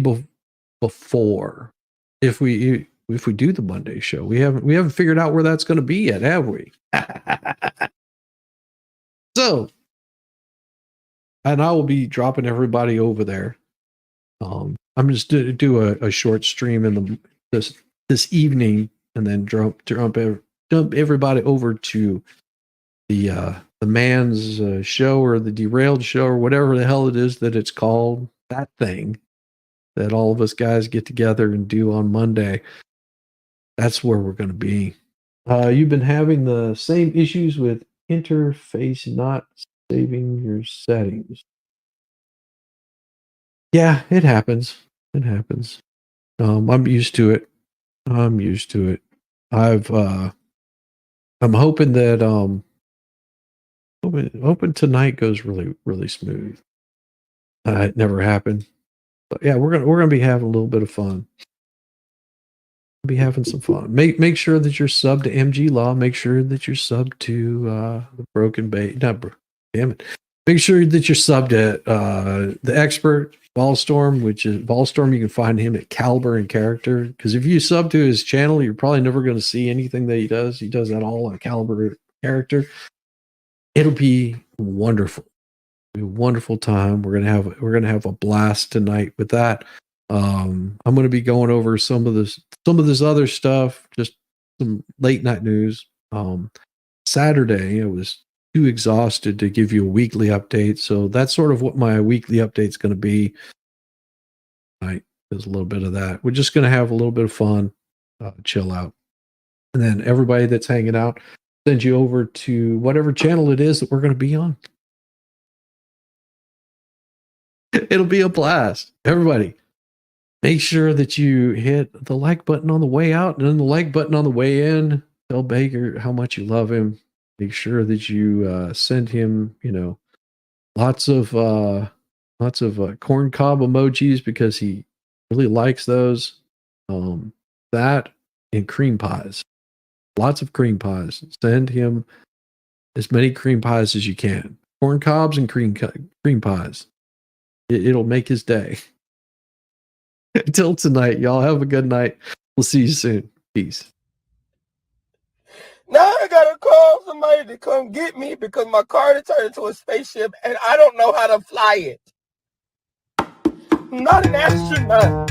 before if we do the Monday show. We haven't figured out where that's going to be yet, have we? So, and I will be dropping everybody over there. I'm just to do a short stream in this evening, and then dump everybody over to the man's show or the derailed show or whatever the hell it is that it's called. That thing that all of us guys get together and do on Monday. That's where we're going to be. You've been having the same issues with interface not saving your settings. Yeah, it happens. It happens. I'm used to it. I'm hoping that hoping tonight goes really, really smooth. It never happened. But yeah, we're gonna be having a little bit of fun. Be having some fun. Make sure that you're subbed to MG Law. Make sure that you're subbed to the Broken Bait. Damn it. Make sure that you're subbed to the expert Ballstorm, which is Ballstorm. You can find him at Caliber and Character. Because if you sub to his channel, you're probably never going to see anything that he does. He does that all on Caliber Character. It'll be wonderful. It'll be a wonderful time. We're gonna have a blast tonight with that. I'm going to be going over some of this other stuff, just some late night news. Saturday, I was too exhausted to give you a weekly update, so that's sort of what my weekly update is going to be. Right, there's a little bit of that. We're just going to have a little bit of fun, chill out, and then everybody that's hanging out, send you over to whatever channel it is that we're going to be on. It'll be a blast, everybody. Make sure that you hit the like button on the way out and then the like button on the way in. Tell Baker how much you love him. Make sure that you send him, lots of corn cob emojis because he really likes those. That and cream pies. Lots of cream pies. Send him as many cream pies as you can. Corn cobs and cream pies. It'll make his day. Until tonight, y'all have a good night. We'll see you soon. Peace. Now I gotta call somebody to come get me because my car turned into a spaceship and I don't know how to fly it. I'm not an astronaut.